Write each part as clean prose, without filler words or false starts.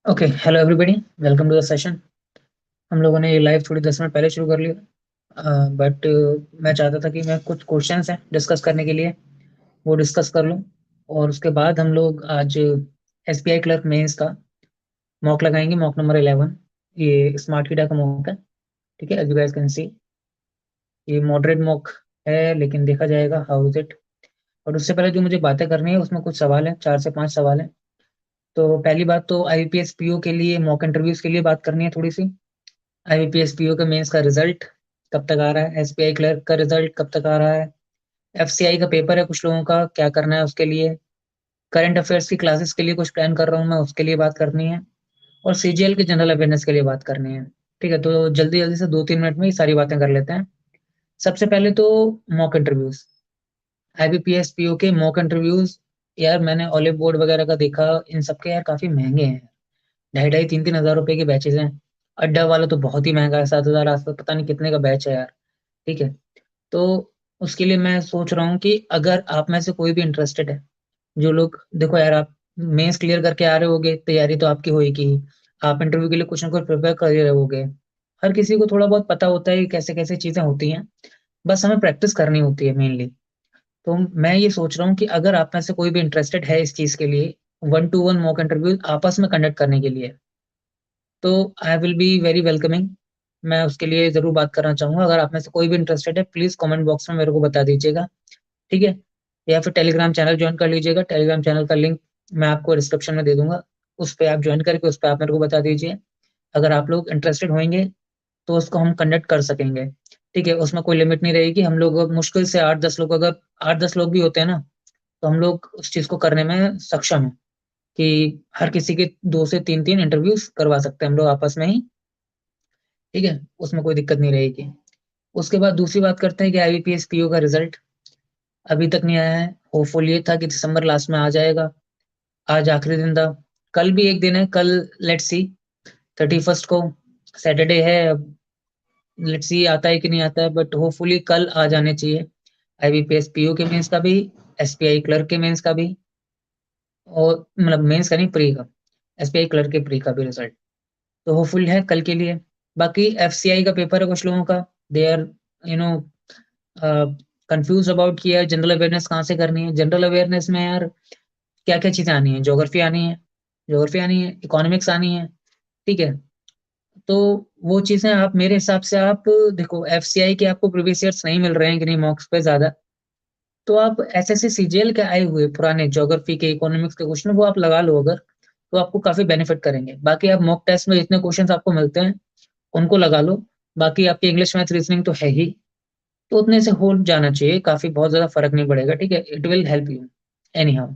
Okay, hello everybody, welcome to the session. हम लोगों ने ये लाइव थोड़ी 10 मिनट पहले शुरू कर लिया, बट मैं चाहता था कि मैं कुछ क्वेश्चंस हैं डिस्कस करने के लिए वो डिस्कस कर लूं। और उसके बाद हम लोग आज एसबीआई क्लर्क मेंस का मॉक लगाएंगे, मॉक नंबर 11। ये स्मार्ट कीडा का मॉक है। ठीक है, as you guys can see, ये मॉडरेट मॉक है, लेकिन देखा जाएगा हाउ इज इट। और उससे पहले जो मुझे बातें करनी है उसमें कुछ सवाल है, 4 से 5 सवाल है। तो पहली बात तो आईबीपीएस पीओ के लिए मॉक इंटरव्यूज के लिए बात करनी है थोड़ी सी। आईबीपीएस पीओ का मेंस का रिजल्ट कब तक आ रहा है, एसबीआई क्लर्क का रिजल्ट कब तक आ रहा है, एफसीआई का पेपर है कुछ लोगों का, क्या करना है उसके लिए, करंट अफेयर्स की क्लासेस के लिए कुछ प्लान कर रहा हूँ मैं, उसके लिए बात करनी है। और सीजीएल के जनरल अवेयरनेस के लिए बात करनी है। ठीक है, तो जल्दी जल्दी से 2-3 मिनट में ये सारी बातें कर लेते हैं। सबसे पहले तो मॉक इंटरव्यूज, आईबीपीएस पीओ के मॉक इंटरव्यूज। यार मैंने ऑलिव बोर्ड वगैरह का देखा, इन सबके यार काफी महंगे हैं। 2,500-3,000 रुपए के बैचेज हैं। अड्डा वाला तो बहुत ही महंगा है, 7,000 आसपास, पता नहीं कितने का बैच है यार। ठीक है, तो उसके लिए मैं सोच रहा हूँ कि अगर आप में से कोई भी इंटरेस्टेड है, जो लोग, देखो यार, आप मेंस क्लियर करके आ रहे होगे, तैयारी तो आपकी होगी। आप इंटरव्यू के लिए कुछ ना कुछ प्रिपेयर कर ही रहे होगे। हर किसी को थोड़ा बहुत पता होता है कि कैसे कैसे चीजें होती हैं। बस हमें प्रैक्टिस करनी होती है मेनली। तो मैं ये सोच रहा हूँ कि अगर आप में से कोई भी इंटरेस्टेड है इस चीज के लिए, 1-to-1 मॉक इंटरव्यू आपस में कंडक्ट करने के लिए, तो I will be very welcoming. मैं उसके लिए जरूर बात करना चाहूंगा। अगर आप में से कोई भी इंटरेस्टेड है, प्लीज कमेंट बॉक्स में मेरे को बता दीजिएगा। ठीक है, या फिर टेलीग्राम चैनल ज्वाइन कर लीजिएगा। टेलीग्राम चैनल का लिंक मैं आपको डिस्क्रिप्शन में दे दूंगा। उस पर आप ज्वाइन करके उस पर आप मेरे को बता दीजिए। अगर आप लोग इंटरेस्टेड होंगे तो उसको हम कंडक्ट कर सकेंगे। ठीक है, उसमें कोई लिमिट नहीं रहेगी। हम लोग मुश्किल से 8-10 लोग, अगर 8-10 लोग भी होते हैं ना, तो हम लोग उस चीज को करने में सक्षम हैं कि हर किसी के 2 से 3 3 इंटरव्यूज करवा सकते हैं हम लोग आपस में ही। ठीक है, उसमें कोई दिक्कत नहीं रहेगी। उसके बाद दूसरी बात करते हैं कि आईबीपीएस पीओ का रिजल्ट अभी तक नहीं आया है। होपफुल ये था कि दिसंबर लास्ट में आ जाएगा। आज आखिरी दिन था। कल भी एक दिन है, कल लेट्स सी, 31st को सैटरडे है। अब लेट्स सी आता है कि नहीं आता है, बट होपफुली कल आ जाने चाहिए आईबीपीएस पीओ के मेंस का भी, एसबीआई क्लर्क के मेंस का भी, और मतलब मेंस का नहीं, प्री का, एसबीआई क्लर्क के प्री का भी रिजल्ट तो होपफुल है कल के लिए। बाकी एफसीआई का पेपर है कुछ लोगों का, they are you know confuse about कि यार जनरल अवेयरनेस कहाँ से करनी है। जनरल अवेयरनेस में यार क्या क्या चीजें आनी है, ज्योग्राफी आनी है, ज्योग्राफी आनी है, इकोनॉमिक्स आनी है। ठीक है, तो वो चीजें आप मेरे हिसाब से आप देखो, एफसीआई के आपको प्रीवियस ईयर्स नहीं मिल रहे हैं कि नहीं मॉक्स पे ज्यादा, तो आप एसएससी सीजीएल के आए हुए पुराने ज्योग्राफी के, इकोनॉमिक्स के क्वेश्चन वो आप लगा लो अगर, तो आपको काफी बेनिफिट करेंगे। बाकी आप मॉक टेस्ट में जितने क्वेश्चंस आपको मिलते हैं उनको लगा लो। बाकी आपकी इंग्लिश मैथ रीजनिंग तो है ही, तो उतने से हो जाना चाहिए, काफी बहुत ज्यादा फर्क नहीं पड़ेगा। ठीक है, it will help you any how.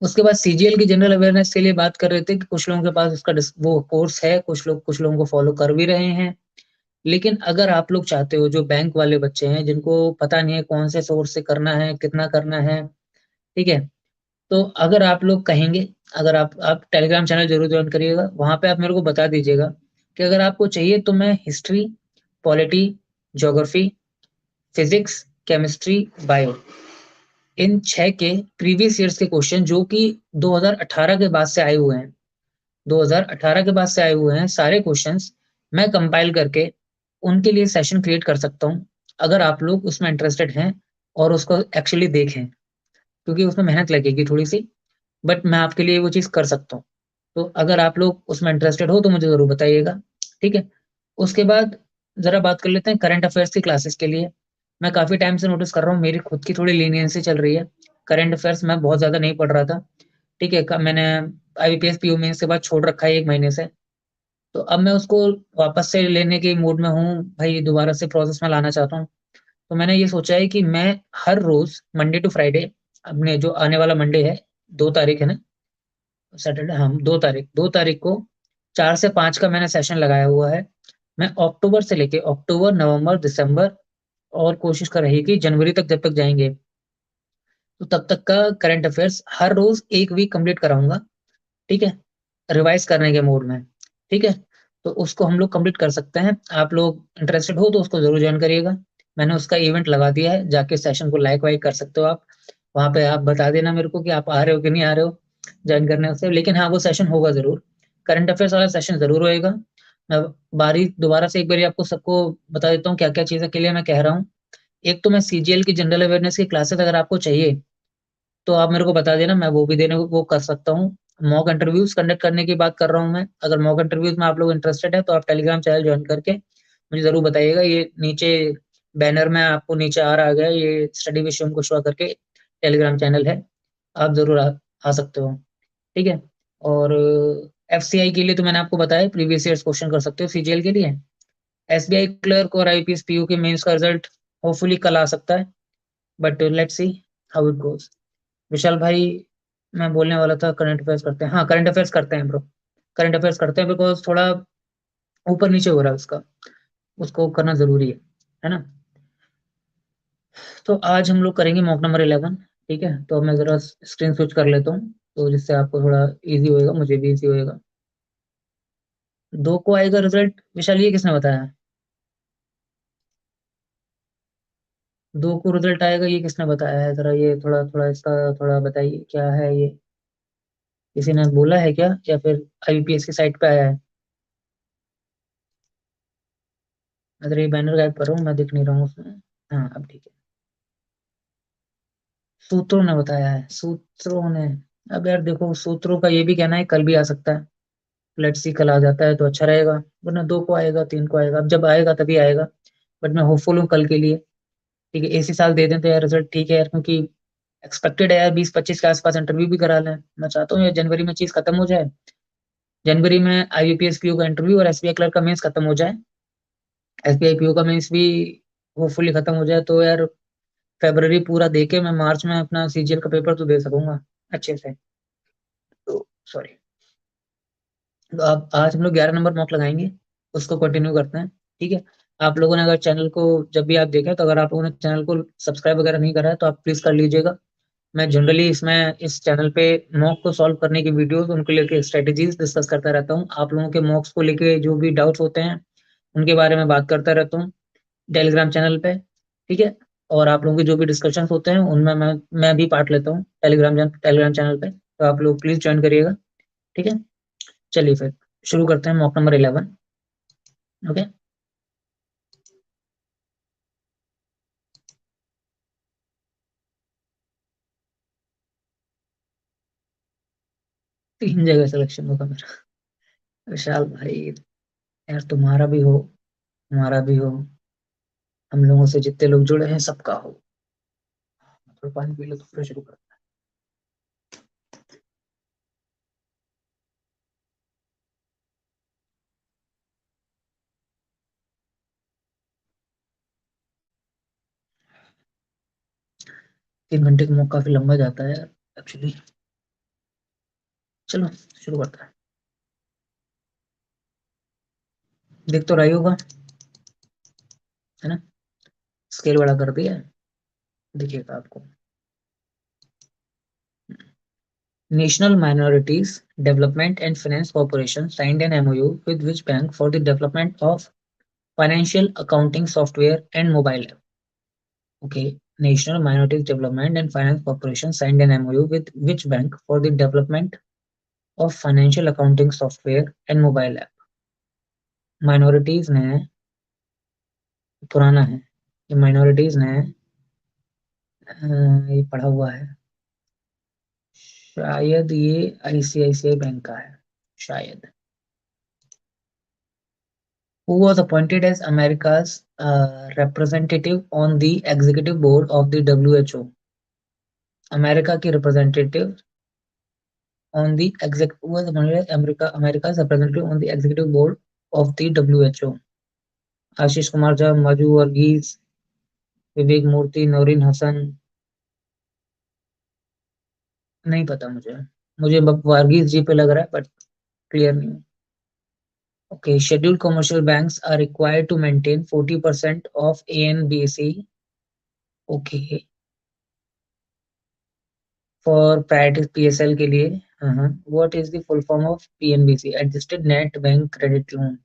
उसके बाद सीजीएल की जनरल अवेयरनेस के लिए बात कर रहे थे कि कुछ लोगों के पास उसका वो कोर्स है, कुछ लोगों को फॉलो कर भी रहे हैं। लेकिन अगर आप लोग चाहते हो, जो बैंक वाले बच्चे हैं जिनको पता नहीं है कौन से सोर्स से करना है, कितना करना है, ठीक है, तो अगर आप लोग कहेंगे, अगर आप टेलीग्राम चैनल जरूर ज्वाइन करिएगा। वहां पे आप मेरे को बता दीजिएगा कि अगर आपको चाहिए तो मैं history, polity, geography, physics, chemistry, bio, in 6 के प्रीवियस ईयर्स के क्वेश्चन जो कि 2018 के बाद से आए हुए हैं, 2018 के बाद से आए हुए हैं सारे क्वेश्चंस, मैं कंपाइल करके उनके लिए सेशन क्रिएट कर सकता हूँ। अगर आप लोग उसमें इंटरेस्टेड हैं और उसको एक्चुअली देखें, क्योंकि उसमें मेहनत लगेगी थोड़ी सी, बट मैं आपके लिए वो चीज़ कर सकता हूँ। तो अगर आप लोग उसमें इंटरेस्टेड हो तो मुझे ज़रूर बताइएगा। ठीक है, उसके बाद ज़रा बात कर लेते हैं करंट अफेयर्स की क्लासेस के लिए। मैं काफ़ी टाइम से नोटिस कर रहा हूँ, मेरी खुद की थोड़ी लीनियंसी चल रही है। करंट अफेयर्स मैं बहुत ज़्यादा नहीं पढ़ रहा था। ठीक है, मैंने आईबीपीएस पीओ मेंस के बाद छोड़ रखा है 1 महीने से। तो अब मैं उसको वापस से लेने के मूड में हूँ भाई, दोबारा से प्रोसेस में लाना चाहता हूँ। तो मैंने ये सोचा है कि मैं हर रोज मंडे टू फ्राइडे, अपने जो आने वाला मंडे है, 2 तारीख है ना, सैटरडे, हाँ 2 तारीख, 2 तारीख को 4 से 5 का मैंने सेशन लगाया हुआ है। मैं अक्टूबर से लेके अक्टूबर, नवंबर, दिसंबर, और कोशिश कर रही कि जनवरी तक जब तक जाएंगे, तो तब तक का करंट अफेयर्स हर रोज एक वीक कंप्लीट कराऊंगा। ठीक है, रिवाइज करने के मूड में। ठीक है, तो उसको हम लोग कंप्लीट कर सकते हैं। आप लोग इंटरेस्टेड हो तो उसको जरूर ज्वाइन करिएगा। मैंने उसका इवेंट लगा दिया है, जाके सेशन को लाइक वाइक कर सकते हो आप। वहां पे आप बता देना मेरे को कि आप आ रहे हो कि नहीं आ रहे हो। ज्वाइन करने से, लेकिन हाँ वो सेशन होगा जरूर, करंट अफेयर्स वाला सेशन जरूर होएगा। मैं बारी दोबारा से एक बार आपको सबको बता देता हूँ क्या क्या चीजें के लिए मैं कह रहा हूँ। एक तो मैं सीजीएल की जनरल अवेयरनेस की क्लासेस अगर आपको चाहिए तो आप मेरे को बता देना, मैं वो भी देने वो कर सकता हूँ। मॉक इंटरव्यूज कंडक्ट करने की बात कर रहा हूँ मैं, अगर मॉक इंटरव्यूज में आप लोग इंटरेस्टेड है तो आप टेलीग्राम चैनल ज्वाइन करके मुझे जरूर बताइएगा। ये नीचे बैनर में आपको नीचे आ रहा है, ये स्टडी विद शिवम कुशवाहा करके टेलीग्राम चैनल है, आप जरूर आ सकते हो। ठीक है। और एफसीआई के लिए तो मैंने आपको बताया प्रीवियस ईयर्स क्वेश्चन कर सकते हो सीजीएल के लिए। एसबीआई क्लर्क और आईपीएस पीयू के मेंस का रिजल्ट होपफुली कल आ सकता है, but let's see how it goes. Vishal भाई, मैं बोलने वाला था करंट अफेयर्स करते हैं, हाँ करंट अफेयर्स करते हैं ब्रो, करंट अफेयर्स करते हैं बिकॉज थोड़ा ऊपर नीचे हो रहा है उसका, उसको करना जरूरी है ना। तो आज हम लोग करेंगे मॉक नंबर 11। ठीक है, तो अब मैं जरा स्क्रीन स्विच कर लेता हूँ, तो जिससे आपको थोड़ा इजी होएगा, मुझे भी इजी होएगा। 2 को आएगा रिजल्ट, विशाल ये किसने बताया? 2 को रिजल्ट आएगा ये किसने बताया है, जरा ये थोड़ा थोड़ा इसका थोड़ा बताइए क्या है ये, किसी ने बोला है क्या या फिर आईपीएस की साइट पे आया है? मैं जरा ये बैनर गायब कर रहा हूँ, मैं दिख नहीं रहा हूँ उसमें। हाँ अब ठीक है। सूत्रों ने बताया है, सूत्रों ने। अब यार देखो, सूत्रों का ये भी कहना है कल भी आ सकता है, लेट्स सी कल आ जाता है तो अच्छा रहेगा, वरना 2 को आएगा, 3 को आएगा, अब जब आएगा तभी आएगा। बट मैं होपफुल हूँ कल के लिए। ठीक है, इसी साल दे दें तो यार रिजल्ट ठीक है यार, क्योंकि एक्सपेक्टेड है यार 20-25 के आसपास इंटरव्यू भी करा लें। मैं चाहता हूँ यार जनवरी में चीज खत्म हो जाए, जनवरी में आईबीपीएस पीओ का इंटरव्यू और एसबीआई क्लर्क का मेंस खत्म हो जाए, एसबीआई पीओ का मेंस भी होपफुली खत्म हो जाए, तो यार फेब्रवरी पूरा दे के मैं मार्च में अपना सीजीएल का पेपर तो दे सकूंगा अच्छे से। तो सॉरी। तो अब आज हम लोग 11 नंबर मॉक लगाएंगे, उसको कंटिन्यू करते हैं। ठीक है। आप लोगों ने अगर चैनल को जब भी आप देखें, तो अगर आप लोगों ने चैनल को सब्सक्राइब वगैरह नहीं करा है तो आप प्लीज कर लीजिएगा। मैं जनरली इसमें इस चैनल पे मॉक को सॉल्व करने की वीडियोस, उनको लेके स्ट्रेटेजीज डिस्कस करता रहता हूँ, आप लोगों के मॉक्स को लेके जो भी डाउट्स होते हैं उनके बारे में बात करता रहता हूँ टेलीग्राम चैनल पे। ठीक है। और आप लोगों के जो भी डिस्कशंस होते हैं उनमें मैं भी पार्ट लेता हूँ टेलीग्राम चैनल पे, तो आप लोग प्लीज ज्वाइन करिएगा। ठीक है। चलिए फिर शुरू करते हैं मॉक नंबर 11। ओके। 3 जगह सिलेक्शन होगा मेरा। विशाल भाई, यार तुम्हारा भी हो, हमारा भी हो, हम लोगों से जितने लोग जुड़े हैं सबका हो। थोड़ा पानी पी लो तो फिर शुरू करते 3 घंटे का मौका काफी लंबा जाता है यार एक्चुअली। चलो शुरू करते हैं। देख तो रही होगा, है ना, स्केल बड़ा कर दिया है, दिखेगा आपको। National minorities development and finance corporation signed an MOU with which bank for the development of financial accounting software and mobile app. Okay. National Minorities Development and Finance Corporation signed an MOU with which bank for the development of financial accounting software and mobile app? Minorities ने, पुराना है ये, minorities ने ये पढ़ा हुआ है, शायद ये आईसीआईसीआई बैंक का है शायद। Who was appointed as America's representative on the executive board of the WHO? America की representative on the exec who was America's representative on the executive board of the WHO? Ashish Kumar Jha, मधु वर्गीस, विवेक मूर्ति, नौरीन हसन। नहीं पता मुझे, मुझे वर्गीस जी पे लग रहा है बट क्लियर नहीं। Okay, scheduled commercial banks are required to maintain 40% of ANBC, okay, for priority PSL के लिए। हाँ, what is the full form of PNBC? Adjusted net bank credit loan,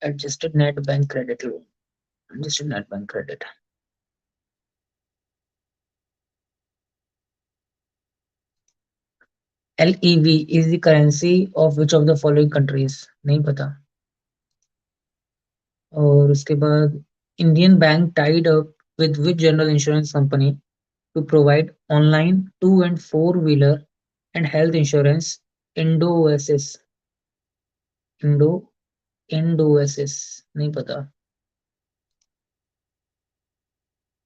adjusted net bank credit loan, adjusted net bank credit. LEV is the currency of which of the following countries? नहीं पता. और उसके बाद Indian bank tied up with which general insurance company to provide online 2 and 4 wheeler and health insurance? Indo Oasis. Indo Indo Oasis. नहीं पता.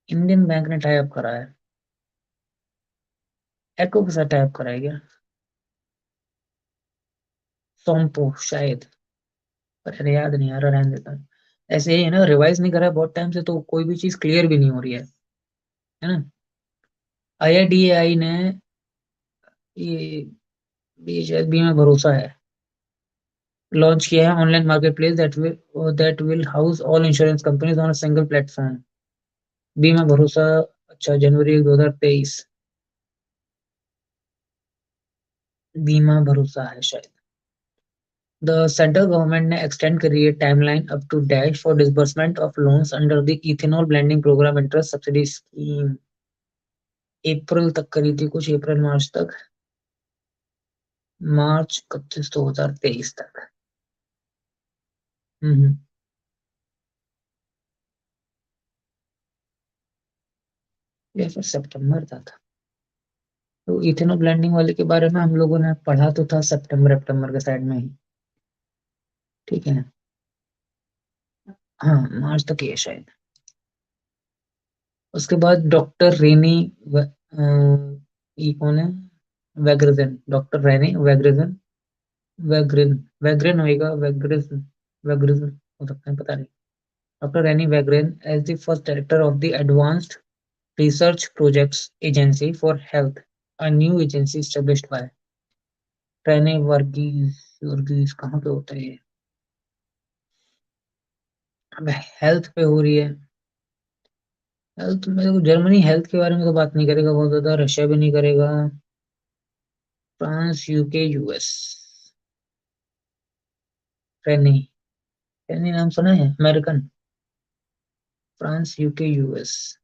Indian bank ने tie up करा है. एको के साथ टाई अप करा है क्या? सोम्पो शायद. पर अरे याद नहीं आ रहा, रहने देता हूँ. ऐसे ही है ना, रिवाइज नहीं करा है बहुत टाइम से, तो कोई भी चीज क्लियर भी नहीं हो रही है ना. IRDAI ने ये ये शायद बीमा भरोसा है, लॉन्च किया है online market place that will house all insurance companies on a single platform. बीमा भरोसा. अच्छा, जनवरी 2023. बीमा भरोसा है शायद. The central government ने extend करी है timeline up to dash for disbursement of loans under the ethanol blending program interest subsidy scheme. अप्रैल तक करी थी कुछ, अप्रैल मार्च तक. मार्च 31 2023 तक. हम्म. या फिर सितंबर तक. तो इथेनॉल ब्लेंडिंग वाले के बारे में हम लोगों ने पढ़ा तो था सितंबर अक्टूबर के साइड में ही. ठीक है. हाँ, मार्च तक ही है शायद. उसके बाद डॉक्टर रेनी ये कौन है? वैग्रेजन. डॉक्टर रेनी वैग्रेजन. वैग्रिन. वैग्रिन होएगा, वैग्रिन. वैग्रिन हो सकता है, पता नहीं. Doctor Renee Wegrzyn as the first director of the advanced research projects agency for health, a new agency established by. Renee Varghese. Varghese कहाँ पे होता है ये? अब हेल्थ पे हो रही है. हेल्थ में तो जर्मनी हेल्थ के बारे में तो बात नहीं करेगा बहुत ज्यादा, रशिया भी नहीं करेगा. France, UK, US. Renee. Renee नाम सुना है, American. France, UK, US.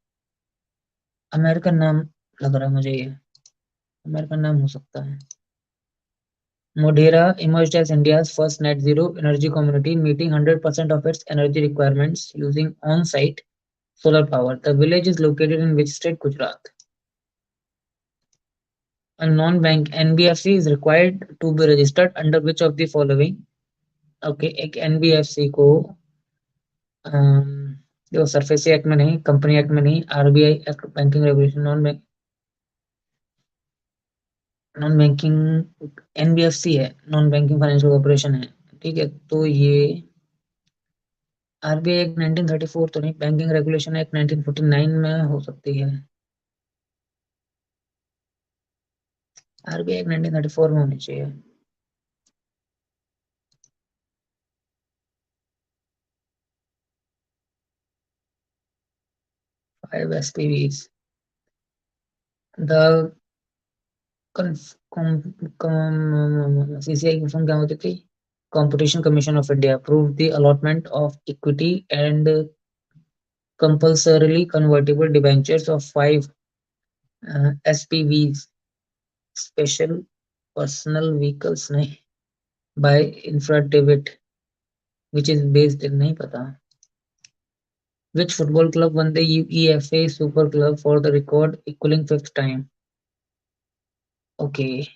American नाम लग रहा है मुझे ये. अमेरिकन नाम हो सकता है. Modera emerged as India's first net zero energy community, meeting 100% of its energy requirements using on-site solar power. The village is located in which state? Gujarat. A non-bank NBFC is required to be registered under which of the following? Okay, एक NBFC को अम, देखो, SARFAESI act में नहीं, company act में नहीं, RBI act, banking regulation, non banking. NBFC है, non banking financial corporation है. ठीक है, तो ये RBI एक्ट 1934 तो नहीं, बैंकिंग रेगुलेशन एक्ट 1949 में हो सकती है. RBI एक्ट 1934 में होनी चाहिए. 5 SPVs. द CCI की फर्म क्या होती थी? Competition Commission of India approved the allotment of equity and compulsorily convertible debentures of 5 SPVs, special personal vehicles, नहीं, by Infradebit, which is based in, नहीं पता. Which football club won the UEFA Super Club for the record equaling fifth time? Okay,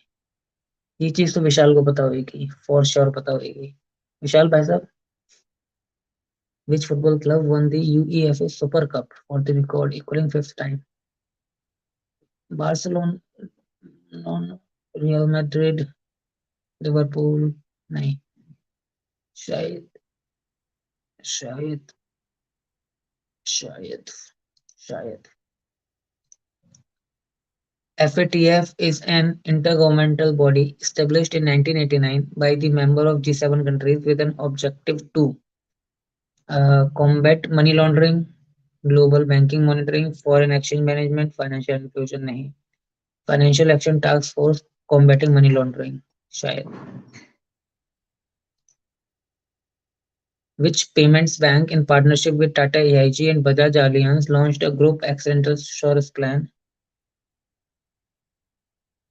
ये चीज तो विशाल को पता होगी, for sure पता होगी. विशाल भाई साहब, which football club won the UEFA Super Cup for the record equaling fifth time? Barcelona, non, real Madrid, Liverpool, नहीं. शायद, शायद, शायद, शायद. FATF is an intergovernmental body established in 1989 by the member of G7 countries with an objective to combat money laundering, global banking monitoring, foreign exchange management, financial inclusion, नहीं. Financial Action Task Force combating money laundering, शायद. Which payments bank in partnership with Tata AIG and Bajaj Allianz launched a group accidental insurance plan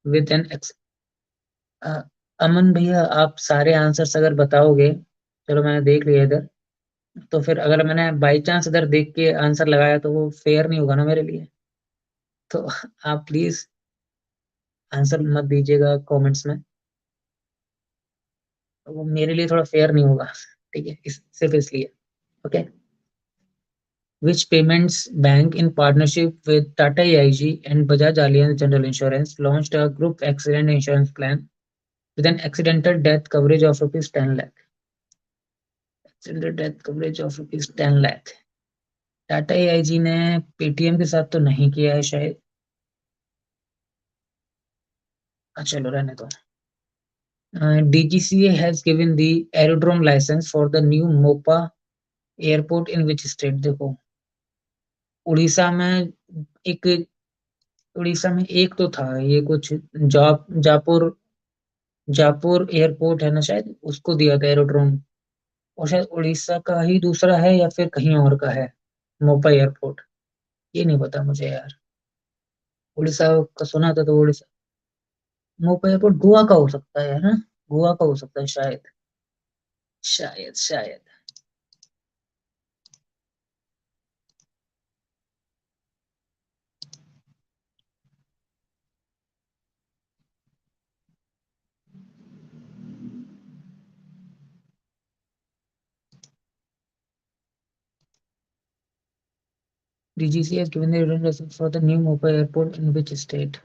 with an अ, अमन भैया, आप सारे answers अगर बताओगे, चलो मैंने देख लिया इधर, तो फिर अगर मैंने बाई चांस इधर देख के आंसर लगाया तो वो फेयर नहीं होगा ना मेरे लिए। तो आप प्लीज आंसर मत दीजिएगा कमेंट्स में, तो वो मेरे लिए थोड़ा फेयर नहीं होगा। ठीक है, सिर्फ इसलिए। Okay. Which payments bank, in partnership with Tata AIG and Bajaj Allianz General Insurance, launched a group accident insurance plan with an accidental death coverage of rupees 10 lakh? Accidental death coverage of rupees 10 lakh. Tata AIG ने Paytm के साथ तो नहीं किया है शायद। चलो रहने दो। DGCA has given the aerodrome license for the new Mopa airport in which state? देखो, उड़ीसा में एक उड़ीसा में एक तो था ये कुछ, जापुर जापुर एयरपोर्ट है ना शायद, उसको दिया था एरोड्रोम। और शायद उड़ीसा का ही दूसरा है या फिर कहीं और का है मोपा एयरपोर्ट, ये नहीं पता मुझे यार। उड़ीसा का सुना था तो उड़ीसा। मोपा एयरपोर्ट गोवा का हो सकता है ना, गोवा का हो सकता है शायद। शायद शायद। DGC has given the written license for the new Mopa airport in which state?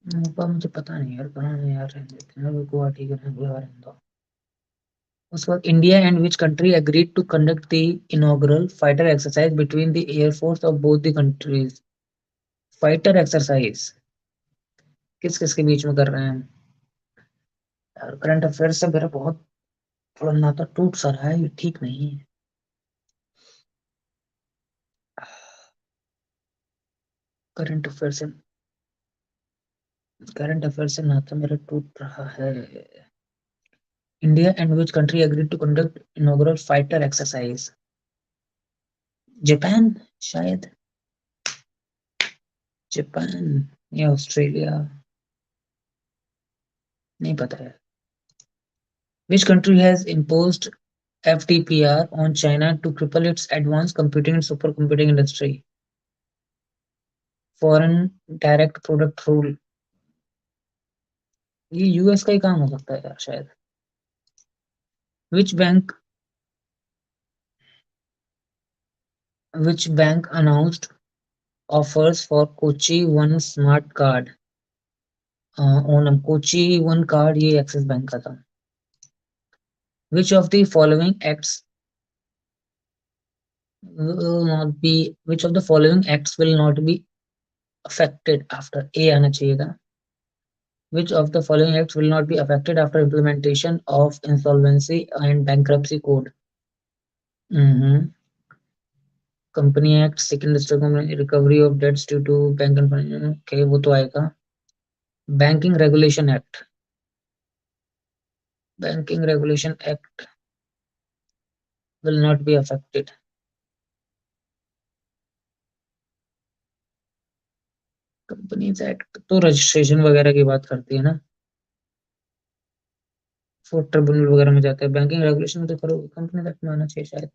Mopa मुझे पता नहीं यार कहाँ है यार, रहने देते हैं, गोवा ठीक है, रहने दो। उसके बाद, India and which country agreed to conduct the inaugural fighter exercise between the air force of both the countries? Fighter exercise किस किस के बीच में कर रहे हैं? यार करंट अफेयर से मेरा बहुत थोड़ा नाता टूट सा रहा है, ये ठीक नहीं है। करंट अफेयर से करंट अफेयर से नाता मेरा टूट रहा है। India and which country agreed to conduct inaugural fighter exercise? Japan शायद। जापान या ऑस्ट्रेलिया, नहीं पता है। Which country has imposed FDPR on China to cripple its advanced computing and supercomputing industry? Foreign Direct Product Rule, ये US का ही काम हो सकता है यार शायद। Which bank which bank announced offers for Kochi One Smart Card? Onam Kochi one card ये axis bank का था। Which of the following acts will not be which of the following acts will not be affected after, A आना चाहिए था। Which of the following acts will not be affected after implementation of Insolvency and Bankruptcy Code? Mm-hmm. Company Act, Second District Recovery of Debts Due to Bank and Financial, okay, वो तो आएगा। Banking Regulation Act, Banking Regulation Act will not be affected। Companies Act तो registration वगैरह की बात करती है ना, फॉर ट्रिब्यूनल वगैरह में जाता है। बैंकिंग रेगुलेशन में तो करो, कंपनी एक्ट में आना चाहिए शायद।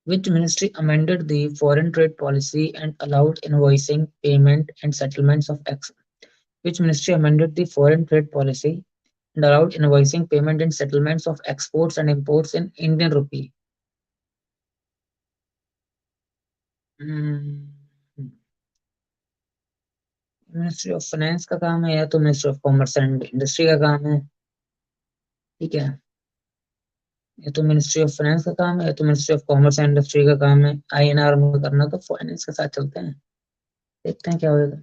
Which ministry amended the foreign trade policy and allowed invoicing, payment, and settlements of ex? Which ministry amended the foreign trade policy and allowed invoicing, payment, and settlements of exports and imports in Indian rupee? Ministry of finance का काम है या तो ministry of commerce and industry का काम है। ठीक है, ये तो मिनिस्ट्री ऑफ फाइनेंस का काम है या तो ministry of commerce and industry का काम है। आईएनआर में करना तो फाइनेंस के साथ चलते हैं, देखते हैं क्या होगा।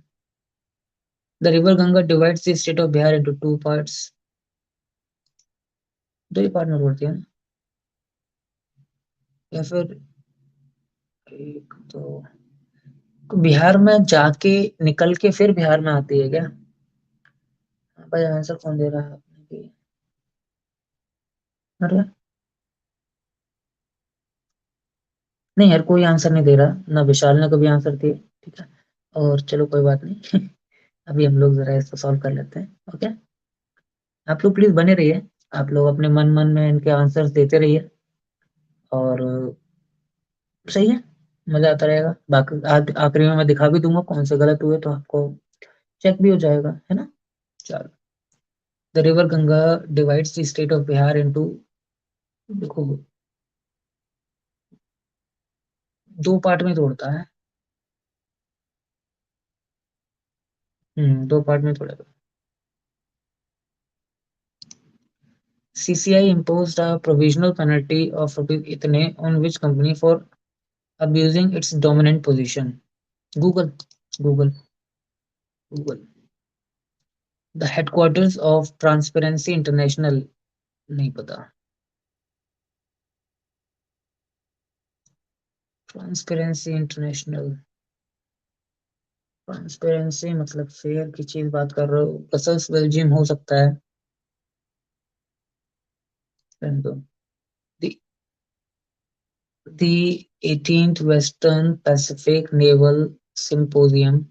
The river Ganga divides the state of Bihar into two parts? दो ही पार्ट में तोड़ती है ना, या फिर एक तो बिहार में जाके निकल के फिर बिहार में आती है क्या? हाँ भाई, आंसर कौन दे रहा है? अरे नहीं यार, कोई आंसर नहीं दे रहा ना, विशाल ने कभी आंसर दिए। ठीक है, और चलो कोई बात नहीं। अभी हम लोग जरा इसको सॉल्व कर लेते हैं। ओके, आप लोग प्लीज बने रहिए। आप लोग अपने मन मन में इनके आंसर्स देते रहिए, और सही है, मजा आता रहेगा। बाकी आखिरी में मैं दिखा भी दूंगा कौन से गलत हुए, तो आपको चेक भी हो जाएगा, है ना। चलो, the river Ganga divides the state of Bihar into, देखो, दो पार्ट में तोड़ता है। दो पार्ट में तोड़ेगा। CCI imposed a provisional penalty of rupees इतने on which company for abusing its dominant position? Google, Google, Google. The headquarters of Transparency International, नहीं पता। ट्रांसपेरेंसी इंटरनेशनल, ट्रांसपेरेंसी मतलब फेयर की चीज बात कर रहे हो, ब्रसल्स बेल्जियम हो सकता है। The, the 18th Western Pacific Naval Symposium,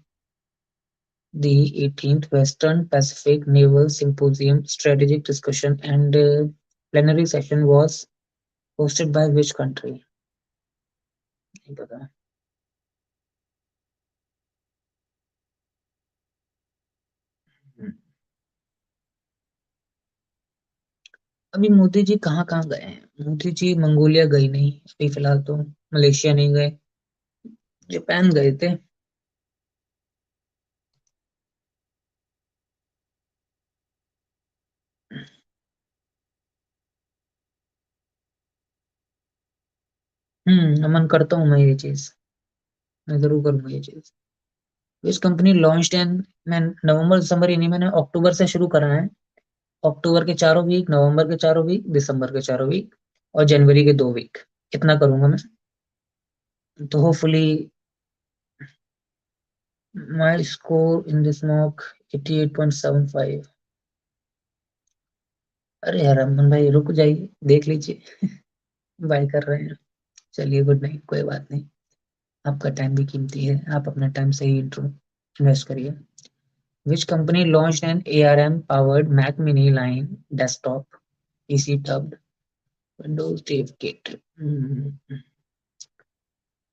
the 18th Western Pacific Naval Symposium strategic discussion and plenary session was hosted by which country? नहीं पता। हम्म, अभी मोदी जी कहाँ कहाँ गए हैं? मोदी जी मंगोलिया गए नहीं अभी फिलहाल तो, मलेशिया नहीं गए, जापान गए थे। मन करता हूँ मैं ये चीज, मैं जरूर करूंगा ये चीज। विच कंपनी लॉन्च्ड इन, मैं नवंबर दिसंबर ही नहीं, मैंने अक्टूबर से शुरू करा है। अक्टूबर के चारों वीक, नवंबर के चारों वीक, दिसंबर के चारों वीक, और जनवरी के 2 वीक, इतना करूंगा मैं। तो hopefully my score in this mock 88.75। अरे यार अमन भाई रुक जाइए, देख लीजिए। बाय कर रहे हैं। चलिए, गुड नाइट, कोई बात नहीं। आपका टाइम भी कीमती है, आप अपना टाइम सही इन्वेस्ट करिए। Which company launched N ARM powered Mac Mini line desktop PC dubbed Windows Dev Kit?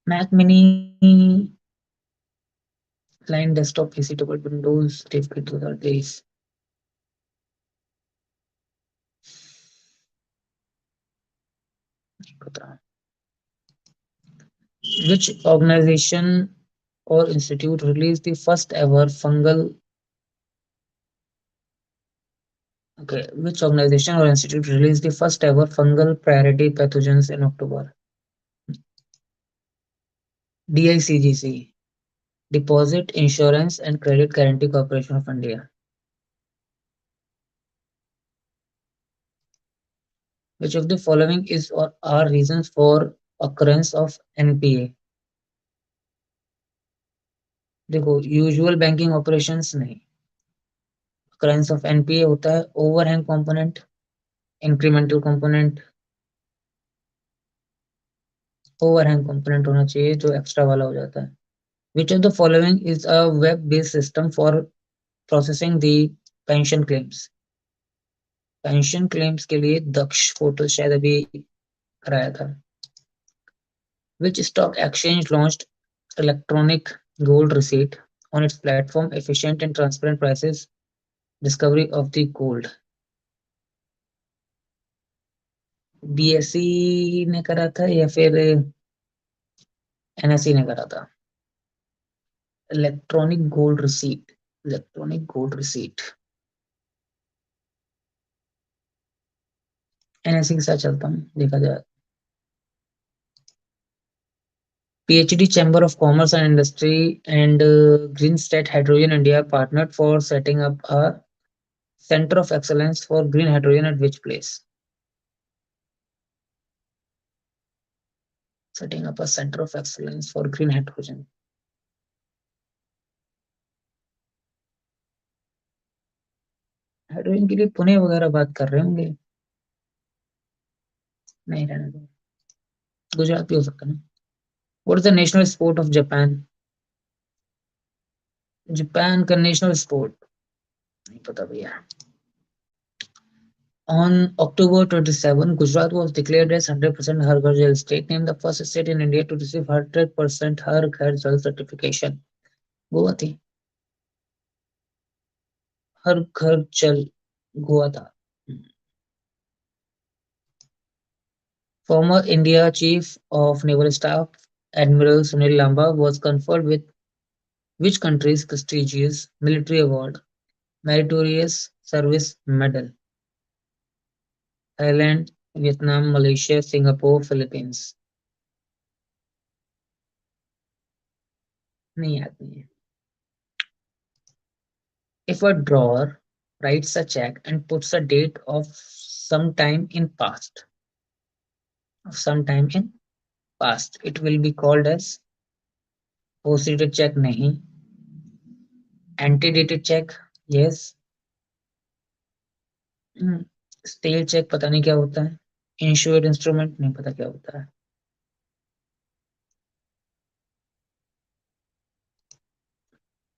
Mac Mini line desktop PC dubbed Windows Dev Kit 2023, पता। Which organization or institute released the first ever fungal, okay, which organization or institute released the first ever fungal priority pathogens in October? DICGC, Deposit Insurance and Credit Guarantee Corporation of India. Which of the following is or are reasons for occurrence of NPA? देखो, usual banking operations नहीं, occurrence of NPA होता है overhang component, incremental component. Overhang component होना चाहिए जो extra वाला हो जाता है। Which of the following is a web-based system for processing the pension claims? Pension claims के लिए दक्ष पोर्टल शायद अभी कराया था। Which stock exchange launched electronic gold receipt on its platform efficient and transparent prices discovery of the gold? BSE ने करा था या फिर NSE ने करा था? Electronic gold receipt, electronic gold receipt, NSE के साथ चलता हूँ, देखा जाए। PhD Chamber of Commerce and Industry and Green State Hydrogen India partnered for setting up a Center of Excellence for Green Hydrogen at which place? Setting up a Center of Excellence for Green Hydrogen. Hydrogen के लिए पुणे वगैरह बात कर रहे होंगे। नहीं, रहने दो, गुजरात भी हो सकता है ना। What is the national sport of Japan? Japan का नेशनल स्पोर्ट नहीं पता भैया। On October 27, Gujarat was declared as 100% Har Ghar Jal state, named the first state in India to receive 100% Har Ghar Jal certification. Goa थी, हर घर जल गोवा था। Former India Chief of Naval Staff Admiral Sunil Lamba was conferred with which country's prestigious military award? Meritorious Service Medal. Thailand, Vietnam, Malaysia, Singapore, Philippines. नहीं याद नहीं है। If a drawer writes a check and puts a date of some time in past, it will be called as post-dated check नहीं, antedated check yes, stale check पता नहीं क्या होता है, insured instrument नहीं पता क्या होता है।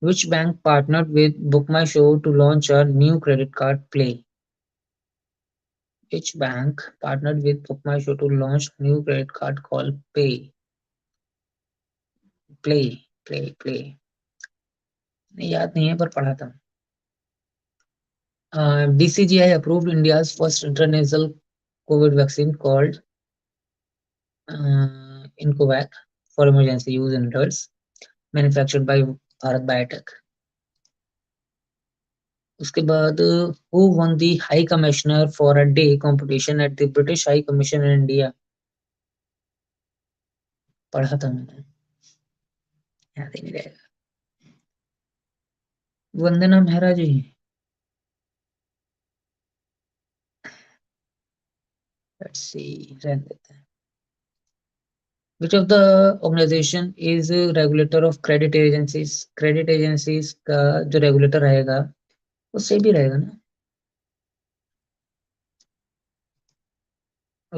Which bank partnered with Book My Show to launch a new credit card Play? Which bank partnered with Book My Show to launch new credit card called Play? याद नहीं है पर पढ़ा था। BCGI approved India's first intranasal COVID vaccine called Incovac for emergency use in adults, manufactured by Bharat Biotech. उसके बाद who won the High Commissioner for a Day competition at the British High Commission in India? पढ़ा था मैंने, याद ही नहीं रहेगा। वंदना मेहरा जी। Let's see, रहने देते हैं। Which of the organization is a regulator of credit agencies? Credit agencies का जो regulator रहेगा वो सेबी रहेगा ना।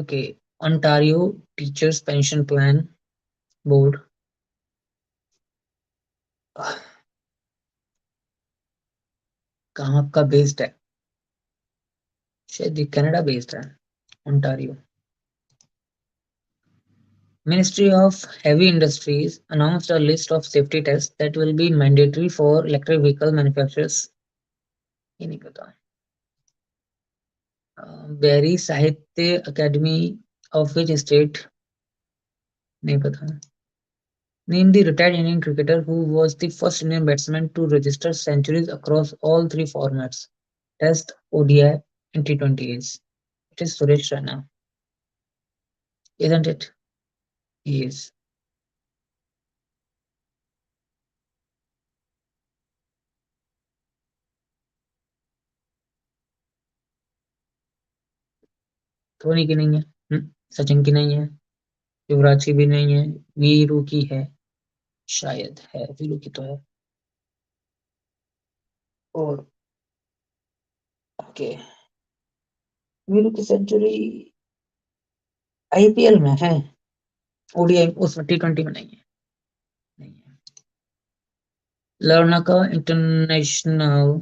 Okay, Ontario teachers pension plan board कहाँ का बेस्ड है? शायद ये कनाडा बेस्ड है, Ontario. Ministry of Heavy Industries announced a list of safety tests that will be mandatory for electric vehicle manufacturers. ये नहीं पता। बेरी साहित्य अकेडमी ऑफ विच स्टेट नहीं पता। Name the retired Indian cricketer who was the first Indian batsman to register centuries across all three formats: Test, ODI, and T20s. It is Suresh Raina, isn't it? He is. Dhoni की नहीं है, सचिन की नहीं है, युवराज की भी नहीं है, वीरू की है, शायद है, वीरू की तो है। और ओके, वीरू की सेंचुरी आईपीएल में है, ओडीआई उसमें T20 में नहीं है। नहीं है। Larnaca international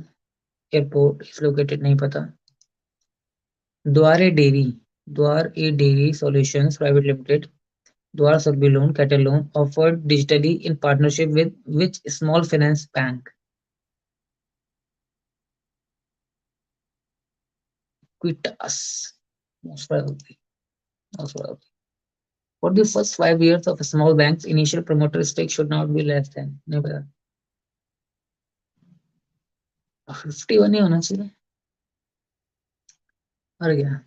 airport is located नहीं पता। Dvara dairy, Dvara E dairy solutions private limited, Dvara सरबी loan cattle loan offered digitally in partnership with which small finance bank? Quitas, most probably, most probably. For the first 5 years of a small bank's initial promoter stake should not be less than, नहीं पता, 51 ही होना चाहिए। मर गया।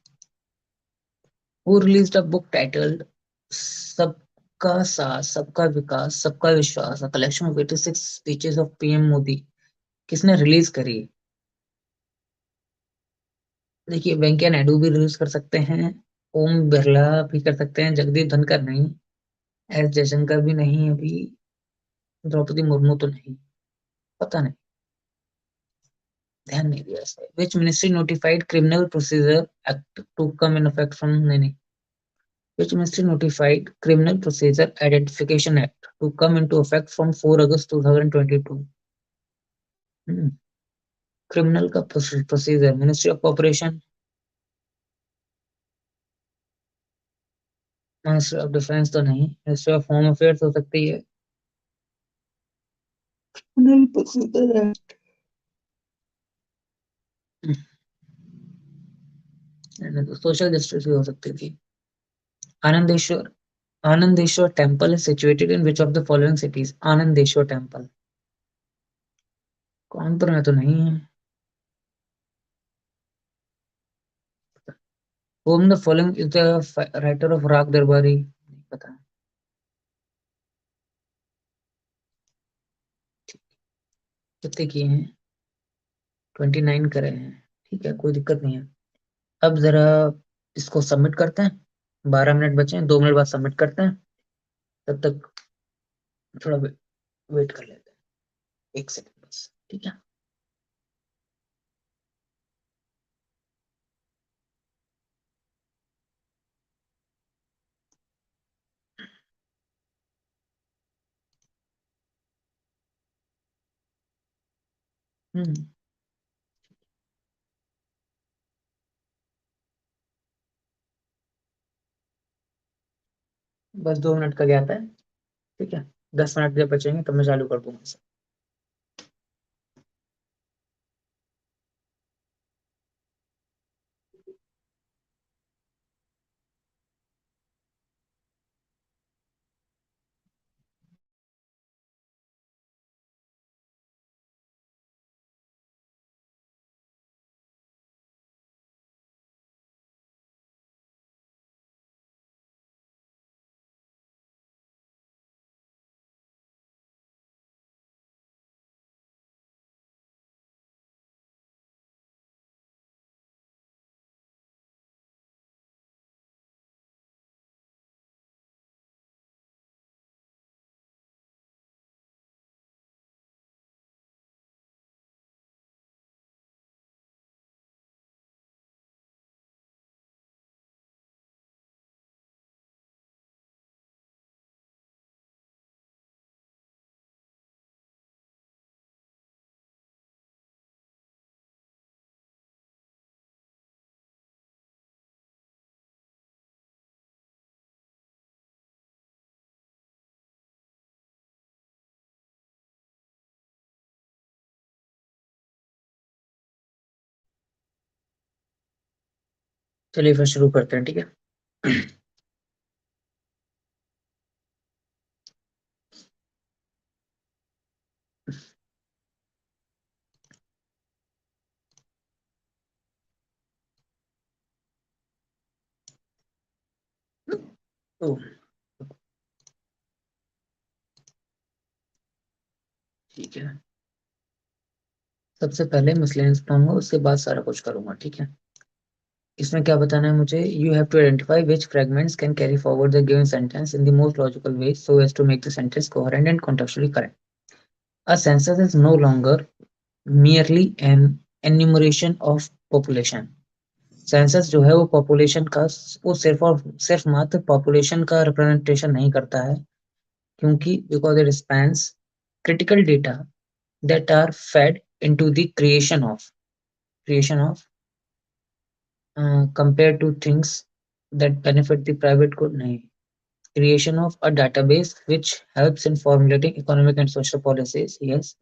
Who released a book titled सबका साथ सबका विकास सबका विश्वास, a collection of 86 speeches of PM Modi? किसने रिलीज करी? देखिए, वेंकैया नायडू भी रिलीज कर सकते हैं, ओम बिरला भी कर सकते हैं, जगदीप धनखड़ नहीं, एस जयशंकर भी नहीं अभी, द्रौपदी मुर्मू तो नहीं, पता नहीं, ध्यान नहीं दिया इस पे। Which ministry notified criminal procedure act to come in effect from, नहीं, which ministry notified criminal procedure identification act to come into effect from 4 August 2022? Criminal का procedure, ministry of corporation, ministry of defence तो नहीं, ministry of home affairs हो सकती है। Criminal procedure है। Social justice भी हो सकती थी। Anandeshwar, Anandeshwar temple is situated in which of the following cities? Anandeshwar temple Kanpur में तो नहीं है। whom the following is the writer of राग दरबारी, नहीं पता। कितने किए हैं? 29 करे हैं। ठीक है, कोई दिक्कत नहीं है। अब जरा इसको सबमिट करते हैं। 12 मिनट बचे हैं, 2 मिनट बाद सबमिट करते हैं। तब तक थोड़ा वेट कर लेते हैं, 1 सेकंड बस, ठीक है। हम्म। बस 2 मिनट का गैप है, ठीक है। 10 मिनट जब बचेंगे तब मैं चालू कर दूंगा। चलिए फिर शुरू करते हैं, ठीक है। तो ठीक है, सबसे पहले मिसलेनियस पढ़ूंगा, उसके बाद सारा कुछ करूंगा, ठीक है। इसमें क्या बताना है मुझे? You have to identify which fragments can carry forward the given sentence in the most logical way so as to make the sentence coherent and contextually correct. A census is no longer merely an enumeration of population. Census जो है वो population का, वो सिर्फ और सिर्फ मात्र population का रिप्रेजेंटेशन नहीं करता है, क्योंकि because it spans critical data that are fed into the creation of compared to things that benefit the private good, nahi. Creation of a database which helps in formulating economic and social policies, yes.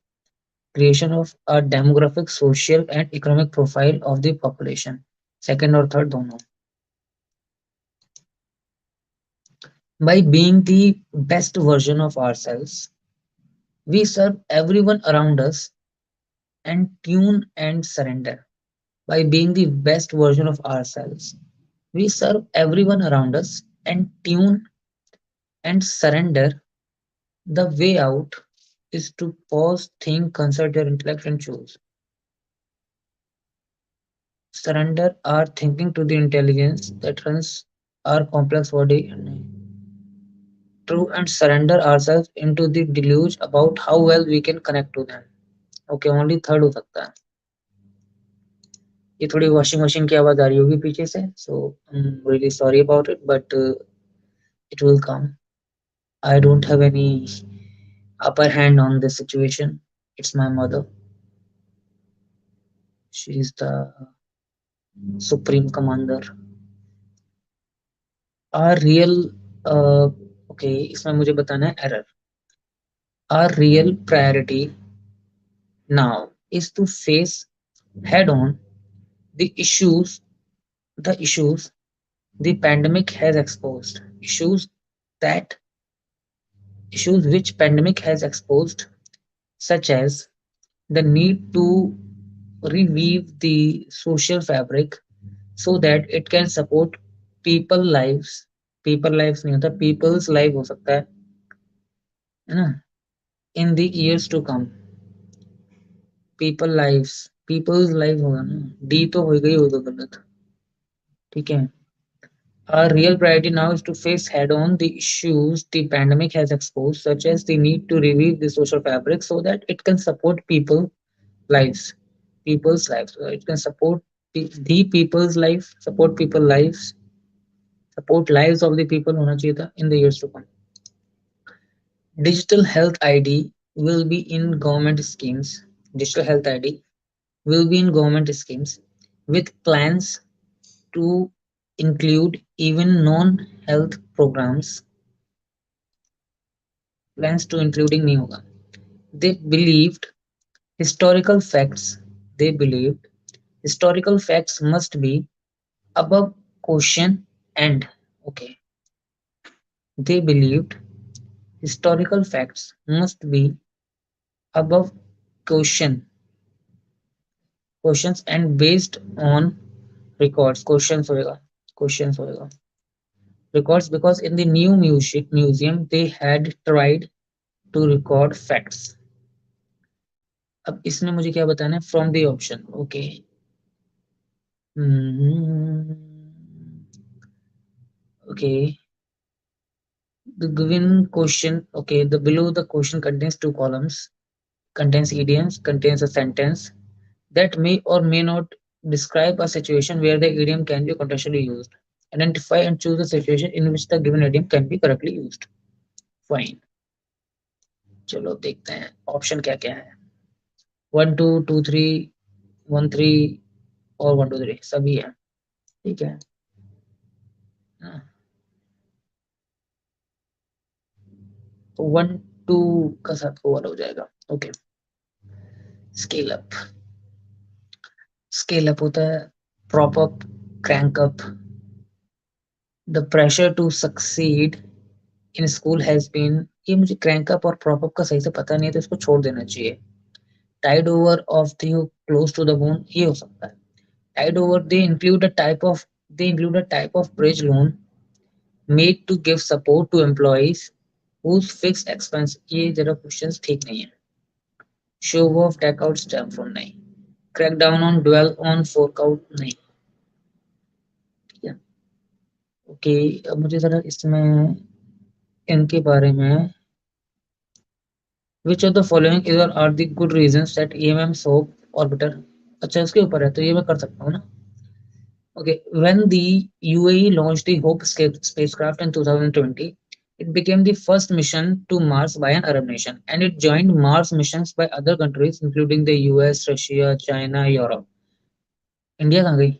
Creation of a demographic, social and economic profile of the population, second or third दोनों. By being the best version of ourselves, we serve everyone around us and tune and surrender. By being the best version of ourselves, we serve everyone around us and tune and surrender. The way out is to pause, think, consult your intellect, and choose. Surrender our thinking to the intelligence that runs our complex body. True, and surrender ourselves into the deluge about how well we can connect to them. Okay, only third हो सकता है। ये थोड़ी washing machine की आवाज आ रही होगी पीछे से, so I'm really sorry about it, but it will come. I don't have any upper hand on this situation. It's my mother. She is the supreme commander. Our real okay इसमें मुझे बताना है error. Our real priority now is to face head on the issues the pandemic has exposed. That issues which pandemic has exposed, such as the need to reweave the social fabric so that it can support people lives. People lives नहीं होता, people's life हो सकता है ना. In the years to come, people's life होगा ना. D तो हो गई होगा गलत. ठीक है. Our real priority now is to face head on the issues the pandemic has exposed, such as the need to reweave the social fabric so that it can support lives, people's lives. So it can support the people's life, support people lives, support lives of the people होना चाहिए था in the years to come. Digital health ID will be in government schemes. Digital health ID will be in government schemes with to include even non-health programs. Plans to including नहीं होगा. They believed historical facts. They believed historical facts must be above question and okay. They believed historical facts must be above question questions and based on records. Questions होएगा. Records because in the new museum they had tried to record facts. अब इसमें मुझे क्या बताना है from the option. Okay. Okay. The given question, okay, the below the question contains two columns, contains idioms, contains a sentence that may or may not describe a situation where the idiom can be contextually used. Identify and choose a situation in which the given idiom can be correctly used. Fine. चलो देखते हैं option क्या क्या है. 1 2 2 3 1 3 और 1 2 3 सभी है. ठीक है. हाँ, तो 1 2 का साथ ओवर हो जाएगा. Okay. Scale up. Scale up होता है prop up, crank up. The pressure to succeed in school has been. ये मुझे crank up और prop up का सही से पता नहीं है तो इसको छोड़ देना चाहिए. Tied over of the close to the bone ये हो सकता है. Tied over they include a type of bridge loan made to give support to employees whose fixed expense. ये जरा questions ठीक नहीं है. Show off, take out, stamp from नहीं. Crack down on, dwell on, fork out नहीं. ठीक है. Okay. अब मुझे जरा इसमें इनके बारे में which of the following either are the good reasons that EMM soap orbiter. अच्छा इसके ऊपर है तो ये मैं कर सकता हूँ ना. Okay, when the UAE launched the Hope spacecraft in 2020, it became the first mission to Mars by an Arab nation, and it joined Mars missions by other countries including the US, Russia, China, Europe. India कहाँ गई?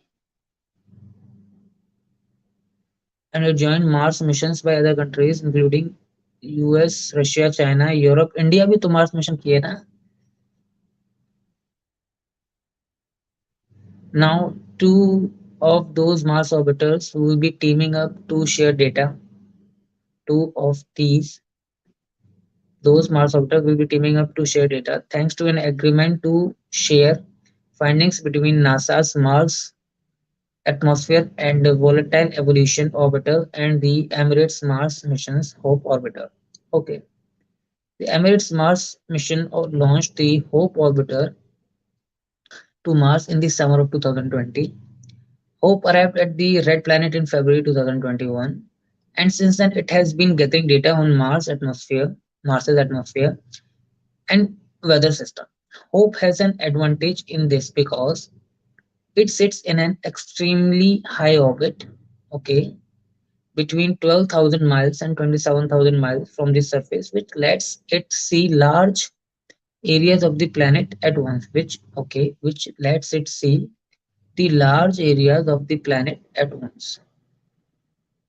And it joined Mars missions by other countries including US, Russia, China, Europe. India भी तो Mars mission किए ना. Now, two of those Mars orbiters will be teaming up to share data. Two of those Mars orbiters will be teaming up to share data thanks to an agreement to share findings between NASA's Mars atmosphere and volatile evolution orbiter and the Emirates Mars mission's Hope orbiter. Okay, the Emirates Mars mission launched the Hope orbiter to Mars in the summer of 2020. Hope arrived at the red planet in February 2021, and since then it has been gathering data on Mars's atmosphere and weather system. Hope has an advantage in this because it sits in an extremely high orbit, okay, between 12,000 miles and 27,000 miles from the surface, which lets it see large areas of the planet at once, which lets it see the large areas of the planet at once.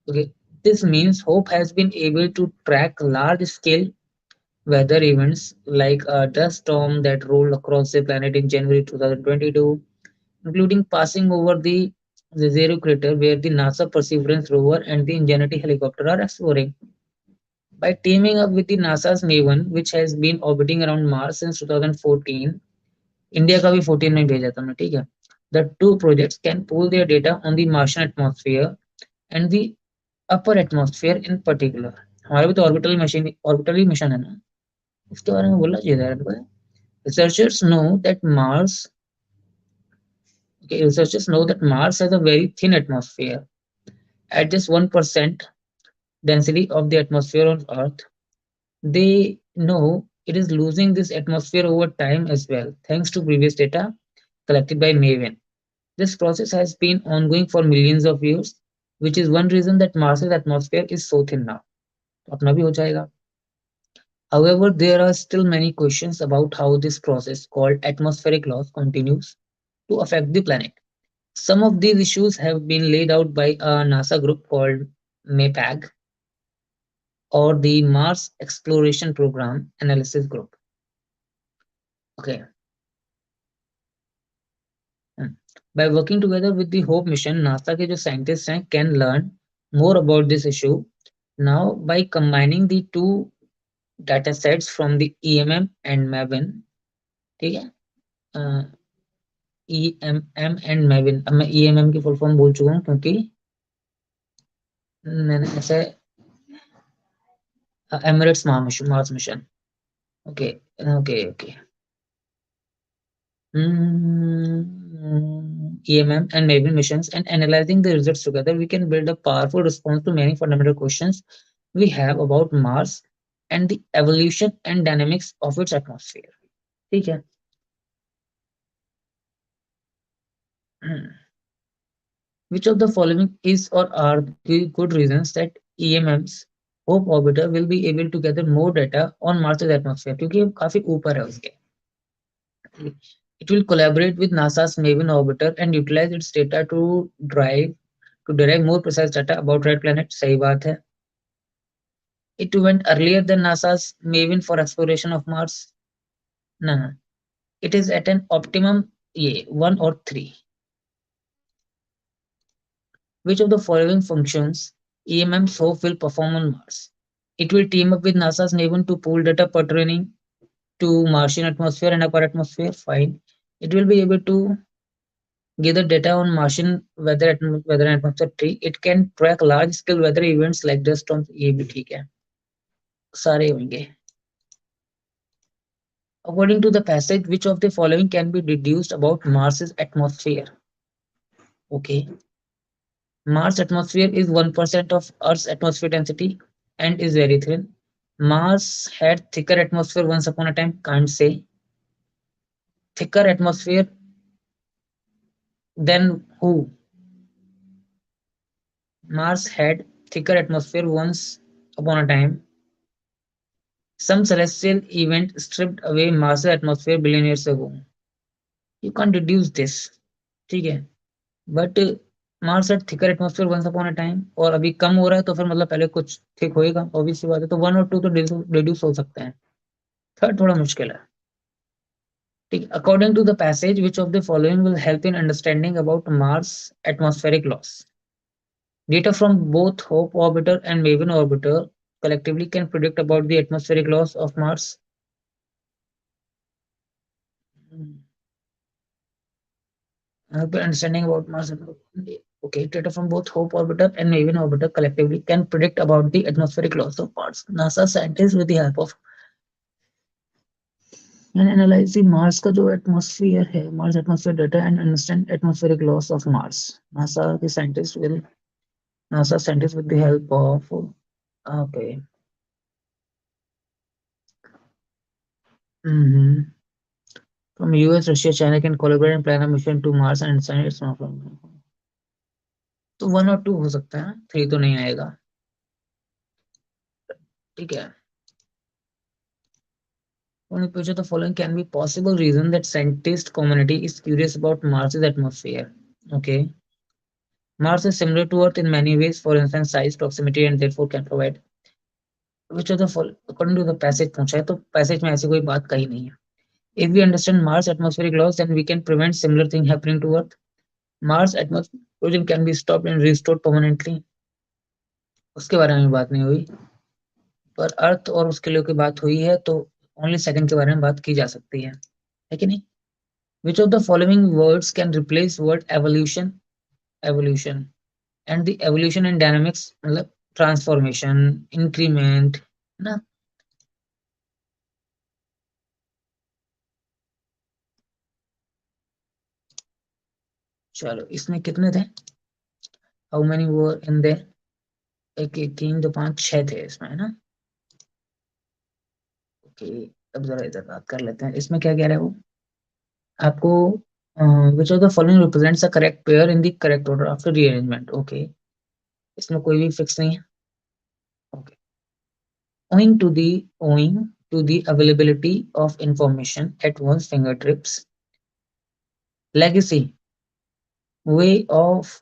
Okay, this means Hope has been able to track large scale weather events like a dust storm that rolled across the planet in January 2022, including passing over the Zero crater where the NASA Perseverance rover and the Ingenuity helicopter are exploring. By teaming up with the NASA's Maven, which has been orbiting around Mars since 2014, India का भी 14 में भेजा था मैं, ठीक है. The two projects can pool their data on the Martian atmosphere and the upper atmosphere in particular. हमारा भी तो ऑर्बिटल ही मिशन है ना, उसके बारे में बोलना चाहिए था यार. Researchers know that Mars Researchers know that Mars has a very thin atmosphere at just 1% density of the atmosphere on Earth. They know it is losing this atmosphere over time as well, thanks to previous data collected by Maven. This process has been ongoing for millions of years, which is one reason that Mars's atmosphere is so thin now. तो अपना भी हो जाएगा. However, there are still many questions about how this process, called atmospheric loss, continues to affect the planet. Some of these issues have been laid out by a NASA group called MAPAG, or the Mars Exploration Program Analysis Group. Okay. Hmm. By working together with the HOPE mission, NASA के जो scientists हैं can learn more about this issue. Now, by combining the two data sets from the EMM and MAVIN, ठीक है, EMM and MAVIN. अब मैं EMM की full form बोल चुका हूँ क्योंकि मैंने ऐसे Emirates Mars mission. Okay okay okay. EMM and Maven missions, and analyzing the results together, we can build a powerful response to many fundamental questions we have about Mars and the evolution and dynamics of its atmosphere. ठीक है. Which of the following is or are the good reasons that EMM's Hope orbiter will be able to gather more data on Mars's atmosphere? क्योंकि ये काफी ऊपर है उसके. It will collaborate with NASA's Maven orbiter and utilize its data to derive more precise data about red planet. सही बात है. It went earlier than NASA's Maven for exploration of Mars. No, no. It is at an optimum, yeah, 1 or 3. Which of the following functions EMM's Hope will perform on Mars? It will team up with NASA's Maven to pool data pertaining to Martian atmosphere and upper atmosphere. Fine. It will be able to gather data on Martian weather and atmosphere tree. It can track large scale weather events like dust storms. ये भी ठीक है, सारे होंगे. According to the passage, which of the following can be deduced about Mars's atmosphere? Okay. Mars atmosphere is 1% of Earth's atmosphere density and is very thin. Mars had thicker atmosphere once upon a time. Can't say. Thicker atmosphere than who? Mars had thicker atmosphere once upon a time. Some celestial event stripped away Mars' atmosphere billion years ago. You can't deduce this. ठीक है. But Mars had thicker atmosphere once upon a time, और अभी कम हो रहा है तो फिर मतलब पहले कुछ थिक होएगा, ऑब्वियस सी बात है. तो 1 और 2 तो डिड्यूस हो सकते हैं. थर्ड थोड़ा मुश्किल है. ठीक. According to the passage, which of the following will help in understanding about Mars atmospheric loss? Data from both Hope orbiter and Maven orbiter collectively can predict about the atmospheric loss of Mars. Understanding about Mars. Okay, data from both Hope orbiter and Maven orbiter collectively can predict about the atmospheric loss of Mars. NASA scientists, with the help of and analyze the Mars का जो atmosphere है, Mars atmosphere data, and understand atmospheric loss of Mars. NASA scientists with the help of, okay. Mm-hmm. From US, Russia, China can collaborate and plan a mission to Mars and understand its morphology. तो 1 और 2 हो सकता है, 3 तो नहीं आएगा. ठीक है. Only which of the following can be possible reason that scientist community is curious about Mars's atmosphere? Okay. Mars is similar to Earth in many ways, for instance, size, proximity, and therefore can provide which of the according to the passage पूछा है तो passage में ऐसी कोई बात कही नहीं है. If we understand Mars atmospheric laws, then we can prevent similar thing happening to Earth. Mars atmosphere can be stopped and restored permanently. उसके बारे में बात नहीं हुई, पर अर्थ और उसके लिए की बात हुई है तो ओनली सेकंड के बारे में बात की जा सकती है कि नहीं? Which of the following words can replace word evolution? Evolution and the evolution and dynamics मतलब ट्रांसफॉर्मेशन, इंक्रीमेंट, है ना? चलो इसमें कितने थे? How many were in their? एक एक तीन दो पांच छह थे इसमें, है ना? ओके, अब जरा इधर बात कर लेते हैं, इसमें क्या कह रहा है वो आपको? विच of the following represents a correct pair in the correct order after rearrangement? Okay, इसमें कोई भी फिक्स नहीं है. Okay, owing to the availability of information at one's fingertips, legacy way of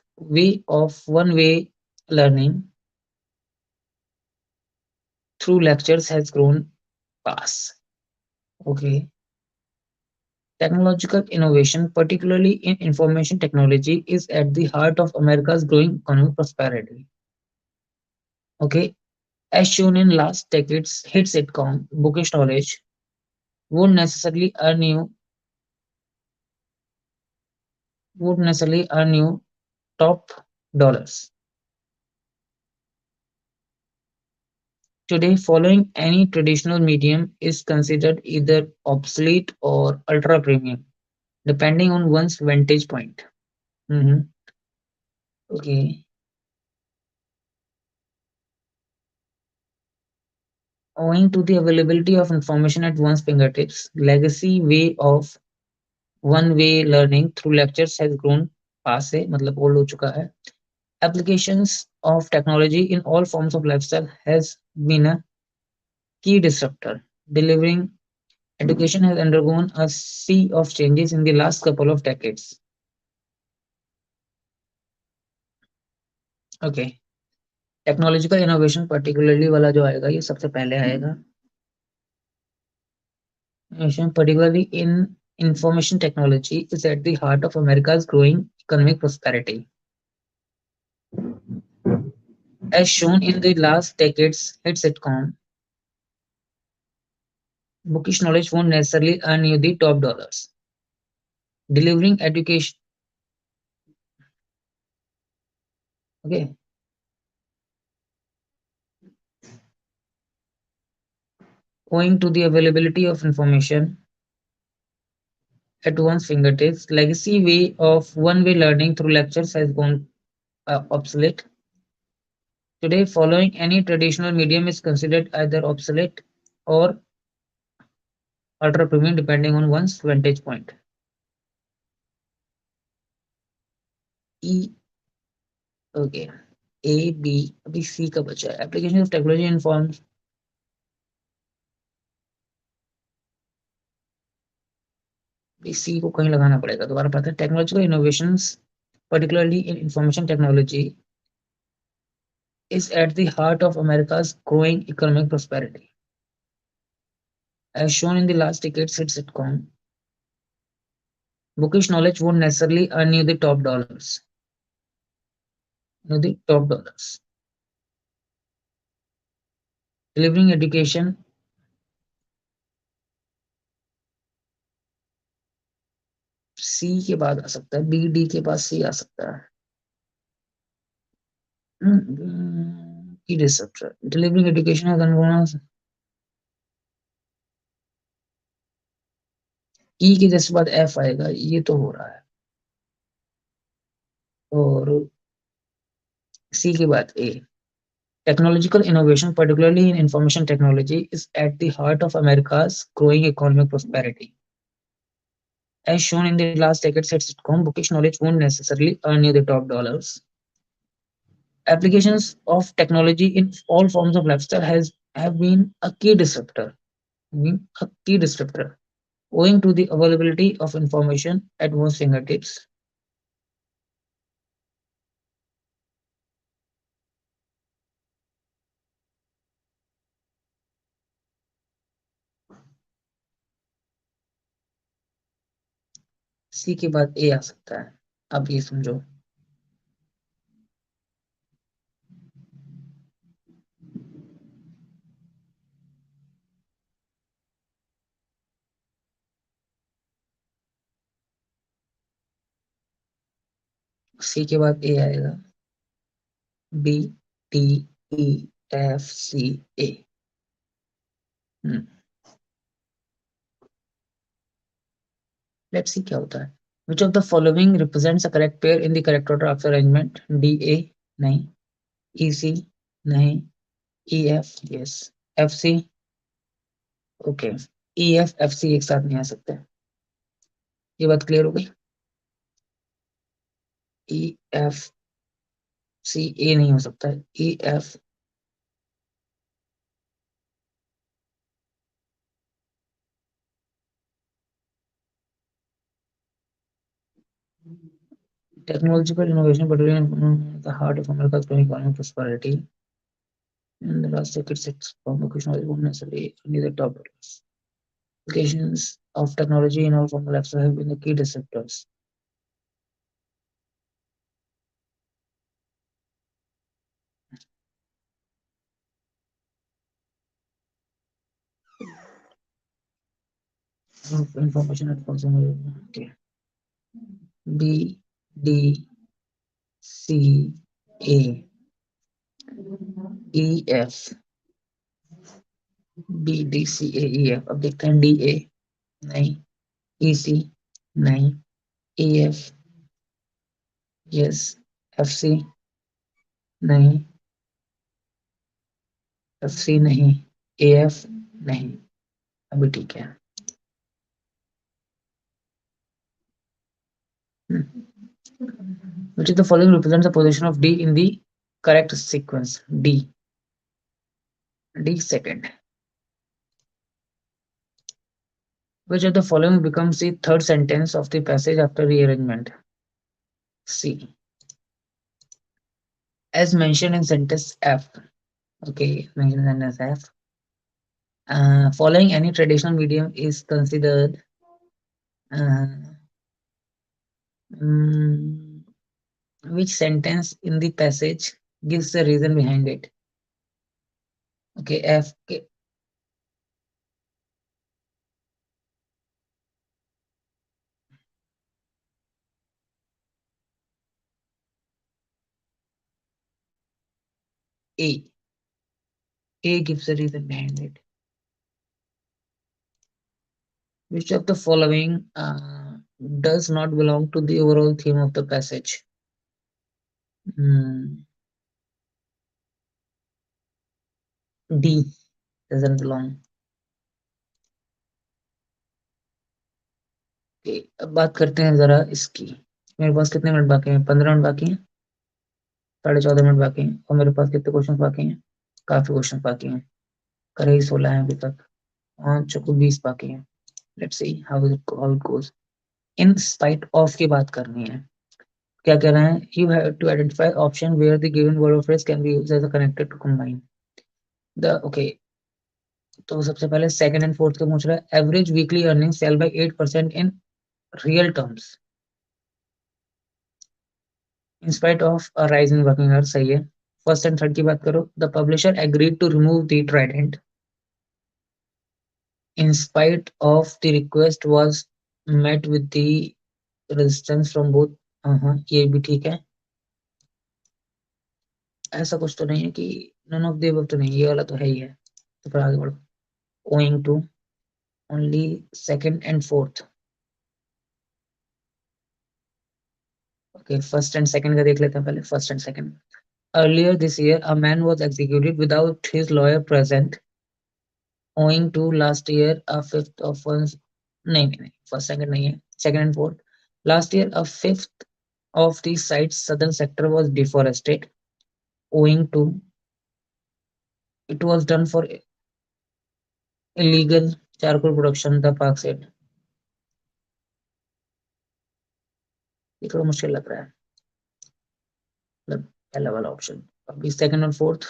one way learning through lectures has grown past. Okay, technological innovation, particularly in information technology, is at the heart of America's growing economic prosperity. Okay, as shown in last decade's hit sitcom, bookish knowledge won't necessarily earn you would necessarily earn you top dollars. Today, following any traditional medium is considered either obsolete or ultra premium, depending on one's vantage point. Mhm. Okay. Owing to the availability of information at one's fingertips, legacy way of one-way learning through lectures has grown past से मतलब old हो चुका है. Applications of technology in all forms of lifestyle has been a key disruptor. Delivering education has undergone a sea of changes in the last couple of decades. Okay. Technological innovation particularly वाला जो आएगा ये सबसे पहले आएगा. Innovation, particularly in information technology, is at the heart of America's growing economic prosperity. As shown in the last decade's hit sitcom, bookish knowledge won't necessarily earn you the top dollars. Delivering education, okay, owing to the availability of information at one's fingertips, legacy way of one-way learning through lectures has gone obsolete. Today, following any traditional medium is considered either obsolete or ultra premium depending on one's vantage point. E, okay. A, B, अभी C का बचा है. Application of technology informs. C को कहीं लगाना पड़ेगा दोबारा पता है. Technological innovations, particularly in information technology, is at the heart of America's growing economic prosperity. As shown in the last decade's hit sitcom, bookish knowledge won't necessarily earn you the top dollars. You know, the top dollars. Delivering education, C के बाद आ सकता है. B, D के पास C आ सकता है. Key disruptor. Delivering education है ई के जैसे बाद एफ आएगा, ये तो हो रहा है. और सी के बाद ए. Technological innovation, particularly in information technology, is at the heart of America's growing economic prosperity. As shown in the last decade's sitcom, bookish knowledge won't necessarily earn you the top dollars. Applications of technology in all forms of lifestyle have been a key disruptor. mean a key descriptor. Owing to the availability of information at one's fingertips, सी के बाद ए आ सकता है। अब ये समझो, सी के बाद A आएगा, B, D, E, F, C, A. Let's see क्या होता है। Which of the following represents a correct pair in the correct order after arrangement? D A नहीं, ई सी नहीं, E F yes, F C okay, E F F C एक साथ नहीं आ सकते। ये बात क्लियर हो गई। ई एफ सी ए नहीं हो सकता है, E F technological innovation, particularly in the heart of America's growing economic prosperity. In the last decades, its provocation was not necessarily only the top dollars. Applications of technology in all formal life have been the key disruptors. Of information at consumer. Okay. B, D, C, A, E, F, B, D, C, A, E, F. अब देखते हैं, D, A नहीं, E, C नहीं, E, F yes, F, C नहीं, F, C नहीं, A, F नहीं। अभी ठीक है। Which of the following represents the position of D in the correct sequence? D. D second. Which of the following becomes the third sentence of the passage after rearrangement? C. As mentioned in sentence F. Okay, mentioned in sentence F. Following any traditional medium is considered uh, mm, which sentence in the passage gives the reason behind it? Okay, F. Okay. A. A gives the reason behind it. Which of the following does not belong to the overall theme of the passage? Hmm. D doesn't belong. Okay, अब बात करते हैं जरा इसकी। मेरे पास कितने minute बाकी हैं? 15 मिनट बाकी हैं, 14.5 मिनट बाकी हैं, और मेरे पास कितने क्वेश्चन बाकी हैं? काफी क्वेश्चन बाकी हैं, करे ही 16 हैं अभी तक, और चुको 20 बाकी हैं। Let's see how it goes. In spite of की बात करनी है। क्या कह रहे हैं? You have to identify option where the given word और phrase can be used as a connected to combine the okay. तो सबसे पहले सेकंड एंड फोर्थ के पूछ रहा है। Average weekly earning sell by 8% in real terms in spite of a rise in working hours, सही है। फर्स्ट एंड थर्ड की बात करो। The publisher agreed to remove the trident in spite of the request was met with the resistance from both. हाँ, ये भी ठीक है। ऐसा कुछ तो नहीं है कि नन ऑफ द अबव, तो नहीं, ये वाला तो है ही है। तो फिर आगे बढ़ो। Owing to only second and fourth. Okay, first and second का देख लेते हैं पहले, first and second. Earlier this year, a man was executed without his lawyer present, owing to last year a fifth of one's नहीं, first second नहीं है, second and fourth. Last year a fifth of the site's southern sector was deforested, owing to it was done for illegal. Charcoal production the park set. ये थोड़ा मुश्किल लग रहा है, मतलब पहला वाला ऑप्शन। अभी सेकंड और फोर्थ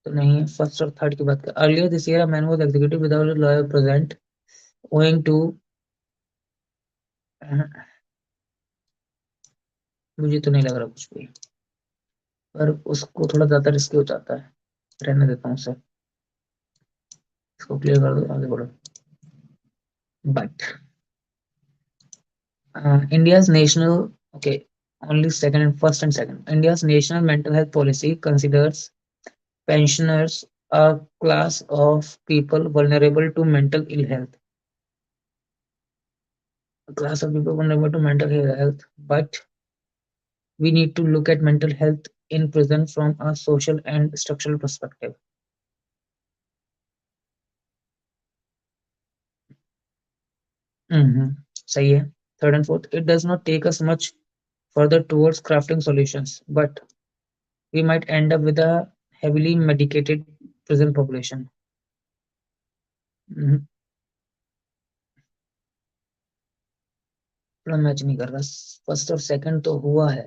तो नहीं है, फर्स्ट और थर्ड की बात कर। Earlier this year a man was executed without a lawyer present owing to, मुझे तो नहीं लग रहा कुछ भी, पर उसको थोड़ा ज्यादा रिस्की हो जाता है, रहने देता हूँ उसे, इसको क्लियर कर दो, आगे बढ़ो। But India's national, okay, only second and first and second. India's national mental health policy considers pensioners a class of people vulnerable to mental ill health. A class of people vulnerable to mental ill health. But we need to look at mental health in prison from a social and structural perspective. Mhm. सही है. Third and fourth, it does not take us much further towards crafting solutions, but we might end up with a heavily medicated prison population. Mhm. थोड़ा match नहीं कर रहा, first और second तो हुआ है,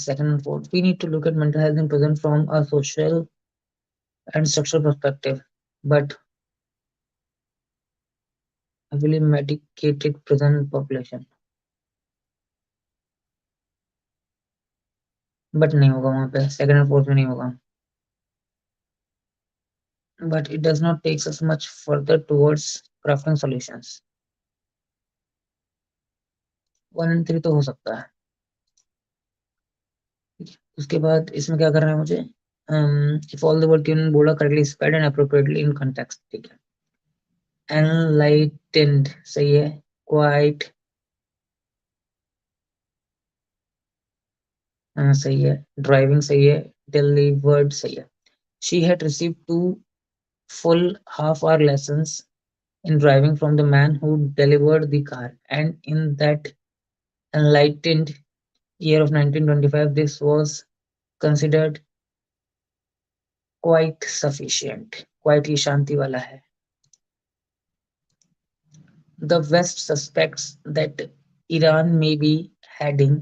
second and fourth. We need to look at mental health in prison from a social and structural perspective, but heavily medicated prison population. But नहीं होगा वहां पे, सेकंड और फोर्थ में नहीं होगा. But it does not take us much further towards crafting solutions. One and three तो हो सकता है. उसके बाद इसमें क्या करना है मुझे, if all the word tuning बोला correctly spelled and appropriately in context, ठीक है. Enlightened सही है. Quite सही है. Driving सही है. Delivered सही है. She had received two full half-hour lessons in driving from the man who delivered the car, and in that enlightened year of 1925, this was considered quite sufficient. Quietly शांति वाला है. The West suspects that Iran may be heading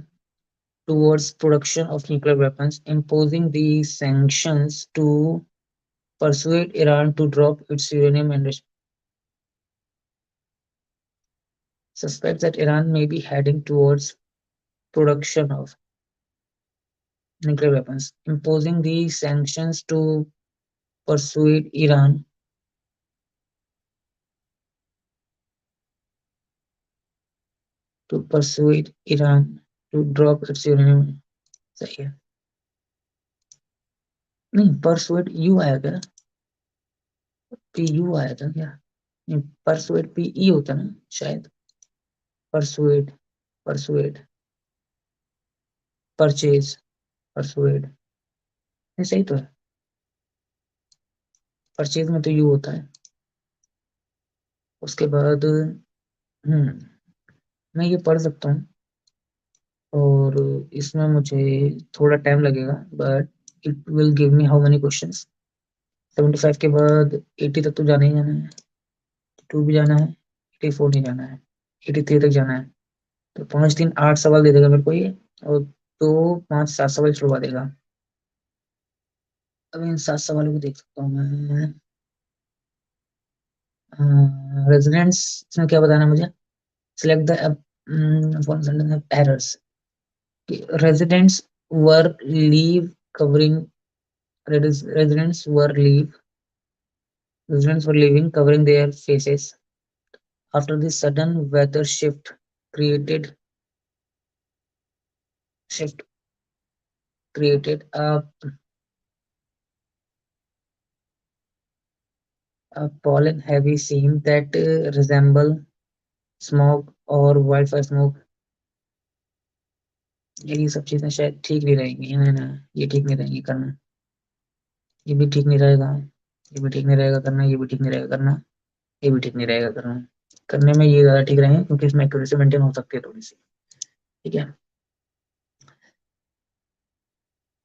towards production of nuclear weapons, imposing these sanctions to persuade Iran to drop its uranium enrichment. Suspects that Iran may be heading towards production of nuclear weapons, imposing these sanctions persuade Iran persuade Iran to drop its uranium. सही है. नहीं, persuade you आया क्या, P U आया था क्या? नहीं, persuade P E होता ना शायद. persuade, persuade, purchase, persuade, नहीं सही तो है. परचेज में तो यू होता है. उसके बाद मैं ये पढ़ सकता हूँ, और इसमें मुझे थोड़ा टाइम लगेगा, but it will give me how many questions. 75 के बाद 80 तक तो जाना ही जाना है, टू भी जाना है, 84 नहीं जाना है, 83 तक जाना है. तो 5 3 8 सवाल दे देगा मेरे को ये, और 2 5 7 सवाल छुड़वा देगा. अब इन 7 सवालों को देख सकता हूँ मैं. रेजिडेंट्स इसमें क्या बताना है मुझे? Select the one sentence errors. residents were leave covering residents were leave residents were leaving covering their faces after the sudden weather created shift created a pollen heavy scene that resemble smoke or wildfire smoke. ये सब चीजें शायद ठीक नहीं रहेंगी, है ना? ये ठीक नहीं रहेंगी करना, ये भी ठीक नहीं रहेगा, ये भी ठीक नहीं रहेगा करना, ये भी ठीक नहीं रहेगा करना, ये भी ठीक नहीं रहेगा करना. करने में ये ज्यादा ठीक रहेंगे क्योंकि इसमें एक्यूरेसी मेंटेन हो सकती है थोड़ी सी. ठीक है.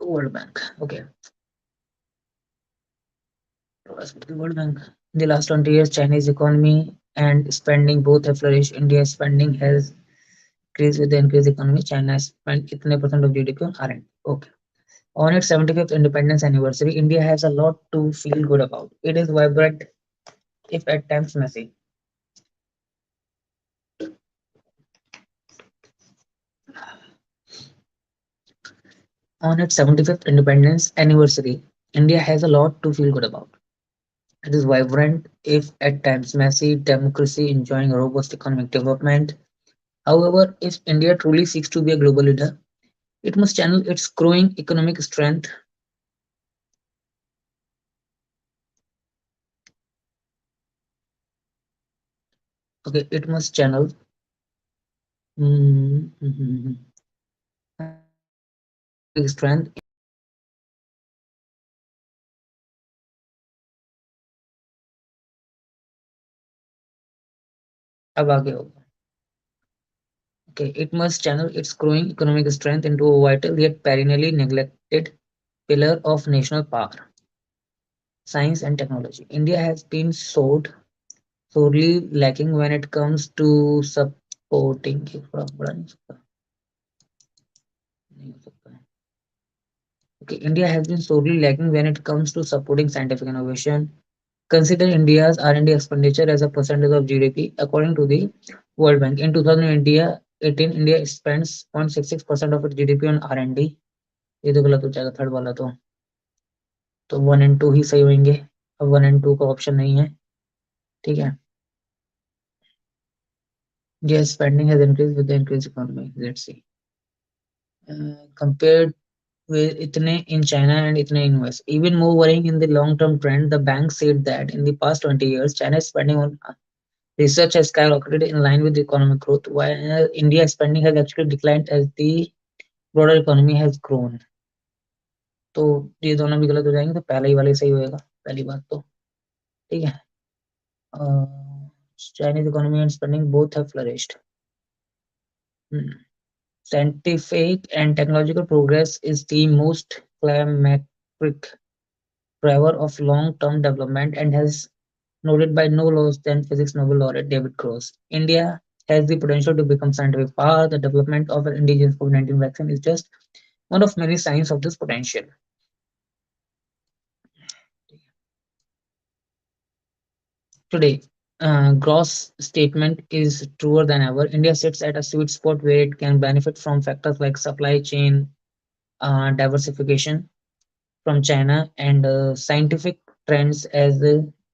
World bank, okay. As per the World Bank, in the last 20 years, Chinese economy and spending both have flourished. India's spending has increased with the increased economy. China has spent itne percent of GDP on R&D. Okay. On its 75th independence anniversary, India has a lot to feel good about. It is vibrant, if at times messy. On its 75th independence anniversary, India has a lot to feel good about. It is vibrant, if at times messy, democracy enjoying robust economic development. However, if India truly seeks to be a global leader, it must channel its growing economic strength. Okay, it must channel economic strength. अब आगे होगा. Okay, it must channel its growing economic strength into a vital yet perennially neglected pillar of national power, science and technology. India has been sorely lacking when it comes to supporting. Okay, India has been sorely lacking when it comes to supporting scientific innovation. Consider India's R&D expenditure as a percentage of GDP. According to the World Bank, in 2018, India spends 0.66% of its GDP on R&D. ये तो गलत हो जाएगा third वाला तो one and to ही सही होंगे. अब वन एंड टू का ऑप्शन नहीं है. ठीक है. Yes, spending has increased with the increased economy. Let's see. Compared with itne in China and itne in US. Even more worrying in the long-term trend, the bank said that in the past 20 years, China's spending on research has skyrocketed in line with the economic growth, while India's spending has actually declined as the broader economy has grown. तो ये दोनों भी गलत हो जाएंगे तो पहला ही वाला ही सही होएगा पहली बात तो. ठीक है. Chinese economy and spending both have flourished. Scientific and technological progress is the most climactic driver of long-term development and has noted by no less than physics Nobel laureate David Gross. India has the potential to become scientific power. The development of an indigenous COVID-19 vaccine is just one of many signs of this potential. Today, Gross' statement is truer than ever. India sits at a sweet spot where it can benefit from factors like supply chain diversification from China and scientific trends as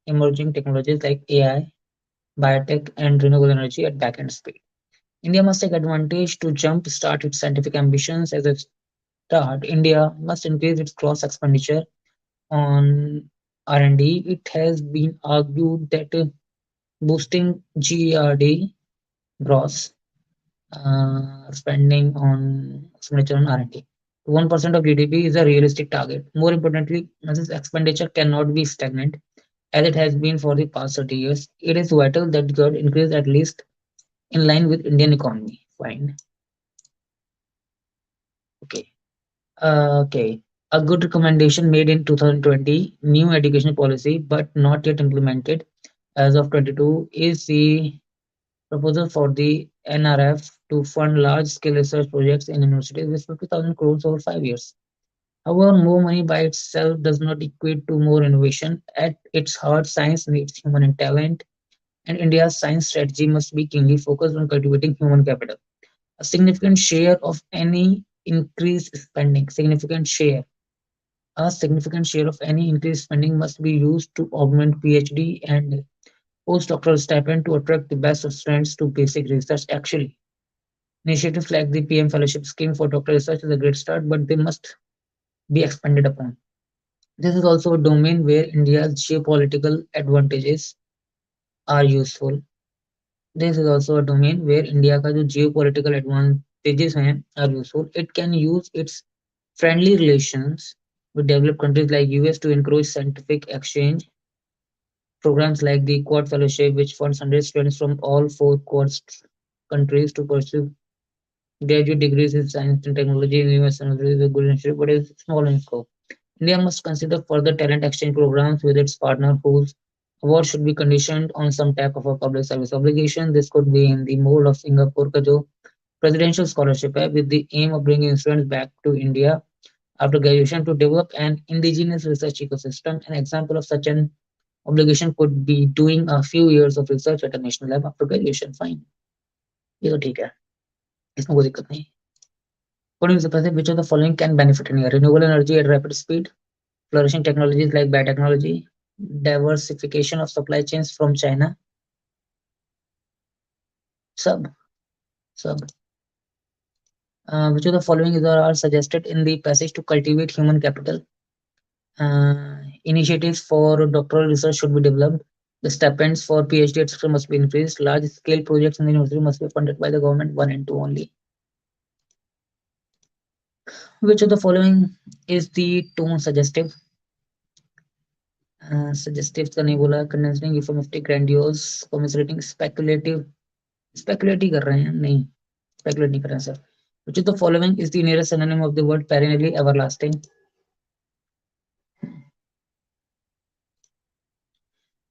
emerging technologies like AI, biotech, and renewable energy at backend speed. India must take advantage to jump-start its scientific ambitions. As a start, India must increase its gross expenditure on R&D. It has been argued that boosting GRD gross spending on expenditure on R&D. 1% of GDP is a realistic target. More importantly, this expenditure cannot be stagnant as it has been for the past 30 years. It is vital that GRD increase at least in line with Indian economy. Fine. Okay. Okay. A good recommendation made in 2020 new education policy, but not yet implemented as of 22, is the proposal for the NRF to fund large-scale research projects in universities with 50,000 crores over 5 years. However, more money by itself does not equate to more innovation. At its heart, science needs human talent, and India's science strategy must be keenly focused on cultivating human capital. A significant share of any increased spending, a significant share of any increased spending must be used to augment PhD and postdoctoral stipend to attract the best students to basic research. Actually, initiatives like the PM Fellowship Scheme for doctoral research is a great start, but they must be expanded upon. This is also a domain where India's geopolitical advantages are useful. This is also a domain where India का जो geopolitical advantages हैं are useful. It can use its friendly relations with developed countries like US to encourage scientific exchange. Programs like the Quad Fellowship, which funds 100 students from all four Quad countries to pursue graduate degrees in science and technology in US, is a good initiative, but is small in scope. India must consider further talent exchange programs with its partner whose award should be conditioned on some type of a public service obligation. This could be in the mold of Singapore का जो presidential scholarship है, with the aim of bringing students back to India after graduation to develop an indigenous research ecosystem. An example of such an obligation could be doing a few years of research at a national lab after graduation. Fine, ये तो ठीक है, इसमें कोई दिक्कत नहीं. According to the president, which of the following can benefit India? Renewable energy at rapid speed, flourishing technologies like biotechnology, diversification of supply chains from China. Sub, sub. Which of the following is or are suggested in the passage to cultivate human capital? Initiatives for doctoral research should be developed. The stipends for PhD etc. must be increased. Large scale projects in the university must be funded by the government. One and two only. Which of the following is the tone suggestive? Suggestive का नहीं बोला. Condensing, euphemistic, grandiose, commiserating, speculative. Speculate कर रहे हैं नहीं. Speculate नहीं कर रहे हैं sir. Which of the following is the nearest synonym of the word perennially everlasting?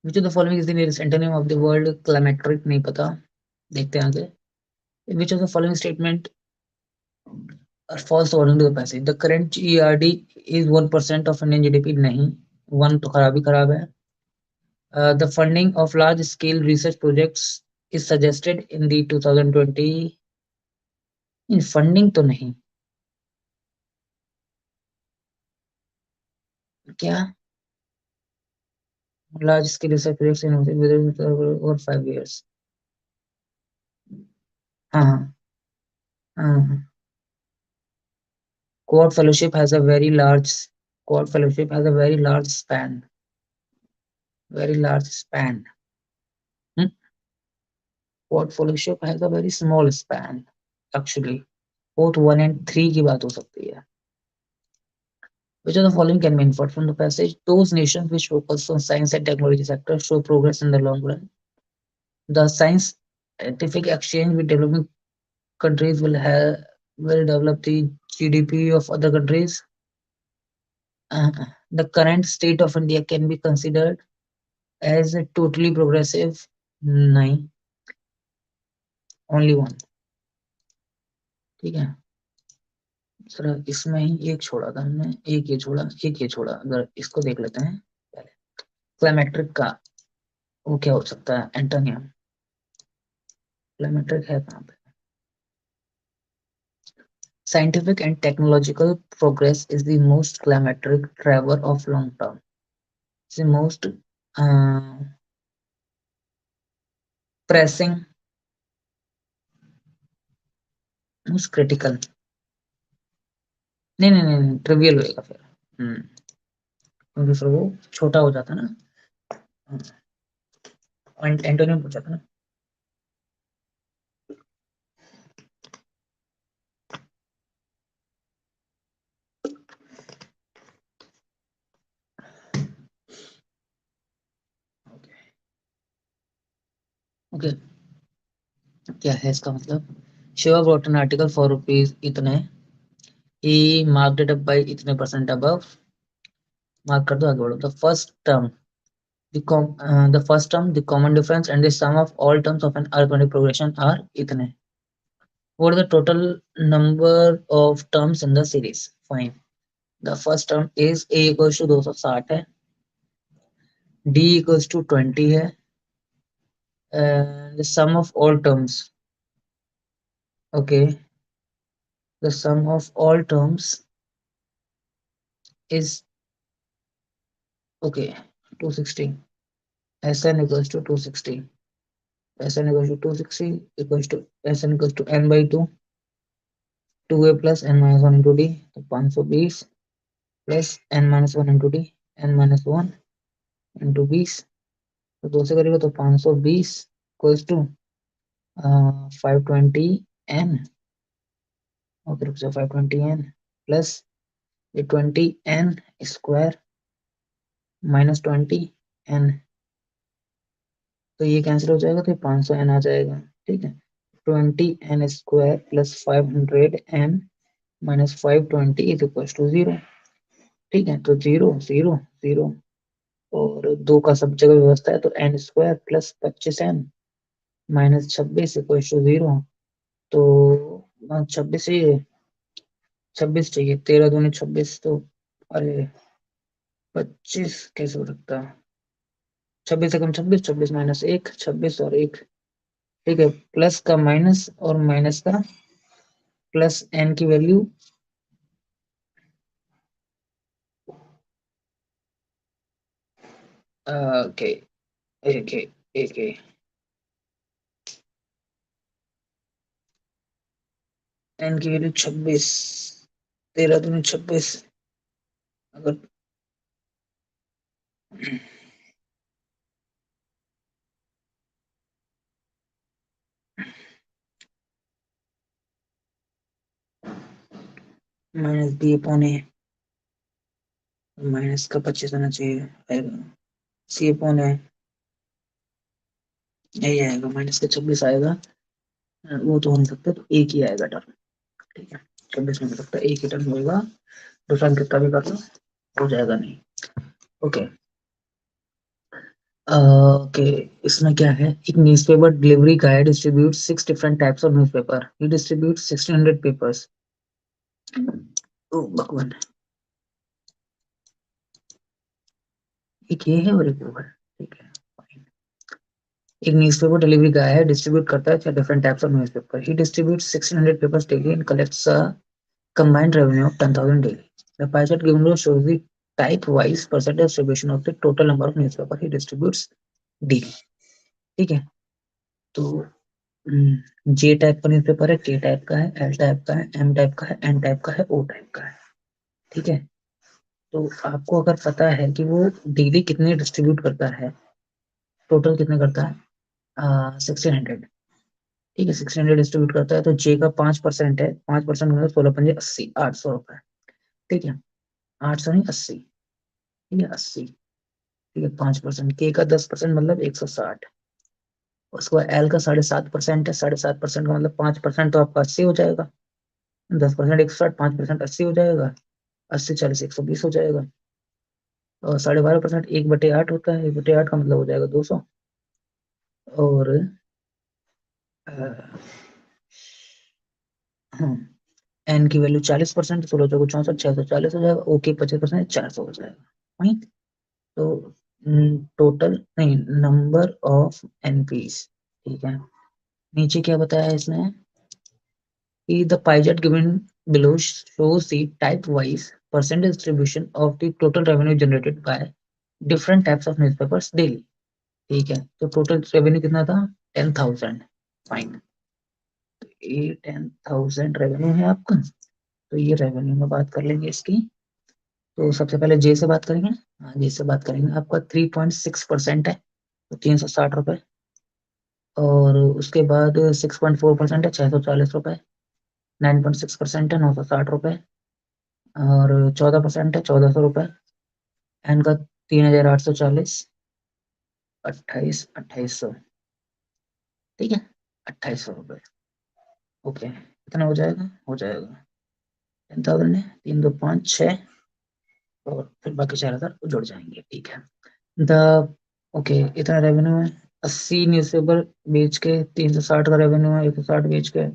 Which of the following is the nearest antonym of the word climacteric? नहीं पता. देखते हैं आगे. Which of the following statement are false according to the passage? The current GERD is 1% of Indian GDP. नहीं. One तो खराब ही खराब है. The funding of large-scale research projects is suggested in the 2020. In funding तो नहीं. क्या? Large-scale research projects in within over 5 years. हाँ हाँ हाँ. Quad fellowship has a very large. Quad fellowship has a very large span. Very large span. Hmm? Quad fellowship has a very small span. Actually, both 1 and 3 की बात हो सकती है. Which of the following can be inferred from the passage? Those nations which focus on science and technology sector show progress in the long run. The scientific exchange with developing countries will develop the GDP of other countries. The current state of India can be considered as a totally progressive. नहीं, only one. ठीक है sir, इसमें ही एक छोड़ा था हमने, एक ये छोड़ा, एक ये छोड़ा. अगर इसको देख लेते हैं पहले. क्लाइमेट्रिक का वो क्या हो सकता है? एंटोनियम. क्लाइमेट्रिक है कहाँ पे? Scientific and technological progress is the most climacteric driver of long term. It's the most pressing, most critical. नहीं नहीं नहीं, ट्रिवियल होएगा फिर. क्योंकि फिर वो छोटा हो जाता ना. एंटोनियम हो जाता ना. ओके, क्या है इसका मतलब? Shiva wrote an article for rupees इतने. He marked it up by इतने % above. मार्क कर दो, आगे बढ़ो. The first term, the common difference, and the sum of all terms of an arithmetic progression are इतने. What are the total number of terms in the series? Fine. The first term is a equals to 260 है, d equals to 20 है, and the sum of all terms. Okay, the sum of all terms is okay 260. Sn equals to 260. Sn equals to 260 equals to Sn equals to n by 2. 2a plus n minus 1 into d. तो 520 plus n minus 1 into d. n minus 1 into 20. तो 2 से करेगा तो 520 equals to 520n. Okay, रुक जाओ. 520n plus ये 20n square minus 20n. तो ये कैंसिल हो जाएगा, तो 500n आ जाएगा. ठीक है, 20n square plus 500n minus 520 is equal to 0. ठीक है, तो 0 0 0 और 2 का सब जगह व्यवस्था है, तो n² plus 25n minus 26 equal to 0। तो 26 चाहिए, 26 चाहिए, 13 दूनी 26, तो अरे 25 कैसे हो सकता है? 26 से कम 26, 26 - 1, 26 और 1। ठीक है, प्लस का माइनस और माइनस का प्लस, n की वैल्यू ओके, एक है, एक है, n की वैल्यू 26, 13 दूनी 26। अगर -b/a, माइनस का 25 आना चाहिए, आएगा c/a, यही आएगा, माइनस का 26 आएगा। वो तो हो नहीं सकता, तो एक ही आएगा टर्म। ठीक है, 26 में हो सकता है, एक ही टर्म होगा, दूसरा अंक कितना भी कर लो हो जाएगा नहीं। ओके, ओके, इसमें क्या है, एक newspaper delivery guy distribute 6 different types of newspaper, he distribute 1600 papers. ओ भगवान, एक ये है और एक वो है। ठीक है, एक न्यूज़पेपर डिलीवरी गाय है, डिस्ट्रीब्यूट करता है 6 different types of newspaper, he distribute 1600 papers daily and collects a combined revenue of 10,000 daily. The pie chart given below shows the type-wise percentage distribution of the total number of newspaper he distributes daily. ठीक है, तो जे type का newspaper है, के type का है, L type का है, एम टाइप का है, एन टाइप का है, ओ टाइप का है। ठीक है, तो आपको अगर पता है कि वो डेली कितने डिस्ट्रीब्यूट करता है, टोटल कितने करता है 1600। ठीक है, 1600 डिस्ट्रीब्यूट करता है, तो जे का 5% है, 5% मतलब 16×5 = 80, 800 रुपए। ठीक है, 800 नहीं 80, ठीक है 80। ठीक है, 5%, के का 10% मतलब 160। उसके बाद एल का 7.5% है, 7.5% का मतलब 5% तो आपका 80 हो जाएगा। 10% 160, 5% 80 हो जाएगा। 80 40 120 हो जाएगा। और 12.5% 1/8 होता है, 1/8 का मतलब हो जाएगा 200। और एन की वैल्यू 40%, 16 चौको 64, 640 हो जाएगा। ओके 25% 400 हो जाएगा। वही तो टोटल नहीं, नंबर ऑफ एनपीस। ठीक है, नीचे क्या बताया है इसने कि the pie chart given below shows the type-wise percentage distribution of the total revenue generated by different types of newspapers daily. ठीक है, तो टोटल रेवेन्यू कितना था 10,000। फाइन, ये 10,000 रेवेन्यू है आपका। तो ये रेवेन्यू में बात कर लेंगे इसकी। तो सबसे पहले जे से बात करेंगे। हाँ, जे से बात करेंगे, आपका 3.6% है, तो 360 रुपए। और उसके बाद 6.4% है, 640 रुपए। 9.6% है, 960 रुपए। और 14% है, 1,400 रुपए। एन का 3,840, 28,000। ठीक है, 2800 रुपये। ओके, कितना हो जाएगा, हो जाएगा 10,000 है, 3 2 5 6, और फिर बाकी 4,000 जुड़ जाएंगे। ठीक है, द ओके, इतना रेवेन्यू है। 80 न्यूज़पेपर बेच के 360 का रेवेन्यू है, 160 बेच के।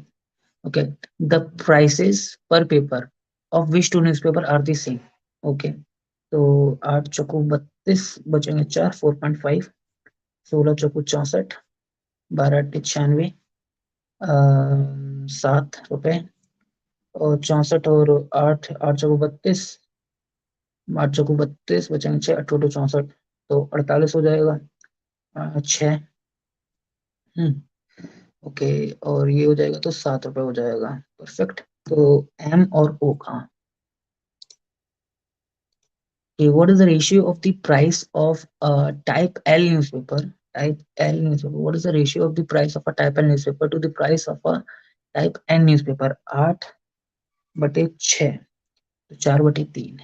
Okay, the prices per paper of which two newspaper are the same. Okay, तो 8 चौको 32, बचेंगे 4, 4.5। 16 चौको 64, 12 8 96, 7 रुपए। और 64 और 8, 8 चौको 32, 8 चौको 32 बचेंगे 6, 8 2 64, तो 48 हो जाएगा। 6। ओके, और ये हो जाएगा तो 7 रुपए हो जाएगा। परफेक्ट। तो एम और ओ का, what is the ratio of the price of type L newspaper? Type L newspaper. What is the ratio of the price of a type L newspaper to the price of a type N newspaper? 8/6, तो 4/3।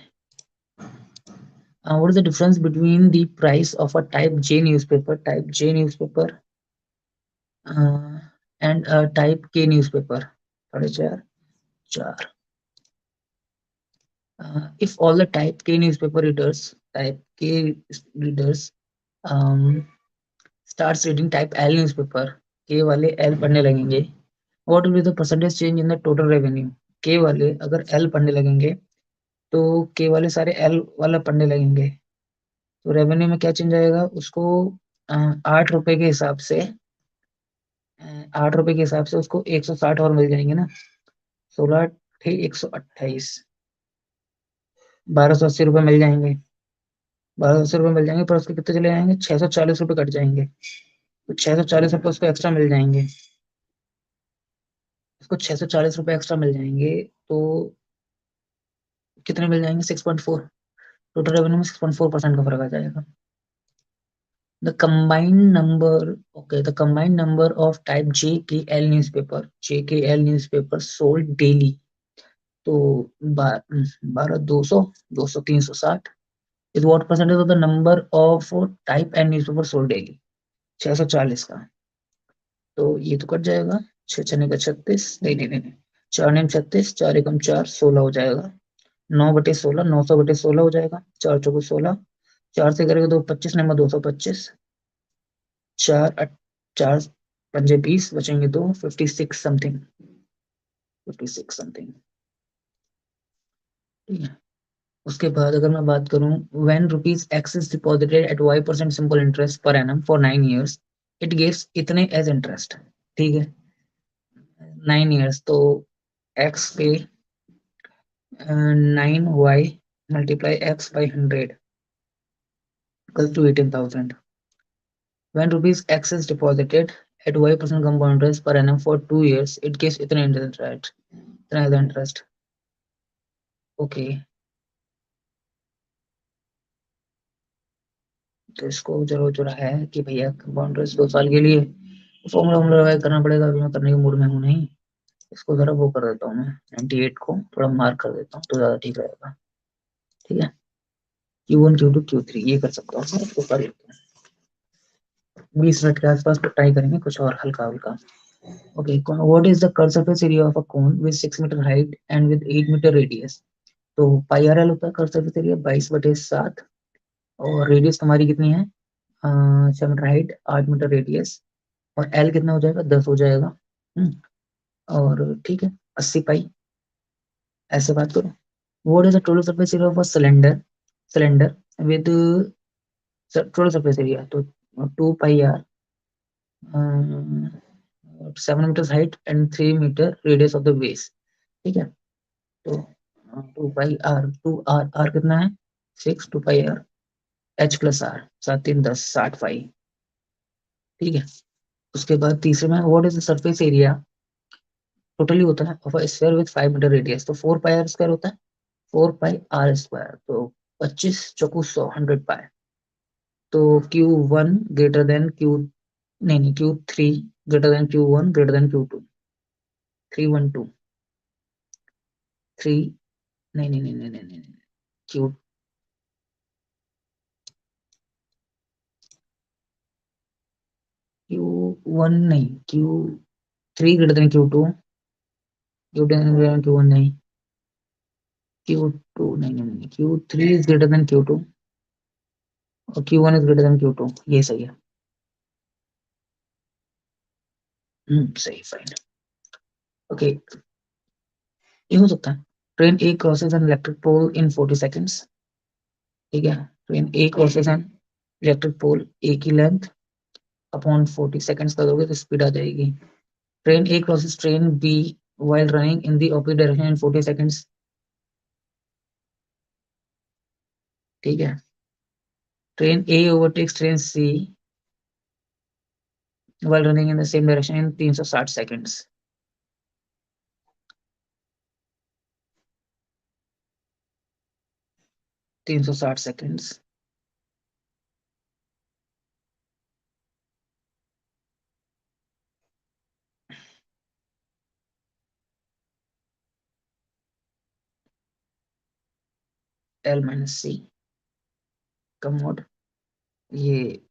What is the difference between the price of a type J newspaper, uh, and a type K newspaper? 4.5, 4। If all the type K readers um, starts reading type L newspaper, K वाले L पढ़ने लगेंगे. What will be the percentage change in the total revenue? K वाले अगर L पढ़ने लगेंगे तो K वाले सारे L वाला पढ़ने लगेंगे, तो रेवेन्यू में क्या चेंज आएगा उसको. 8 रुपए के हिसाब से 8 रुपए के हिसाब से उसको 160 और मिल जाएंगे ना. 16 थे 128, 1280 रुपये मिल जाएंगे. 1280 रुपये मिल जाएंगे, पर उसके कितने चले जाएंगे, 640 रुपये कट जाएंगे. तो 640 रुपये उसको एक्स्ट्रा मिल जाएंगे. उसको 640 रुपये एक्स्ट्रा मिल जाएंगे, तो कितने मिल जाएंगे, 6.4. टोटल रेवेन्यू में 6.4% का फर्क आ जाएगा. The combined number, okay, the combined number of type JKL newspaper sold daily. तो 12, 200, 200, 360 is what percentage of the number of type N newspaper sold daily? 640 का. तो ये तो कट जाएगा. 6 6 का 36, नहीं नहीं नहीं नहीं, 4 9 36, 4 1 4, 16 हो जाएगा. 9/16, 900/16 हो जाएगा. 4 4 16, 4 से करेंगे तो 25, नंबर 225. 4 4 5 20, बचेंगे दो, 56 समथिंग, 56 समथिंग. ठीक है. उसके बाद अगर मैं बात करूं, when rupees X is deposited at y% simple interest per annum for 9 years, it gives इतने एज इंटरेस्ट. ठीक है. 9 years, तो एक्स पे 9y multiply X by 100 equal to 18,000. When rupees X is deposited at y% compound interest per annum for 2 years, it gives इतने interest rate, इतना interest. Okay. तो इसको चलो जो है कि भैया कंपाउंड इंटरेस्ट 2 साल के लिए फॉर्मूला वॉर्मूला करना पड़ेगा, अभी मैं करने के मूड में हूँ नहीं. इसको जरा वो कर देता हूँ मैं, 98 को थोड़ा मार्क कर देता हूँ तो ज्यादा ठीक रहेगा. ठीक है. Q1 Q2 Q3 ये कर सकता हूँ, इसको कर लेते हैं. 20 मिनट के आसपास तो ट्राई करेंगे कुछ और हल्का हल्का. Okay. What is the curve surface area of a cone with 6 metre height and with 8 metre radius? तो पाई आर एल होता है कर्व सरफेस एरिया, 22/7. और रेडियस तुम्हारी कितनी है, 6 मीटर हाइट, 8 मीटर रेडियस. और एल कितना हो जाएगा, 10 हो जाएगा. हम्म. और ठीक है, 80 पाई. ऐसे बात करो. What is the total surface area of a cylinder, cylinder with total surface area, तो 2 pi R, 7 metre height and 3 metre radius of the base. ठीक है. तो 2 पाई आर, 2 आर कितना है, 6. 2 pi r h plus r, 7 3 10, 60 पाई. ठीक है. उसके बाद तीसरे में, what is the surface area totally होता है of a sphere with 5 metre radius, तो 4 पाई आर स्क्वायर होता है. 4 पाई आर स्क्वायर, तो 25 × 100, 100 पाई. तो Q1 ग्रेटर देन Q, नहीं नहीं, Q3 greater than Q1 greater than Q2. 312, 3, नहीं नहीं नहीं नहीं नहीं नहीं, Q, Q1 नहीं, Q3 greater than Q2, Q10 greater than Q1 नहीं, Q2 नहीं नहीं नहीं, Q3 is greater then Q2 और Q1 is greater then Q2, ये सही है. सही, फाइन. ओके. ये हो सकता है. Train A crosses an electric pole in 40 seconds. ठीक है. Train A crosses an electric pole, A की लेंथ अपॉन 40 सेकेंड्स का दोगे तो स्पीड आ जाएगी. Train A crosses train B while running in the opposite direction in 40 seconds. ठीक है. Train A overtakes train C while running in the same direction in 360 seconds. 360 seconds. L minus C का मोड, ये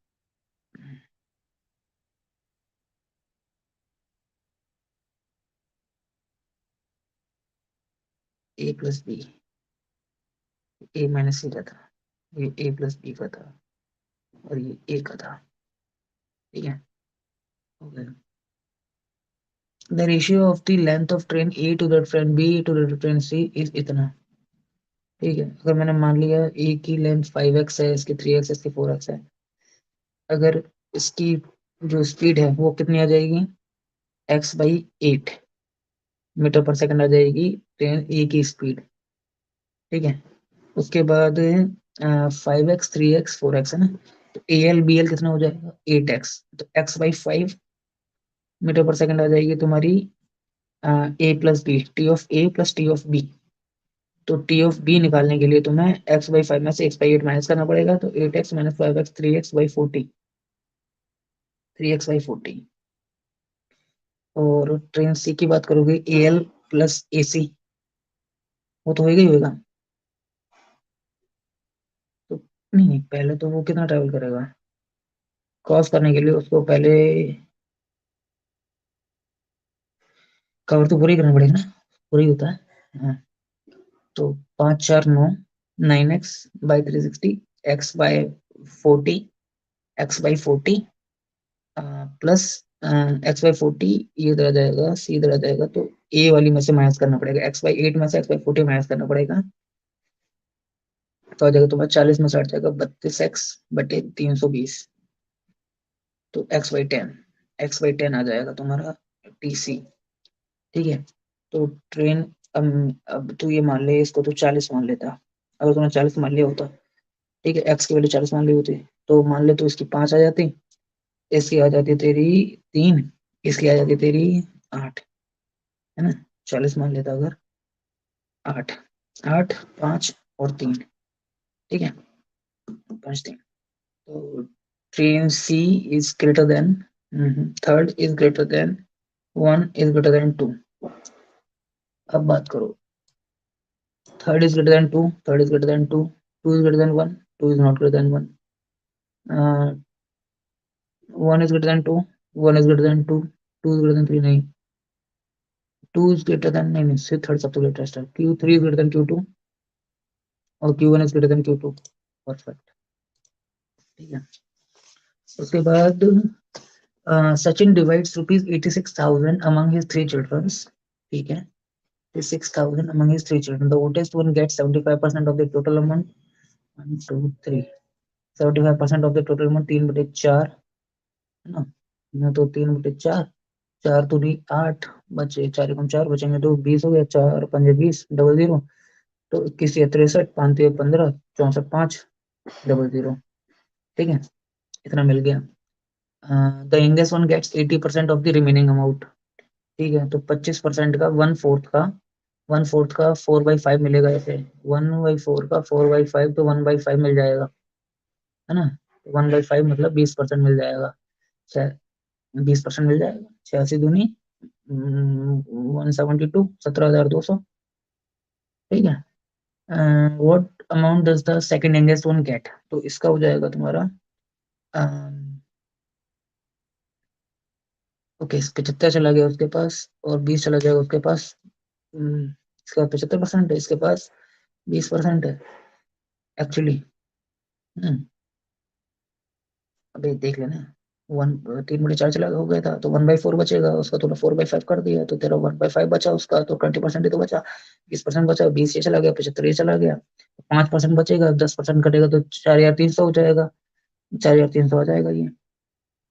A plus B. A minus C का था, ये ए plus B का था, और ये ए का था। ठीक है, okay. The ratio of the length of train A to the train B to the train C is इतना। ठीक है, अगर मैंने मान लिया ए की लेंथ 5x है, इसकी 3x, इसकी 4x है, अगर इसकी जो स्पीड है वो कितनी आ जाएगी, x/8 मीटर पर सेकंड आ जाएगी ट्रेन ए की स्पीड। ठीक है, उसके बाद 5x 3x 4x है ना, तो ए एल बी एल कितना हो जाएगा 8x, तो x/5 मीटर पर सेकंड आ जाएगी तुम्हारी A plus B, T of A plus T of B. तो टी ऑफ बी निकालने के लिए तुम्हें x/5 में से x/8 माइनस करना पड़ेगा, तो 8x minus 5x 3x/40, 3x/40। और ट्रेन सी की बात करोगे ए एल प्लस ए सी, वो तो होएगा ही होएगा। तो नहीं, पहले तो वो कितना ट्रेवल करेगा, क्रॉस करने के लिए उसको पहले कवर तो पूरी करना पड़ेगा ना, पूरी होता है। हाँ, तो 5 4 9, 9x/360, x/40, x/40 plus x/40, ये इधर आ जाएगा, सी इधर आ जाएगा, तो ए वाली में से माइनस करना पड़ेगा, x/8 में से x/40 माइनस करना पड़ेगा, तो आ जाएगा तुम्हारा 40 में से हट जाएगा 32x/320, तो x/10 आ जाएगा तुम्हारा टीसी। ठीक है, तो ट्रेन, अब तू ये मान ले, इसको तो 40 मान लेता, अगर तूने 40 मान लिया होता, ठीक है, एक्स की वैल्यू 40 मान ली होती, तो मान ले तो इसकी 5 आ जाती, इसकी आ जाती तेरी 3, इसकी आ जाती तेरी 8, है ना, 40 मान लेता अगर, 8, 8 5 और 3। ठीक है, 5 3, तो train C is greater than, third is greater than 1 is greater than 2। अब बात करो, third is greater than 2, third is greater than 2, 2 is greater than 1, 2 is not greater than 1, 1 is greater than 2, 1 is greater than 2, 2 is greater than 3 नहीं, 2 is greater than नहीं नहीं, से third सबसे latest है, Q3 is greater than Q2 और Q1 is greater than Q2। Perfect. ठीक है, उसके बाद Sachin divides ₹86,000 among his 3 children। ठीक है, 6,000 among his 3 children, the oldest one gets 75% of the total amount, 1 2 3, 75% of the total amount, 3/4 है ना, ना तो 3/4, 4 तो नहीं 8 बचे, 4 एकम 4 बचेंगे तो 20 हो गया, 4 पंजे 20, डबल जीरो, तो 21 या 63, 5 3 15, 64 5, डबल जीरो। ठीक है, इतना मिल गया। The youngest one gets 80% of the remaining amount. ठीक है, तो 25% का, वन फोर्थ का 4/5 मिलेगा ऐसे, 1/4 का 4/5, तो 1/5 मिल जाएगा, है ना, 1/5 मतलब 20% मिल जाएगा, 20% मिल जाएगा, 86 दूनी 172, 17,200। ठीक है, what amount does the second youngest one get, तो इसका हो जाएगा तुम्हारा, ओके, 75 चला गया उसके पास, और 20 चला जाएगा उसके पास, इसका 75% है, इसके पास 20% है एक्चुअली। अबे देख लेना, 3/4 चला हो गया था, तो 1/4 बचेगा, उसका तूने 4/5 कर दिया, तो तेरा 1/5 बचा, उसका तो 20% ही तो बचा, 20% बचा, 20 ये चला गया, 75 ये चला गया, 5% बचेगा, 10% कटेगा तो 4,300 हो जाएगा, 4,300 आ जाएगा ये।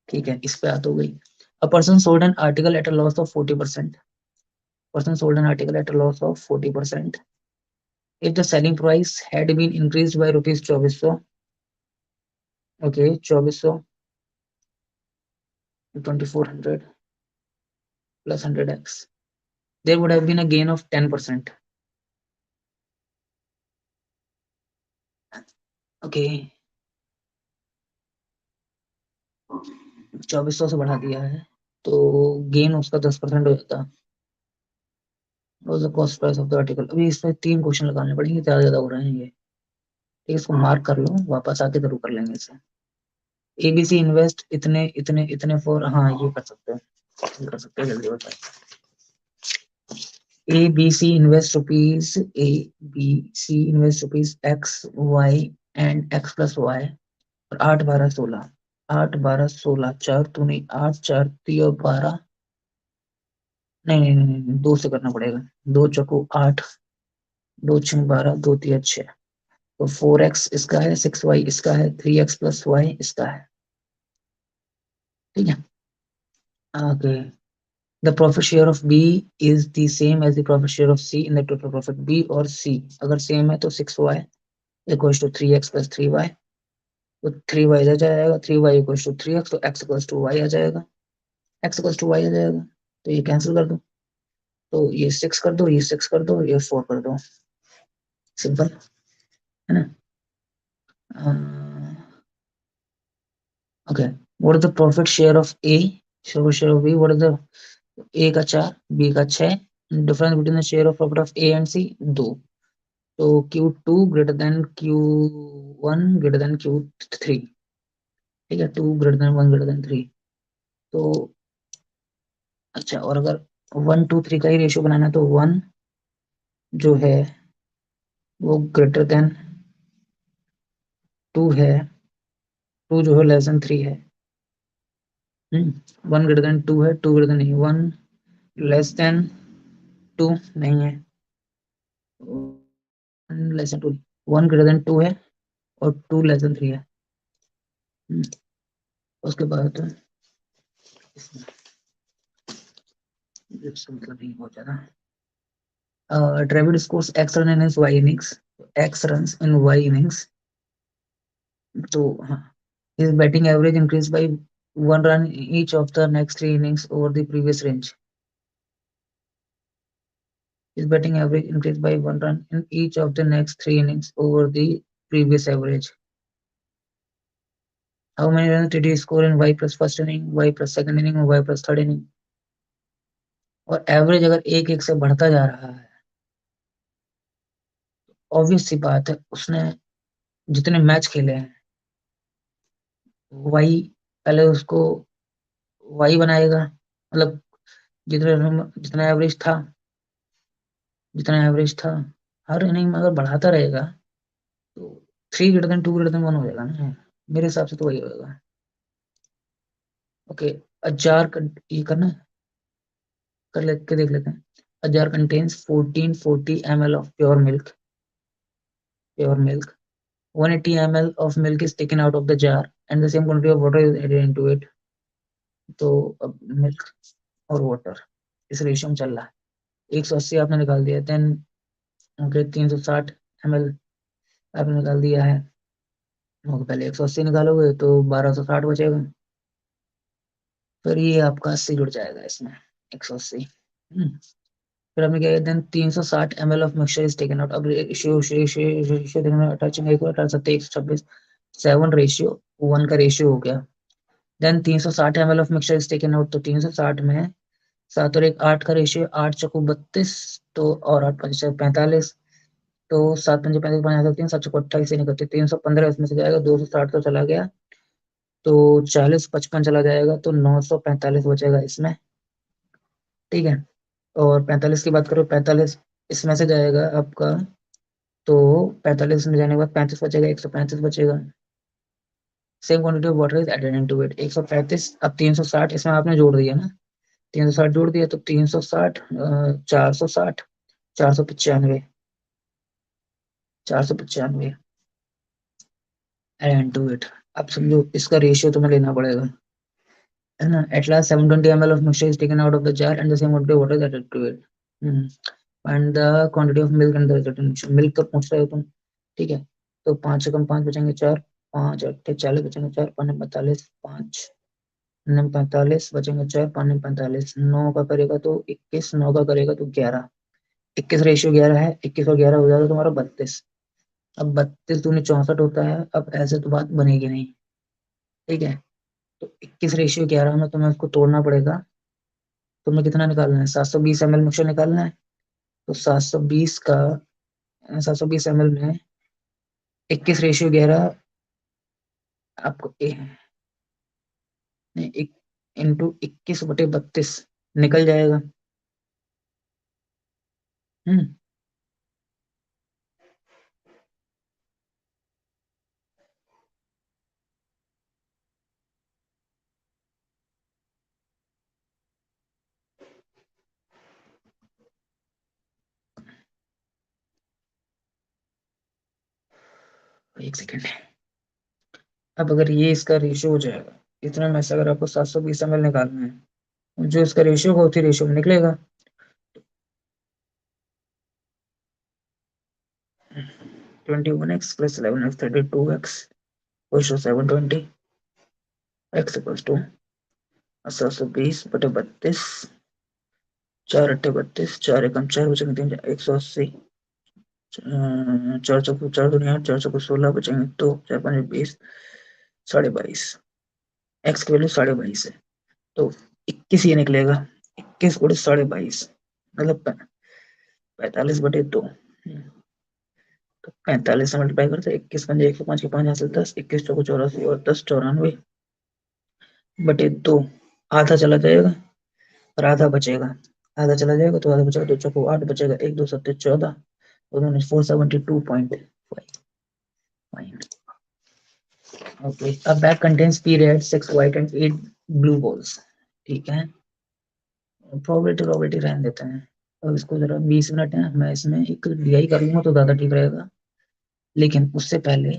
ठीक है, इस पे बात हो गई। A person sold an article at a loss of 40%, person sold an article at a loss of 40%, if the selling price had been increased by rupees 2400, okay 2400, 2400 plus 100x, there would have been a gain of 10%। Okay, 2400 से बढ़ा दिया है, तो gain उसका 10% हो जाता। और the cost price of the article, अभी इसमें 3 क्वेश्चन लगाने पड़ेंगे, ज्यादा ज्यादा हो रहे हैं ये। ठीक है, इसको मार्क कर लो, वापस आके जरूर कर लेंगे इसे। एबीसी इन्वेस्ट इतने इतने इतने फॉर, हाँ ये कर सकते हैं, ये कर सकते हैं, जल्दी बताए। ABC invest rupees ABC invest rupees X Y and X plus Y और 8 12 16 8 12 16 चार तो नहीं 8 4 3 और 12 नहीं नहीं नहीं नहीं, दो से करना पड़ेगा 2 चौको 8 2 6 12 2 3 6 तो 4x इसका है 6y इसका है 3x प्लस वाई इसका है ठीक है okay the profit share of B is the same as the profit share of C in the total profit B और सी अगर सेम है तो 6y equals to 3x plus 3y तो 3y आ जाएगा 3y इक्वल्स टू 3x तो x equals to y आ जाएगा x equals to y आ जाएगा तो ये कैंसिल कर दो तो ये 6 कर दो ये 6 कर दो ये 4 कर दो सिंपल है ना okay what is the profit share of A share of B what is the A का 4 बी का 6 difference between the share of profit of A and C 2 तो Q2 greater than Q1 greater than Q3 ठीक है 2 greater than 1 greater than 3 तो अच्छा और अगर 1 2 3 का ही रेशियो बनाना है तो 1 जो है वो ग्रेटर देन 2 है 2 जो है लेस देन 3 है 1 ग्रेटर देन 2 है 2 ग्रेटर देन नहीं 1 लेस देन 2 नहीं है 1 लेस देन 2 1 ग्रेटर देन 2 है और 2 लेस देन 3 है हम्म, उसके बाद इसमें इसका मतलब नहीं बहुत ज्यादा Dravid scores X run in his Y innings. X runs in Y innings. So his batting average increased by 1 run in each of the next 3 innings over the previous range. His batting average increased by 1 run in each of the next 3 innings over the previous average. How many runs did he score in Y plus first inning, Y plus second inning, और Y plus third inning? और average अगर एक एक से बढ़ता जा रहा है ऑब्वियस सी बात है उसने जितने मैच खेले हैं वही पहले उसको वही बनाएगा मतलब जितना एवरेज था जितना एवरेज था हर इनिंग में अगर बढ़ाता रहेगा तो 3 ग्रेटर देन 2 ग्रेटर देन 1 हो जाएगा ना मेरे हिसाब से तो वही होगा ओके ये करना है कर ले के देख लेते हैं a jar contains 1440 ml of pure milk 180 ml of milk is taken out of the jar and the same quantity of water is added into it तो अब मिल्क और वाटर इस रेशियो में चल रहा है 180 आपने निकाल दिया देन ओके 360 ml आपने निकाल दिया है पहले 180 निकालोगे तो 1260 बचेगा फिर ये आपका 80 जुड़ जाएगा इसमें 180 फिर आपने क्या किया then 360 ml of mixture is taken out अब रेशियो रेशियो देखना अटैचिंग एक 126 7 रेशियो 1 का रेशियो हो गया then 360 ml of mixture is taken out तो 360 में 7 और 1 8 का रेशियो 8 चौको 32 तो और 8 5 45 तो 7 5 35 5 3 7 चौको 28 से निकलते 315 इसमें से जाएगा 260 तो चला गया तो 40 55 चला जाएगा तो 945 बचेगा इसमें ठीक है और 45 की बात करो 45 इसमें से जाएगा आपका तो 45 में जाने के बाद 35 बचेगा 135 बचेगा same quantity of water is added into it 135 अब 360 इसमें आपने जोड़ दिया ना 360 जोड़ दिया तो 360 460 495 495 एड इनटू इट अब समझो इसका रेशियो तुम्हें लेना पड़ेगा है ना at last 720 ml of mixture is taken out of the jar and the same quantity of water is added to it and the quantity of milk and the resultant mixture milk तो पूछ रहे हो तुम ठीक है तो 5 से कम 5 बचेंगे 4 5 8 40 बचेंगे 4 5 45 5 9 45 बचेंगे 4 5 45 9 का करेगा तो 21 9 का करेगा तो 11 21 रेशियो 11 है 21 और 11 हो जाएगा तुम्हारा 32 अब 32 दूनी 64 होता है अब ऐसे तो बात बनेगी नहीं ठीक है तो 21 रेशियो 11 में तुम्हें उसको तोड़ना पड़ेगा तुम्हें कितना निकालना है 720 ml मिक्सचर निकालना है तो 720 ml में 21 रेशियो 11 आपको एक इंटू 21 बटे 32 निकल जाएगा हम्म। एक सेकेंड। अब अगर ये इसका रेशियो हो जाएगा, इतना में से अगर आपको 720 ml निकालना है, जो इसका रेशियो होगा उसी रेशियो में निकलेगा। 21x plus 11x 32x ratio 720 x equals to 720/32। चार अट्ठे 32, चार एकम चार, बचेंगे तीन, 180। चार चौको चार दूनी आठ, चार चौको 16, बचेंगे दो, चार पाँच 20, 22.5। एक्स की वैल्यू 22.5 है, तो 21 ये निकलेगा। 21 × 22.5 मतलब 45/2। तो 45 से मल्टीप्लाई करते, 21 पंजे 105 के 5 हासिल 10, 21 चौको 84 और 10 94/2। आधा चला जाएगा और आधा बचेगा। आधा चला जाएगा तो आधा बचेगा, 2 चौको 8, बचेगा 1 2 7 14, उन्होंने 472.5। Okay, a bag contains P red, 6 white and 8 blue balls। ठीक है, प्रोबेबिलिटी प्रोबेबिलिटी रहने देते हैं। अब इसको जरा 20 मिनट है, मैं इसमें एक डीआई कर लूंगा तो ज्यादा ठीक रहेगा, लेकिन उससे पहले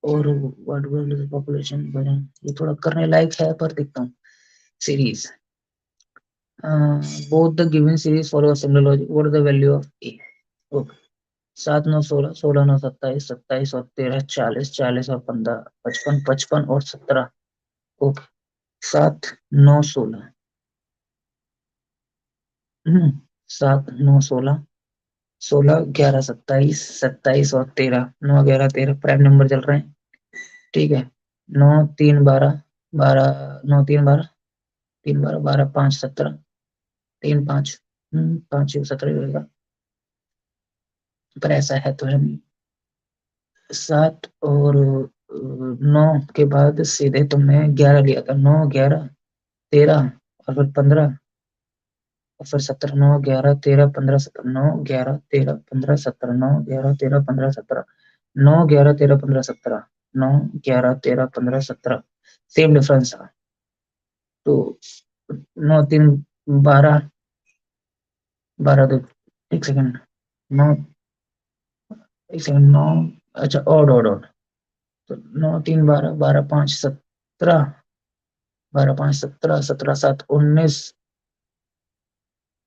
और व्हाट वर्ल्ड पॉपुलेशन बढ़े, ये थोड़ा करने लायक है, पर देखता हूँ। Series, both the given series follow a similar logic, what is the value of A. Okay, 7 9 16, 16 9 27, 27 और 13 40, 40 और 15 55, 55 और 17। ओके, 7 9 16। 7 9 16, 16 11 27, 27 और 13, 9 11 13 प्राइम नंबर चल रहे हैं। ठीक है, 9 3 12, 12 9 3 12, 3 12 12 5 17, 3 5, 5 17 रहेगा, पर ऐसा है तो है नहीं। 7 और 9 के बाद सीधे तुमने 11 लिया था, 9 11 13 और फिर 15 और फिर 17, 9 11 13 15 17, 9 11 13 15 17, 9 11 13 15 17, 9 11 13 15 17, 9 11 13 15 17, सेम डिफरेंस था। तो 9 3 12, 12 2, एक सेकंड, 9, एक सेकंड, 9, अच्छा ऑड ऑड ऑड, तो 9 3 12, 12 5 17, 12 5 17, 17 7 19,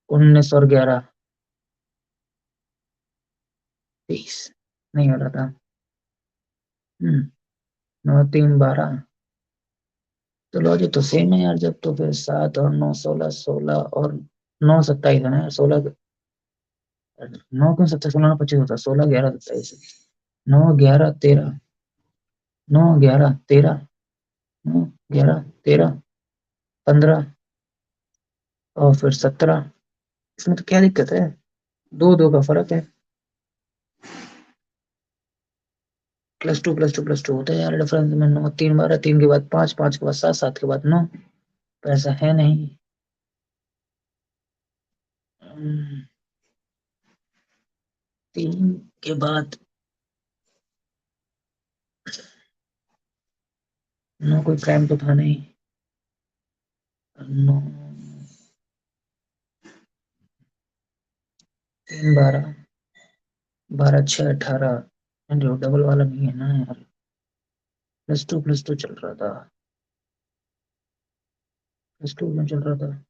19 और 11 20, नहीं हो रहा था। 9 3 12, तो लॉजिक तो सेम है यार, जब तो फिर 7 और 9 16, 16 और 9 27 है ना यार, 16 9 क्यों 17, 16 25 होता, 16 11 27, 9 11 13, 9 11 13, 9 11 13 15 और फिर 17। इसमें तो क्या दिक्कत है, दो दो का फर्क है। +2 +2 +2 होता है यार डिफरेंस में। 9 3 12, 3 के बाद 5, 5 के बाद 7, 7 के बाद 9, तो ऐसा है नहीं। 3 के बाद 9 कोई प्राइम तो था नहीं। 9 3 12, 12 6 18, जो डबल वाला नहीं है ना यार, +2 +2 चल रहा था, +2 में चल रहा था।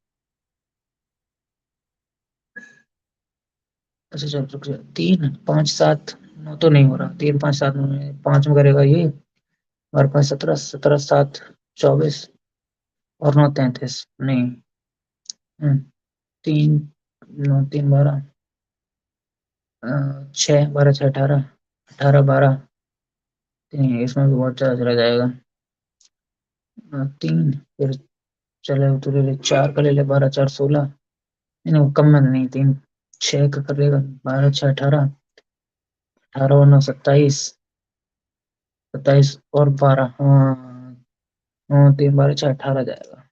अच्छा चल, रुक जा, 3 5 7 9 तो नहीं हो रहा, 3 5 7 9 5 में करेगा ये, और 5 17, 17 7 24 और 9 33 नहीं। 3 9 3 12, 6 12 6 18, 18 12, नहीं इसमें भी बहुत ज्यादा चला जाएगा। 3 फिर चले तो ले ले, 4 का ले ले, 12 4 16, नहीं वो कम में नहीं, 3 6 का कर लेगा, 12 6 18, 18 और 9 27, 27 और 12, हाँ, 3 12 6 18 जाएगा।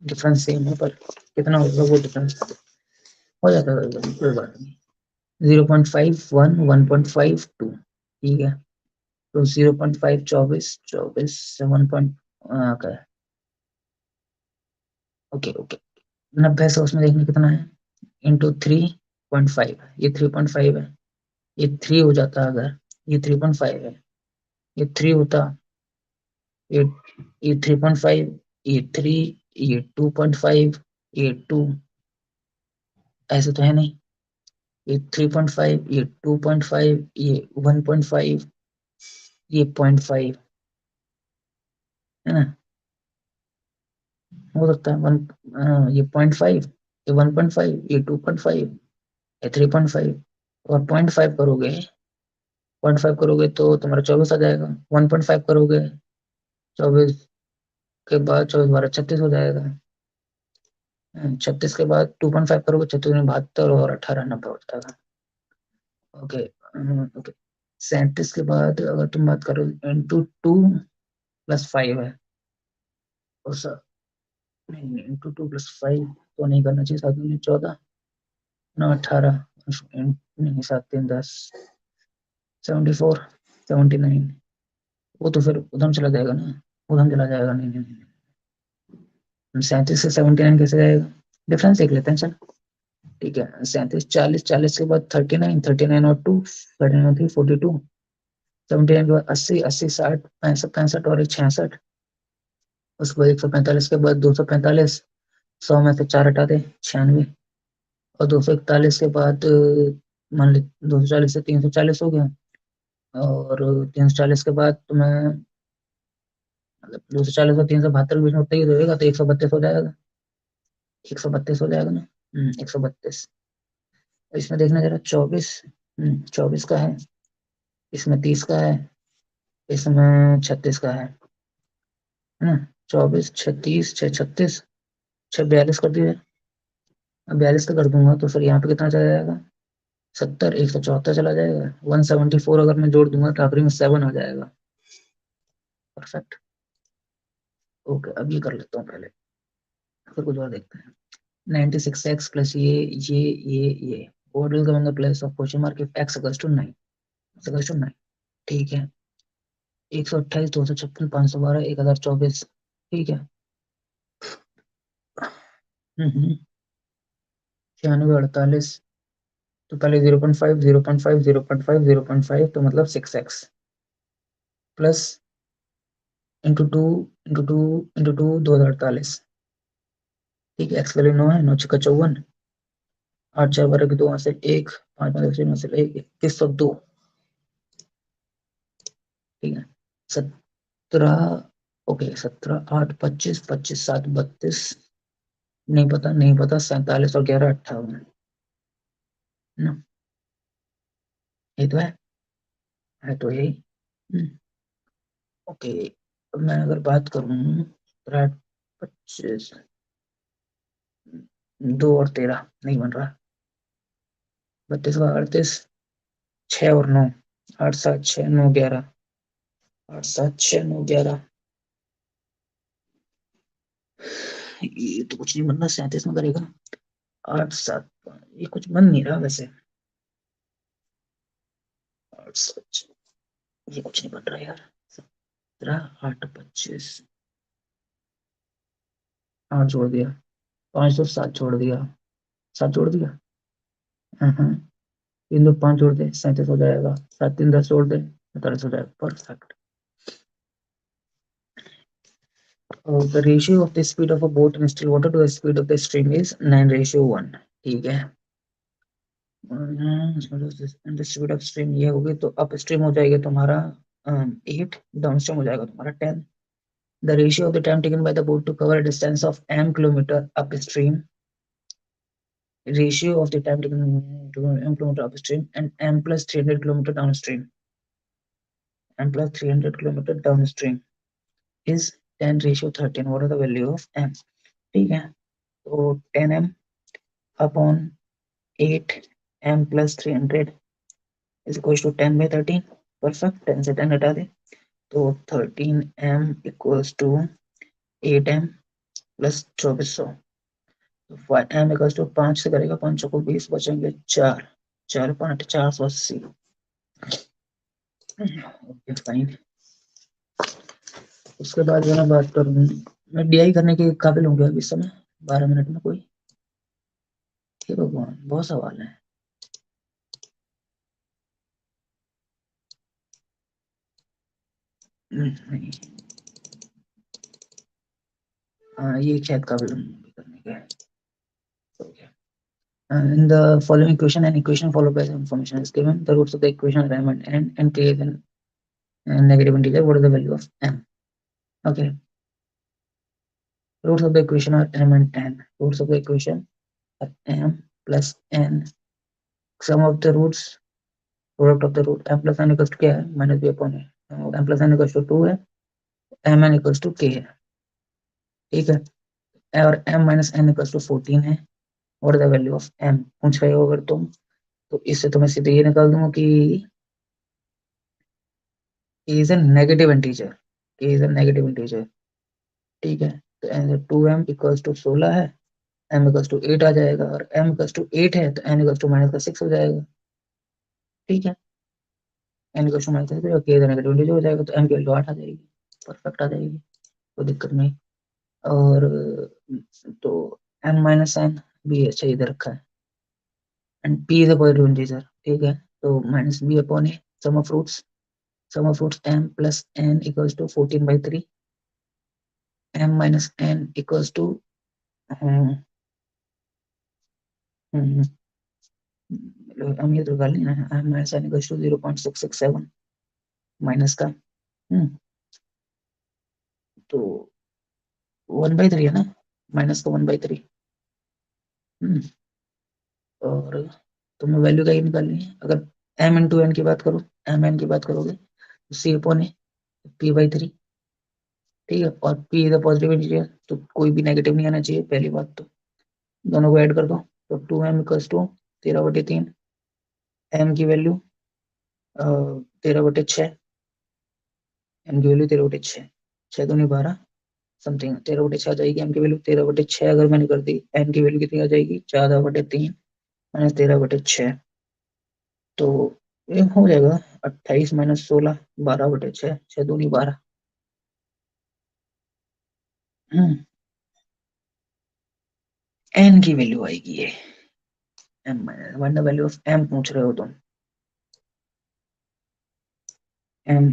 डिफरेंस सेम है, पर कितना होगा वो डिफरेंस। हो जाता है कभी, कोई बात नहीं। 0.5 1 1.5 2, ठीक है। तो 0.5 24, 24 से 1 पॉइंट, ओके ओके ओके। 90 से उसमें देखने कितना है, इंटू 3.5, ये 3.5 है, ये 3 हो जाता अगर, ये 3.5 है, ये 3 होता, ये ये 3.5, ये 3, ये 2.5, ये 2, ऐसे तो है नहीं, ये 3.5, ये 2.5, ये 1.5, ये 0.5, है ना। हो सकता है वन, ये 0.5, ये 1.5, ये 2.5, ये 3.5, और 0.5 करोगे, 0.5 करोगे तो तुम्हारा 24 आ जाएगा। 1.5 करोगे 24 के बाद, 24 12 36 हो जाएगा। 36 के बाद 2.5 करोगे, 36 72, और 18 90 हो जाएगा। Okay okay. 37 के बाद अगर तुम बात करो, इंटू 2 + 5 है, और नहीं, इंटू 2 + 5 तो नहीं करना चाहिए, 7 × 14 9 18, नहीं 7 3 10, 74 79, वो तो फिर उधम चला जाएगा ना, उधम चला जाएगा, नहीं नहीं नहीं। 37 से 79 कैसे जाएगा, डिफरेंस देख लेते हैं चल। ठीक है, 37 40, 40 के बाद 39, 39 और 2, 39 और 3 42, 79 के बाद 80, 80 60 65 65 और 1 66, उसके बाद 145 के बाद 245, 100 में से 4 हटा दे, 96, और 241 के बाद मान ली 240 से 340 हो गया, और 340 के बाद तुम्हें, मतलब 240 और 372 के बीच में उतना ही रहेगा, तो 132 हो जाएगा, 132 हो जाएगा ना। 132। इसमें देखना जरा, 24, 24 का है, इसमें 30 का है, इसमें 36 का है ना। 24 36 6 36, 6 42 कर दिए, अब 42 का कर दूंगा तो फिर यहाँ पे कितना चला जाएगा, 70, 174 चला जाएगा, 174 अगर मैं जोड़ दूंगा तो आखिरी में 7 आ जाएगा। परफेक्ट। ओके, अब ये कर लेता हूँ पहले, फिर कुछ और देखते हैं। 96x प्लस ये what will come in the place of question mark if x equals to 9, x equals to 9, ठीक है। 128 256 512 1024, ठीक है। 96 48, तो पहले 0.5 0.5 0.5 0.5, तो मतलब 6x प्लस इंटू टू 2048, ठीक है। एक्स वैल्यू 9 है, 9 छक्का 54, 8 4 12 की 2 हासिल 1, 5 5 9 हासिल 1, 2102, ठीक है। 17, ओके 17 8 25 25 7 32, नहीं पता नहीं पता, 47 और 11 58, है ना, ये तो है तो यही। हम्म, ओके। अब मैं अगर बात करूं, 17 25, 2 और 13 नहीं बन रहा, 32 का 38, 6 और 9, 8 7 6 9 11, 8 7 6 9 11, ये तो कुछ नहीं बनना, 37 में करेगा, 8 7, ये कुछ बन नहीं रहा वैसे, 8 7, ये कुछ नहीं बन रहा यार। 17 8 25, 8 जोड़ दिया, 5 तो 7 छोड़ दिया, 7 जोड़ दिया, हाँ, 3 2 5 जोड़ दे, 37 हो जाएगा, 7 3 10 जोड़ दे, 47 हो जाएगा। Perfect. The ratio of the speed of a boat in still water to the speed of the stream is 9:1, ठीक है। the speed of stream ये होगी, तो अप स्ट्रीम हो जाएगा तुम्हारा 8, डाउन स्ट्रीम हो जाएगा तुम्हारा 10। The ratio of the time taken by the boat to cover a distance of m kilometer upstream, ratio of the time taken to m kilometer upstream and m plus 300 kilometer downstream, m plus 300 kilometer downstream is 10:13। What are the value of m, ठीक है। तो 10m upon 8m plus 300 is equals to 10/13। Perfect, 10 से 10 हटा दे, तो 13m equals to 8m plus 2400, तो M equals to 5 से करेगा, 5 को 20, बचेंगे 4, 4 5 480। Okay fine. उसके बाद जो मैं बात करूँ, मैं डीआई करने के काबिल हूँ क्या अभी इस समय 12 मिनट में कोई? हे भगवान, बहुत सवाल है। नहीं, हाँ ये शायद काबिल हूँ करने के। Okay. In the following equation, an equation followed by the information is given. The roots of the equation are m and n, and k is a negative integer. What is the value of m? Okay. Roots of the equation are m and n. Roots of the equation are m plus n. Sum of the roots, product of the root, m plus n equals to क्या है? Minus b upon a. m plus n equals to 2 है, m n equals to k है, ठीक है? और m minus n equals to 14 है. What is the value of m? पूछ रहे हो अगर तुम, तो इससे तो मैं सीधे ये निकाल दूंगा कि k is a negative integer. k is a negative integer, ठीक है? तो 2m इक्वल्स टू 16 है, m इक्वल्स टू 8 आ जाएगा, और m इक्वल्स टू 8 है तो n इक्वल्स टू माइनस का 6 हो जाएगा, ठीक है? n इक्वल्स टू माइनस का 6 और k नेगेटिव इंटीजर हो जाएगा, तो m की वैल्यू 8 आ जाएगी, परफेक्ट आ जाएगी, कोई दिक्कत नहीं। और तो m माइनस n भी अच्छा इधर रखा है, and p is a positive integer, ठीक है? तो minus b upon a, sum of roots, sum of roots m plus n equals to 14/3, m minus n equals to हम ये तो कर लेना है, m minus n equals to 0.667 minus का, तो 1/3 है ना, माइनस का 1/3। और तुम्हें वैल्यू का ही निकालनी है। अगर m इंटू एन की बात करो, m n की बात करोगे तो c अपॉन ए, p/3, ठीक है? और p is a positive integer, तो कोई भी नेगेटिव नहीं आना चाहिए, पहली बात तो दोनों को ऐड कर दो, तो 2m इक्वल्स टू 13/3, m की वैल्यू 13/6, m की वैल्यू 13/6, 6 दूनी 12 समथिंग 13/6 आ जाएगी m की वैल्यू। 13/6 अगर मैंने कर दी, n की वैल्यू कितनी आ जाएगी? 14/3 माइनस 13/6, तो ये हो जाएगा 28 माइनस 16, 12/6, 6 दूनी 12। n की वैल्यू आएगी ये, m minus one, the value of m पूछ रहे हो तुम, m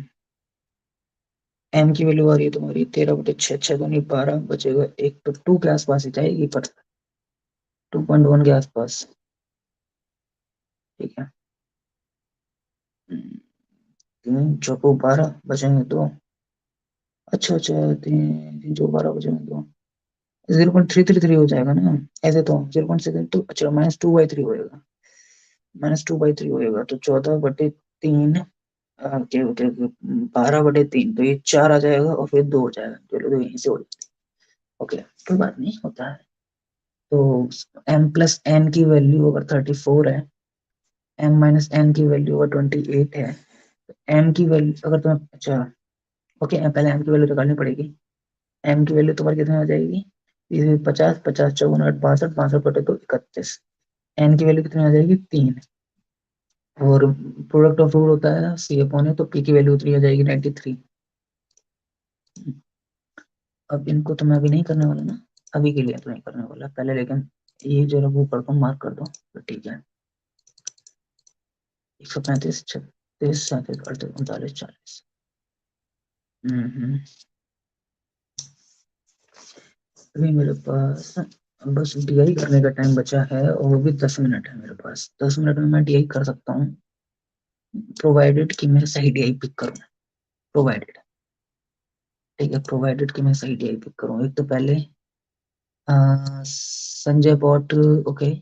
m की वैल्यू आ रही है तुम्हारी 13/6, 6 दूनी 12, बचेगा एक, तो 2 के आसपास ही जाएगी, पर 2.1 के आसपास, ठीक है? 3 4 12 बचेंगे 2, अच्छा अच्छा, 3 3 4 12 बचेंगे 2, 0.333 हो जाएगा ना ऐसे तो, 0.6 तो अच्छा -2/3 होएगा, -2/3 होएगा, तो 14/3 के 12/3, तो ये 4 आ जाएगा और फिर 2 हो जाएगा, चलो तो यहीं से हो जाएगा। ओके, कोई बात नहीं, होता है। तो m प्लस n की वैल्यू अगर 34 है, m माइनस n की वैल्यू अगर 28 है, m की वैल्यू अगर तुम्हें, अच्छा ओके, पहले m की वैल्यू निकालनी पड़ेगी। m की वैल्यू तुम्हारी कितनी आ जाएगी? 50 50 54 8 62, 62/2 31, n की वैल्यू कितनी आ जाएगी? 3, और प्रोडक्ट ऑफ रूट होता है सी अपॉन ए, तो p की वैल्यू उतनी आ जाएगी 93। अब इनको तो मैं अभी नहीं करने वाला ना, अभी के लिए तो नहीं करने वाला पहले, लेकिन ये जरा वो कर दो, मार्क कर दो, तो ठीक है। 135 36 37 38 39 40। अभी मेरे पास बस डीआई करने का टाइम बचा है, और वो भी 10 मिनट है मेरे पास। 10 मिनट में मैं डीआई कर सकता हूँ, प्रोवाइडेड कि मैं सही डीआई पिक करूँ, प्रोवाइडेड, ठीक है? प्रोवाइडेड कि मैं सही डीआई पिक करूँ। एक तो पहले Sanjay bought, okay,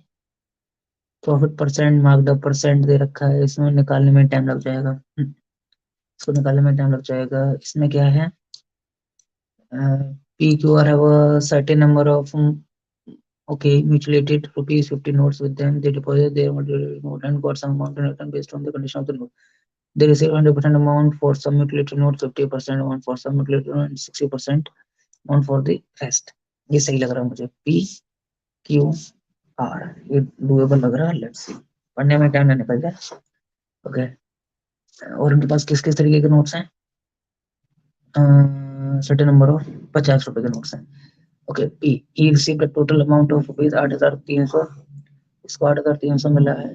profit percent, marked percent दे रखा है, इसमें निकालने में टाइम लग जाएगा, इसको निकालने में टाइम लग जाएगा। इसमें क्या है? P Q R have a certain number of, okay, mutilated rupees 50 notes with them. They deposit their mutilated note and got some amount in return based on the condition of the note. They receive 100% amount for some mutilated notes, 50% amount for some mutilated notes, and 60% amount for the rest. ये सही लग रहा है मुझे। P Q R, ये doable लग रहा है, लेट्स सी, पढ़ने में टाइम ना निकल जाए। ओके, और इनके पास किस किस तरीके के नोट्स हैं? सर्टेन नंबर ऑफ 50 रुपए के नोट्स हैं। Okay, P, he received a total amount of rupees 8,300, इसको 8,300 मिला है।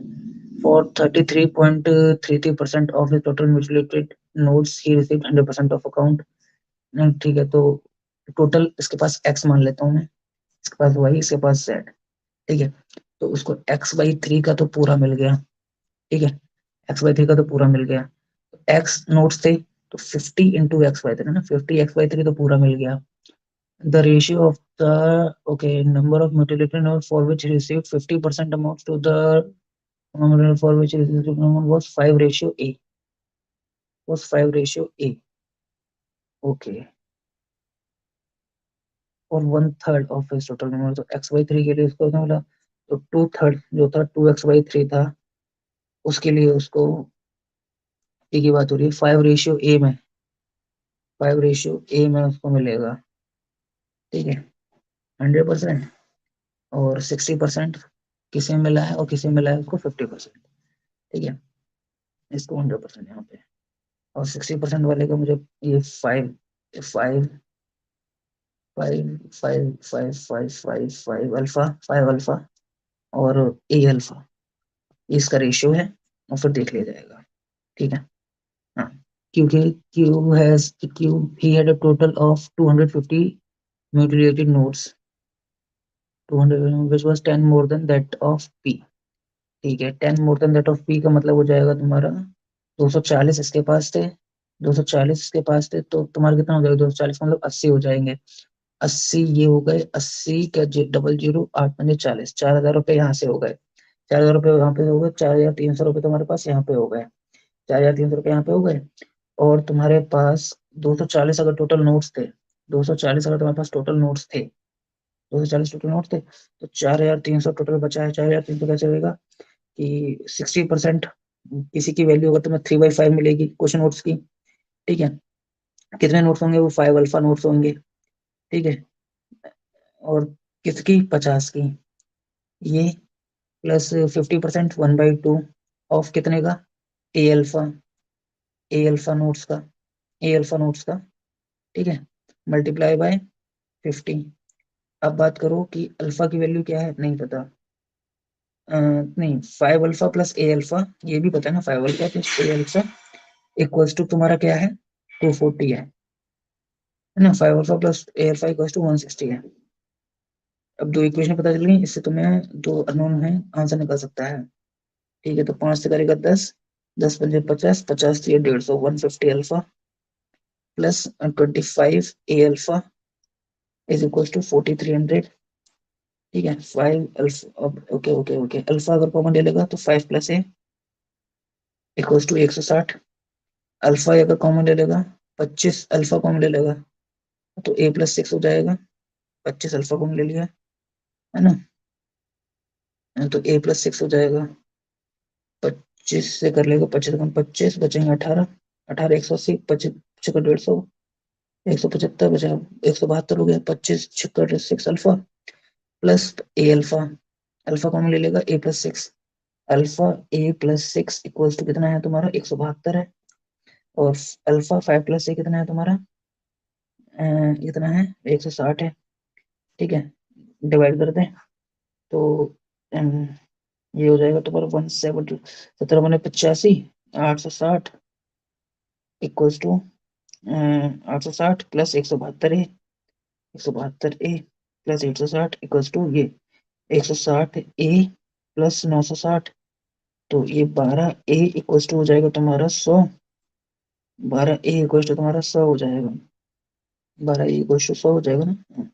For 33.33% of his total mutually notes he received 100% of account. ठीक है, तो टोटल इसके पास एक्स मान लेता हूँ मैं, इसके पास वाई, इसके पास जेड। ठीक है, तो उसको x/3 का तो पूरा मिल गया। ठीक है, x/3 का तो पूरा मिल गया। एक्स नोट्स थे तो 50 इंटू x/3 ना, 50 x/3 तो पूरा मिल गया। The ratio of the, okay, number of mutilated note for which received 50% amount to the number for which received amount was 5/A, was 5/A. Okay, और 1/3 ऑफ हिज टोटल नंबर, तो x/3 के लिए उसको क्या मिला? तो 2/3 जो था 2x/3 था, उसके लिए उसको, एक ही बात हो रही है, 5/A में, 5/A में उसको मिलेगा। ठीक है, 100%, और 60% किसे मिला है, और किसे मिला है उसको 50%। ठीक है, इसको 100% यहाँ पे, और 60% वाले का मुझे ये 5 five five five five five five alpha, 5 alpha और ए अल्फा, इसका रेशियो है, और फिर देख लिया जाएगा। ठीक है, हाँ, क्योंकि Q he had a total of 250 mutilated notes, 200 which was 10 more than that of P। ठीक है, 10 more than that of P का मतलब हो जाएगा तुम्हारा 240 इसके पास थे, 240 इसके पास थे, तो तुम्हारा कितना हो जाएगा? 240 मतलब 80 हो जाएंगे। 80 ये हो गए, 80 का डबल जीरो, 8×5 = 40, 4,000 रुपये यहाँ से हो गए, 4,000 रुपये यहाँ पे हो गए, 4,300 रुपये तुम्हारे पास यहाँ पे हो गए, 4,300 रुपये यहाँ पे हो गए। और तुम्हारे पास 240 अगर टोटल नोट्स थे, 240 अगर तुम्हारे पास टोटल नोट्स थे, 240 टोटल नोट्स थे, तो 4,300 टोटल बचा है। 4,300 कैसे होगा कि 60% किसी की वैल्यू अगर तुम्हें 3/5 मिलेगी क्वेश्चन नोट्स की। ठीक है, कितने नोट्स होंगे? वो 5 अल्फा नोट्स होंगे। ठीक है, और किसकी? 50 की, ये प्लस 50% 1/2 ऑफ कितने का? ए अल्फा, ए अल्फा नोट्स का, ए अल्फा नोट्स का। ठीक है, मल्टीप्लाई बाय 50। अब बात करो कि अल्फा की वैल्यू क्या है, नहीं पता। नहीं, 5 अल्फा प्लस ए अल्फा, ये भी पता है ना, 5 alpha plus A alpha equals to तुम्हारा क्या है? 240 है ना। 5 alpha plus A alpha equals to 160 है। अब दो इक्वेशन पता चल गई, इससे तुम्हें दो अननोन है, आंसर निकल सकता है। ठीक है, तो 5 से करेगा 10, 10×5 = 50, 50 से 150, 150 alpha plus 25 A alpha is equal to 4300। ठीक है, 5 alpha, okay okay okay, alpha अगर कॉमन ले लेगा तो 5 + ए इक्वल टू 160। अल्फा अगर कॉमन ले लेगा, 25 अल्फा कॉमन ले लेगा, तो a+6 हो जाएगा। 25 अल्फा कॉमन ले लिया है ना, तो a+6 हो जाएगा। 25 से कर लेगा, 25 बचेंगे 18, 18 180, 25 150, 175 बचा, 172 हो गया। 25 6 alpha plus A alpha, alpha common ले लेगा, a+6, alpha a+6 equals to कितना है तुम्हारा? 172 है। और अल्फा 5 + a कितना है तुम्हारा? कितना है? 160 है। ठीक है, डिवाइड कर दें तो अम, ये हो जाएगा तुम्हारा 170, 17×5 = 85, 860 equals to 860 plus 172 A, 172 A plus 160 equals to ये 160 ए प्लस 960, तो ये 12 ए इक्वल्स टू हो जाएगा तुम्हारा 100, 12 ए इक्वल्स टू तुम्हारा 100 हो जाएगा, 12 ए इक्वल्स टू 100 हो जाएगा ना।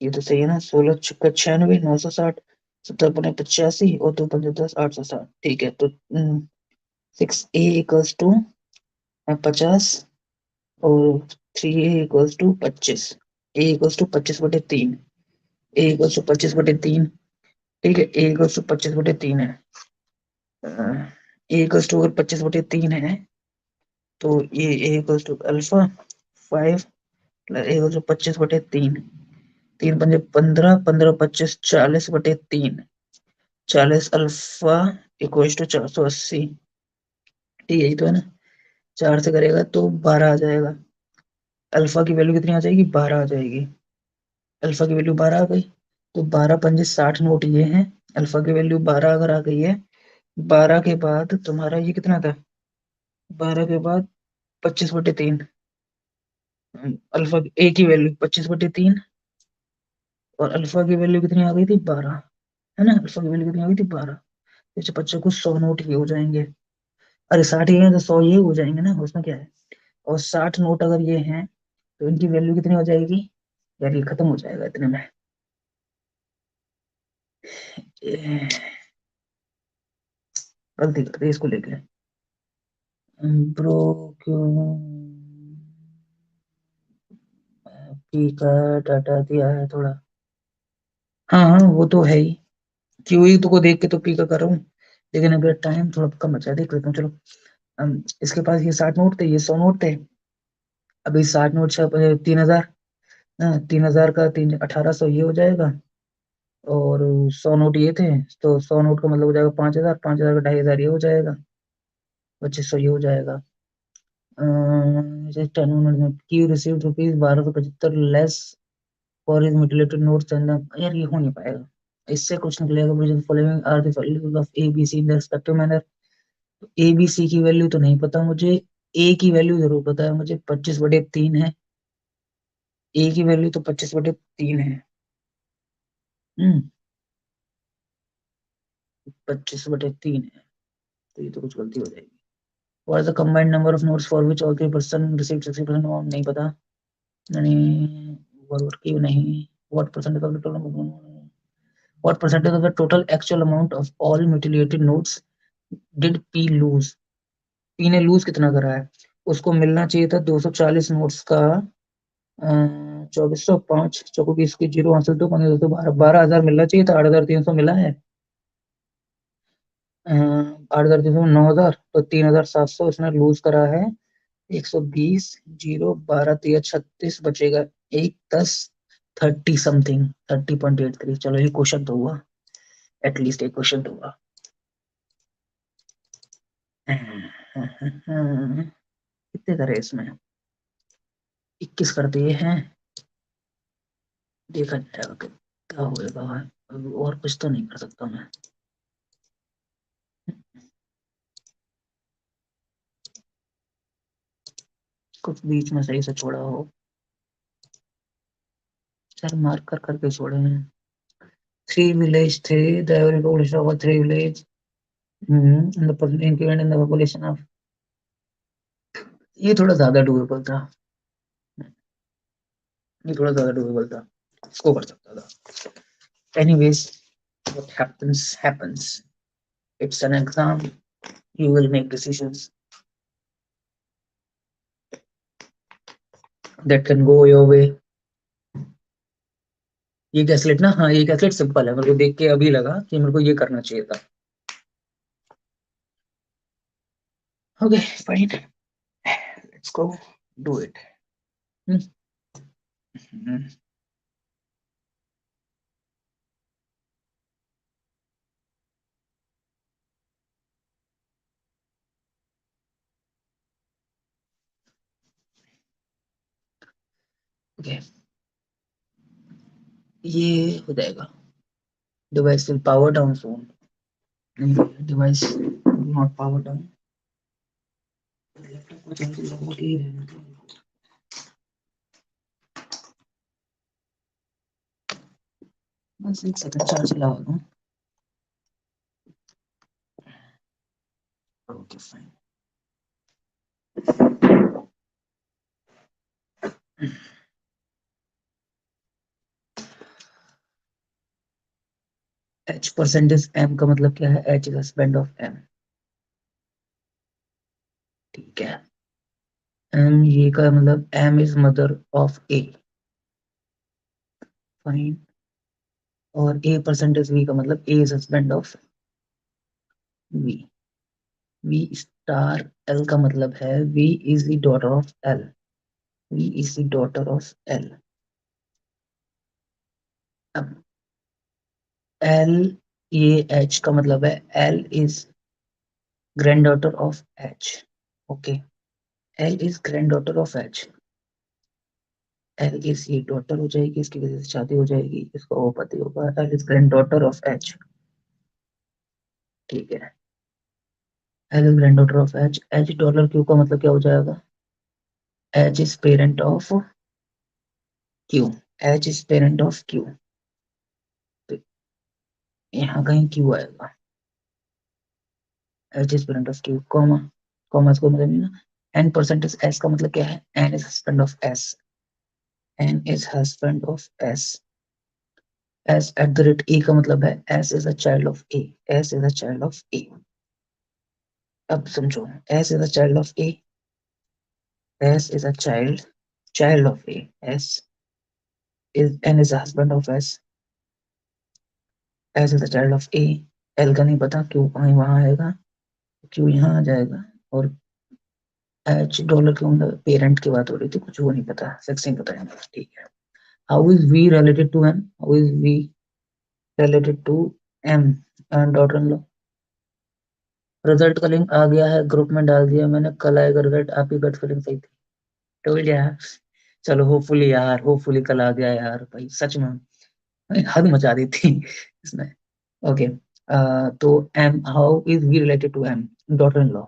ये तो सही है ना, 16×6 = 96, 960, 17×5 = 85 और 2×5 = 10, 860। ठीक है, तो 6 ए इक्वल्स टू 50 और 3 A equals to 25, A equals to 25/3, A equals to 25/3। ठीक है, ए इक्वल्स टू 25/3 है, ए इक्वल्स टू अगर 25/3 है, तो ये A equals to alpha 5 plus A equals to 25/3, तीन पंजे 15, 15 25 40/3। 40 अल्फा इक्वल टू 480। ठीक है, यही तो है ना। 4 से करेगा तो 12 आ जाएगा। अल्फा की वैल्यू कितनी आ जाएगी? 12 आ जाएगी। अल्फा की वैल्यू 12 आ गई। तो 12 पंजे 60 नोट ये हैं। अल्फा की वैल्यू 12 अगर आ गई है, 12 के बाद तुम्हारा ये कितना था? 12 के बाद 25/3। अल्फा ए की वैल्यू 25/3, और अल्फा की वैल्यू कितनी आ गई थी? 12। है ना, अल्फा की वैल्यू कितनी आ गई थी? 12। तो बच्चों को 100 नोट ये हो जाएंगे। अरे 60 ये हैं तो 100 ये हो जाएंगे ना, उसमें क्या है। और 60 नोट अगर ये हैं तो इनकी वैल्यू कितनी हो जाएगी? यार ये खत्म हो जाएगा इतने में। गलती कर दी इसको लेके। ब्रो क्यों पी का डाटा दिया है थोड़ा। हाँ हाँ, वो तो है ही। क्यों ही तो को देख के तो पी का कर रहा हूँ। लेकिन अगर टाइम थोड़ा कम बचा, देख लेता हूँ चलो। इसके पास ये 60 नोट थे, ये 100 नोट थे। अभी 60 नोट से 3,000। 3,000 का 1800 ये हो जाएगा। और 100 नोट ये थे। तो 100 नोट का मतलब हो जाएगा 5,000। 5,000 का 2,500 ये हो जाएगा। 2,500 ये हो जाएगा। टर्न की received rupees 1,275 less for his mutilated notes and. यार ये हो नहीं पाएगा। इससे कुछ निकलेगा मुझे। Following are the values of A B C in the respective manner. A B C की वैल्यू तो नहीं पता मुझे। ए की वैल्यू जरूर पता है मुझे, 25/3 है। ए की वैल्यू तो 25/3 है। हम्म। 25/3 है। तो ये तो कुछ गलती हो जाएगी। What is the combined number of notes for which all three person received 60% amount? नहीं पता। नहीं। वर्ड की नहीं। What percentage of the total? What percentage of the total actual amount of all mutilated notes did P lose? P ने lose कितना करा है? उसको मिलना चाहिए था 240 नोट्स का। 2405 चौको की इसकी जीरो हासिल तो 15 12,000 मिलना चाहिए था। 8,300 मिला है। 8,300 में 9,000 तो 3,700 इसने लूज करा है। 120 जीरो 12 3 36 बचेगा। एक 10 30 समथिंग 30.83। चलो ये क्वेश्चन तो हुआ। एटलीस्ट एक क्वेश्चन तो हुआ। कितने करे इसमें? 21 कर दिए हैं। देखा जाएगा क्या होएगा। अब और कुछ तो नहीं कर सकता मैं। कुछ बीच में सही से छोड़ा हो। सर मार्क कर करके छोड़े हैं। थ्री विलेज थे। The every population of three village in the increment in the population of. ये थोड़ा ज्यादा डूएबल था। ये थोड़ा ज्यादा डूएबल था। इसको कर सकता था। Anyways, what happens. It's an exam. You will make decisions that can go your way. ये कैसलेट ना, हाँ ये कैसलेट सिंपल है। मेरे को देख के अभी लगा कि मेरे को ये करना चाहिए था। Okay fine, let's go do it. Okay, ये हो जाएगा। Device will power down soon. Device not power down. Laptop को चार्ज लगा के ही रहना था। बस एक सेकंड चार्ज लगा दूं। Okay fine. H percentage M का मतलब क्या है? H is husband of M. ठीक है। एम ये का मतलब M is mother of A. Fine. और ए परसेंटेज वी का मतलब A is husband of V. V star L का मतलब है V is the daughter of L. V is the daughter of L. L, ये एच का मतलब है L is granddaughter of H. Okay, L is granddaughter of H. L इसकी daughter हो जाएगी, इसकी वजह से शादी हो जाएगी, इसका वो पति होगा। L is granddaughter of H. ठीक है, L is granddaughter of H. H dollar Q का मतलब क्या हो जाएगा? H is parent of Q. H is parent of Q. तो यहाँ कहीं क्यू आएगा। H is parent of Q, comma. Comma इसको मतलब नहीं ना। एन परसेंटेज एस का मतलब क्या है? N is husband of S. N is husband of S. S at the rate A का मतलब है S is a child of A. S is a child of A. अब समझो, S is a child of A. S is a child of A. S is N is husband of S. S is a child of A. L का नहीं पता, Q कहीं वहां आएगा, Q यहाँ आ जाएगा। और एच डॉलर के मतलब पेरेंट की बात हो रही थी, कुछ वो नहीं पता, सेक्स नहीं पता है। ठीक है। How is V related to M? How is V related to M, daughter in law? Result का लिंक आ गया है, ग्रुप में डाल दिया मैंने, कल आएगा रिजल्ट। आपकी गट फीलिंग सही थी, टोल्ड यार। चलो होपफुली यार, होपफुली कल आ गया यार भाई, सच में भाई, हद मचा दी थी इसमें। ओके, तो M, how is V related to M, daughter in law.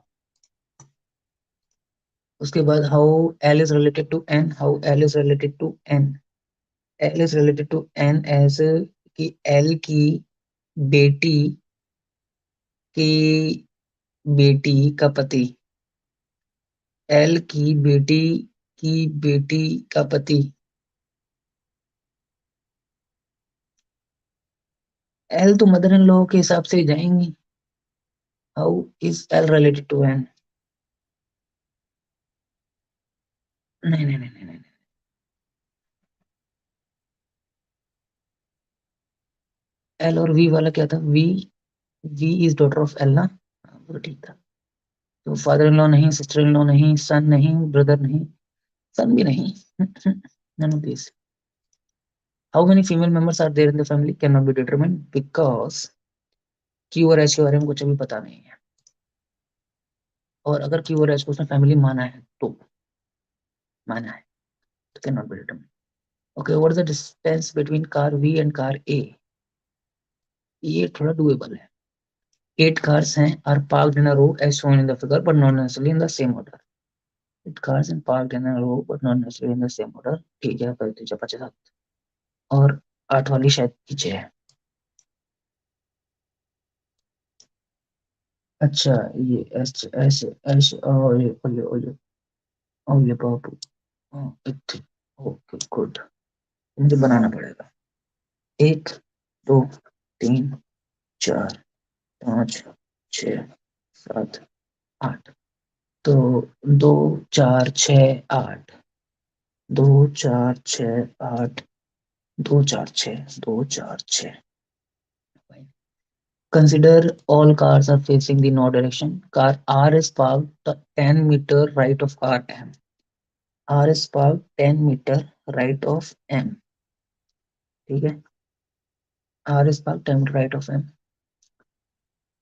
उसके बाद how L is related to N, how L is related to N. L is related to N as कि एल की बेटी की बेटी का पति। एल की बेटी का पति। एल तो मदर इन लॉ के हिसाब से ही जाएंगी। How is L related to N? नहीं नहीं नहीं नहीं नहीं। एल और वी वाला क्या था? V is daughter of L ना। हाँ, वो ठीक था। तो फादर इन लॉ नहीं, सिस्टर इन लॉ नहीं, सन नहीं, ब्रदर नहीं, सन भी नहीं। none of these. How many female members are there in the family cannot be determined because Q और एच के बारे में कुछ भी पता नहीं है। और अगर क्यू और एच को उसने फैमिली माना है तो माना है, तो can not be determined. Okay, what is the distance between car V and car A? ये थोड़ा डुएबल है। 8 cars हैं are parked in a row as shown in the figure but not necessarily in the same order. 8 cars are parked in a row but not necessarily in the same order. ठीक है, कर दीजिए 50। और 8 वाली शायद पीछे है। अच्छा, ये ऐसे ऐसे ऐसे, और ये बाबू। ओके गुड, मुझे बनाना पड़ेगा। 1 2 3 4 5 6 7 8। तो 2 4 6 8, 2 4 6 8, 2 4 6 2 4 6। Consider all cars are facing the no direction. Car R is parked 10 meter right of car M. R is parked 10 meter right of M. ठीक है, R is parked 10 meter right of M.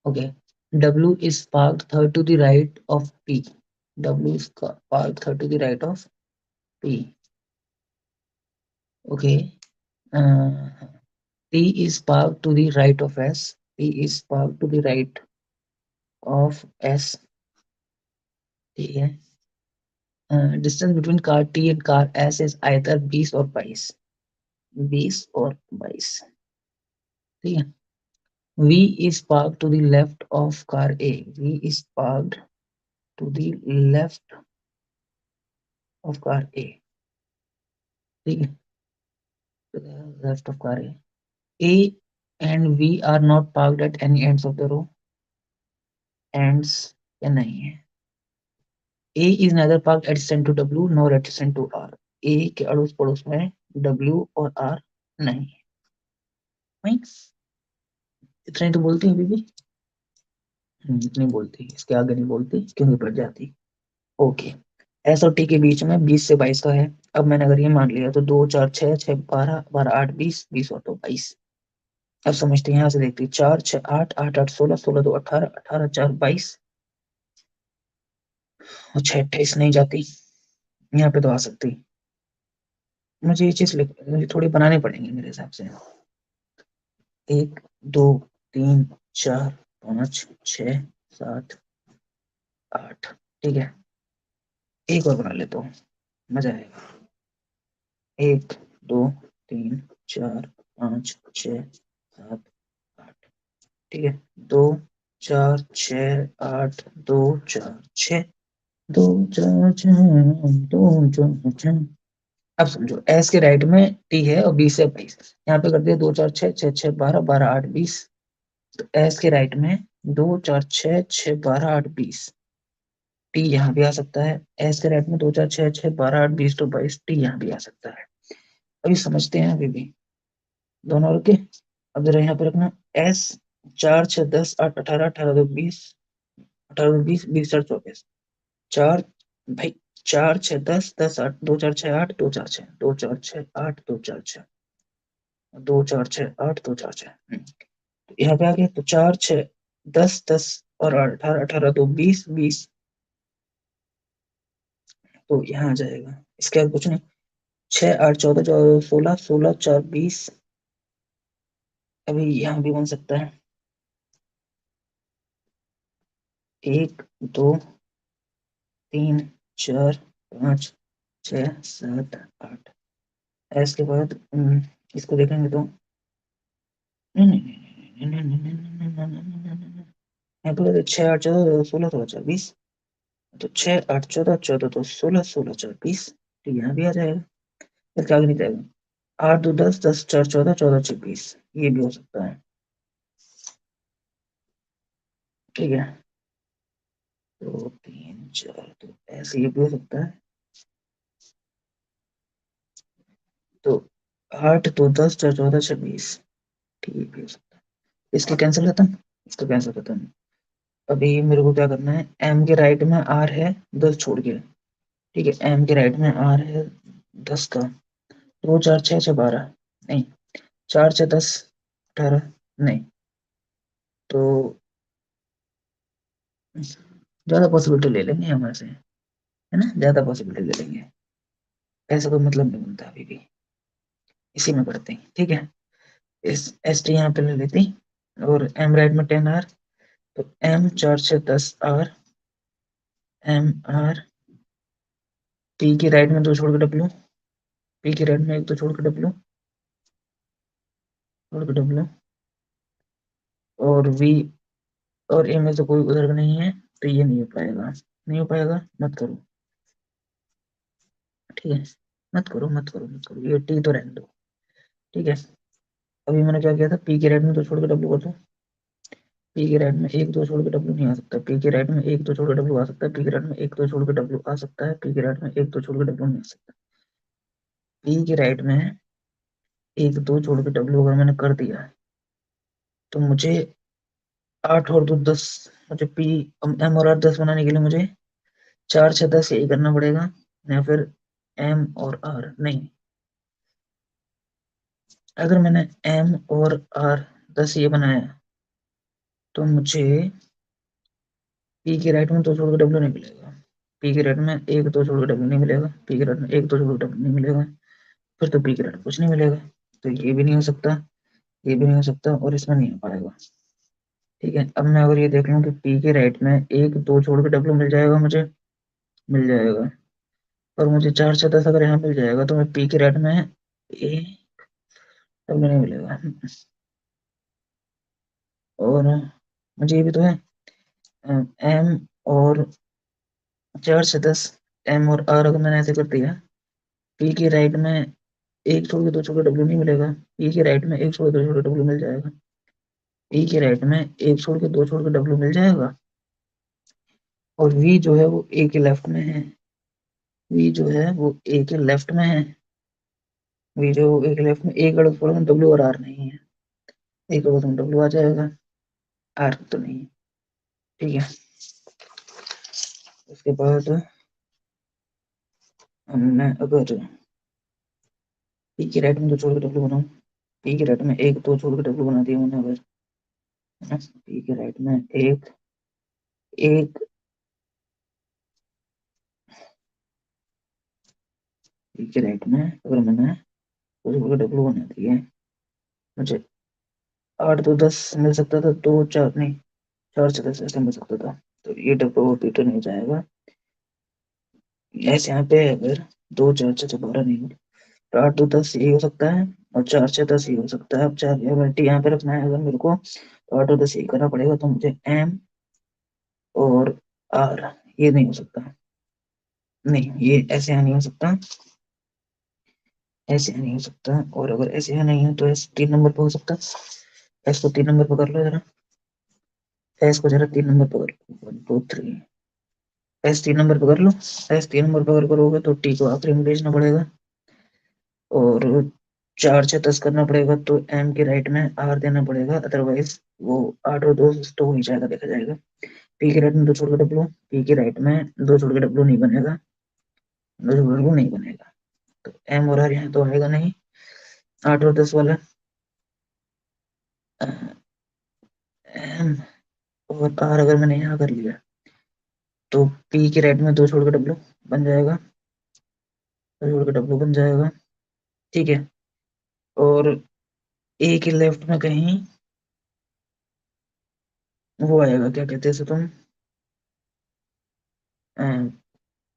Okay. W is parked third to the right of P. W is parked third to the right of P. Okay. Uh, T is parked to the right of S. T is parked to the right of S. ठीक है। Distance between car T and car S is either 20 or 22। 20 और 22। ठीक है। V is parked to the left of car A। V is parked to the left of car A। ठीक है, to the left of car A। A and V are not parked at any ends of the row। ends या नहीं है। A is neither parked adjacent to W nor adjacent to R। A के अड़ोस पड़ोस में W और R नहीं है। नहीं, इतना ही तो बोलती है अभी भी। इतनी बोलती, इसके आगे नहीं बोलती क्योंकि बढ़ जाती। ओके, एस और टी के बीच में 20 से 22 का है। अब मैंने अगर ये मान लिया तो 2 4 6 6 12 12 8 20 20 और 2 22। अब समझते हैं, यहाँ से देखते हैं, 4 6 8 8 8 16 16 2 18 18 4 22 और 6 28 नहीं जाती, यहाँ पे तो आ सकती। मुझे ये चीज मुझे थोड़ी बनानी पड़ेंगी मेरे हिसाब से। 1 2 3 4 5 6 7 8, ठीक है, एक और बना लेता हूँ, मजा आएगा। 1 2 3 4 5 6 7 8, ठीक है, 2 4 6 8 2 4 6 2 4 6 2 4 6। अब समझो, एस के राइट में टी है और 20 है 22, यहाँ पे कर दिया 2 4 6 6 6 12 12 8 20। तो एस के राइट में 2 4 6 6 12 8 20, टी यहाँ भी आ सकता है। एस के राइट में 2 4 6 6 12 8 20 तो 22, टी यहाँ भी आ सकता है। अभी समझते हैं अभी भी दोनों के। अब जरा यहाँ पे रखना, एस 4 6 10 8 18 18 2 20 18 2 20 20 4 24 4, भाई 4 6 10 10 8 2 4 6 8 2 4 6 2 4 6 8 2 4 6 2 4 6 8 2 4 6। तो यहाँ पे आ गया, तो 4 6 10 10 और 18 18 तो 20 20, तो यहाँ आ जाएगा। इसके बाद कुछ नहीं, 6 8 14 14 16 16 4 20। अभी यहाँ भी बन सकता है, 1 2 3 4 5 6 7 8। इसके बाद इसको देखेंगे तो नहीं नहीं नहीं नहीं नहीं नहीं नहीं नहीं नहीं नहीं नहीं नहीं नहीं। यहाँ पर 6 8 14 16 16 4 20, तो 6 8 14 14 तो 16 16 4 20, तो यहाँ भी आ जाएगा। इसके आगे नहीं जाएगा। 8 2 10 10 4 14 14 6 20, ये भी हो सकता है, ठीक है। 2 3 4, तो ऐसे ये भी हो सकता है। तो 8 2 10 4 14 6 20, ठीक भी हो सकता है। इसको कैंसिल खत्म, इसको कैंसिल खत्म। अभी मेरे को क्या करना है, एम के राइट में आर है 10 छोड़ के, ठीक है, एम के राइट में आर है 10 का, 2 4 6 6 12 नहीं, 4 6 10 18 नहीं, तो ज्यादा पॉसिबिलिटी ले लेंगे हमारे से, है ना, ज्यादा पॉसिबिलिटी ले लेंगे, ऐसा कोई मतलब नहीं बनता अभी भी, इसी में करते हैं, ठीक है। इस एस टी यहाँ पे ले लेती, और एम राइट में 10 आर, तो M 4 6 10 R, M R, P की राइट में 2 छोड़ के डब्ल्यू, पी की राइट में 1 2 छोड़ के डब्ल्यू, छोड़ के डब्ल्यू, और वी और ए में से कोई उधर का नहीं है, तो ये नहीं हो पाएगा, नहीं हो पाएगा, मत करो, ठीक है, मत करो मत करो मत करो, ये टी तो रहने दो, ठीक है। अभी मैंने क्या किया था, पी के राइट में 2 छोड़ के डब्ल्यू कर दो, पी के राइट में 1 2 छोड़ के डब्ल्यू नहीं आ सकता, पी के राइट में 1 2 छोड़ के डब्ल्यू आ सकता है, पी के राइट में 1 2 छोड़ के डब्ल्यू आ सकता है, पी के राइट में 1 2 छोड़ के डब्ल्यू नहीं आ सकता। पी के राइट में 1 2 छोड़ के डब्ल्यू अगर मैंने कर दिया, तो मुझे 8 और 2 10, मुझे पी एम और आर 10 बनाने के लिए मुझे 4 6 10 यही करना पड़ेगा, या फिर एम और आर नहीं। अगर मैंने एम और आर 10 ये बनाया, तो मुझे पी के राइट में 2 छोड़ के डब्ल्यू नहीं मिलेगा, पी के राइट में 1 2 छोड़ के डब्ल्यू नहीं मिलेगा, पी के राइट में 1 2 छोड़ के डब्ल्यू नहीं मिलेगा, फिर तो पी के राइट में कुछ नहीं मिलेगा, तो ये भी नहीं हो सकता, ये भी नहीं हो सकता, और इसमें नहीं हो पाएगा, ठीक है। अब मैं अगर ये देख लूँ कि पी के राइट में 1 2 छोड़ के डब्ल्यू मिल जाएगा, मुझे मिल जाएगा, और मुझे 4 6 10 अगर यहाँ मिल जाएगा, तो मैं पी के राइट में ए डब्ल्यू नहीं मिलेगा, और मुझे ये भी तो है, एम और 4 से 10, एम और आर अगर मैंने ऐसे कर दिया, पी के राइट में 1 छोड़ के 2 छोड़ के डब्ल्यू नहीं मिलेगा, पी के राइट में 1 छोड़ के 2 छोड़ के डब्ल्यू मिल जाएगा, पी के राइट में 1 छोड़ के 2 छोड़ के डब्ल्यू मिल जाएगा, और वी जो है वो ए के लेफ्ट में है, वी जो है वो ए के लेफ्ट में है, वी जो ए के लेफ्ट में, एक अड़क पड़ा डब्ल्यू और आर नहीं है, एक अड़क डब्ल्यू आ जाएगा, आर तो नहीं है, ठीक है। उसके बाद हमने अगर पी की राइट में दो छोड़ के डब्ल्यू बनाऊं। पी की राइट में एक दो छोड़ के डब्ल्यू बना दिया मैंने अगर, है ना। पी के राइट में एक एक, पी के राइट में अगर मैंने दो छोड़ के डब्ल्यू बना दिए, मुझे आठ दो दस मिल सकता था, दो चार नहीं, चार से दस ऐसे मिल सकता था। तो ये डब्ल्यू ओपी तो नहीं जाएगा। ऐसे यहाँ पे अगर दो चार छह बारह नहीं, तो आठ दो दस ये हो सकता है, और चार छह दस ये हो सकता है। अब चार अगर टी यहाँ पे रखना है अगर मेरे को, तो आठ दो दस ये करना पड़ेगा, तो मुझे एम और आर ये नहीं हो सकता। नहीं, ये ऐसे यहाँ नहीं हो सकता, ऐसे यहाँ नहीं हो सकता। और अगर ऐसे यहाँ नहीं है तो एस तीन नंबर पे हो सकता है। एस को तीन नंबर पकड़ लो जरा, एस को जरा तीन नंबर पकड़ लो, वन टू थ्री, एस तीन नंबर पकड़ लो। एस तीन नंबर पकड़ करोगे तो टी को आखिरी में भेजना पड़ेगा, और चार छह दस करना पड़ेगा, तो एम के राइट में आर देना पड़ेगा, अदरवाइज वो आठ और दो तो हो ही जाएगा, देखा जाएगा। पी के राइट में दो छोड़ के डब्लू, पी के राइट में दो छोड़ के डब्लू नहीं बनेगा, दो छोड़ के डब्लू नहीं बनेगा। तो एम और आर यहाँ तो आएगा नहीं, आठ और दस वाला। एम और आर अगर मैंने यहाँ कर लिया, तो पी के राइट में दो छोड़ के डब्लू बन जाएगा, दो छोड़ के डब्लू बन जाएगा, ठीक है। और ए के लेफ्ट में कहीं वो आएगा, क्या कहते हैं इसे तुम,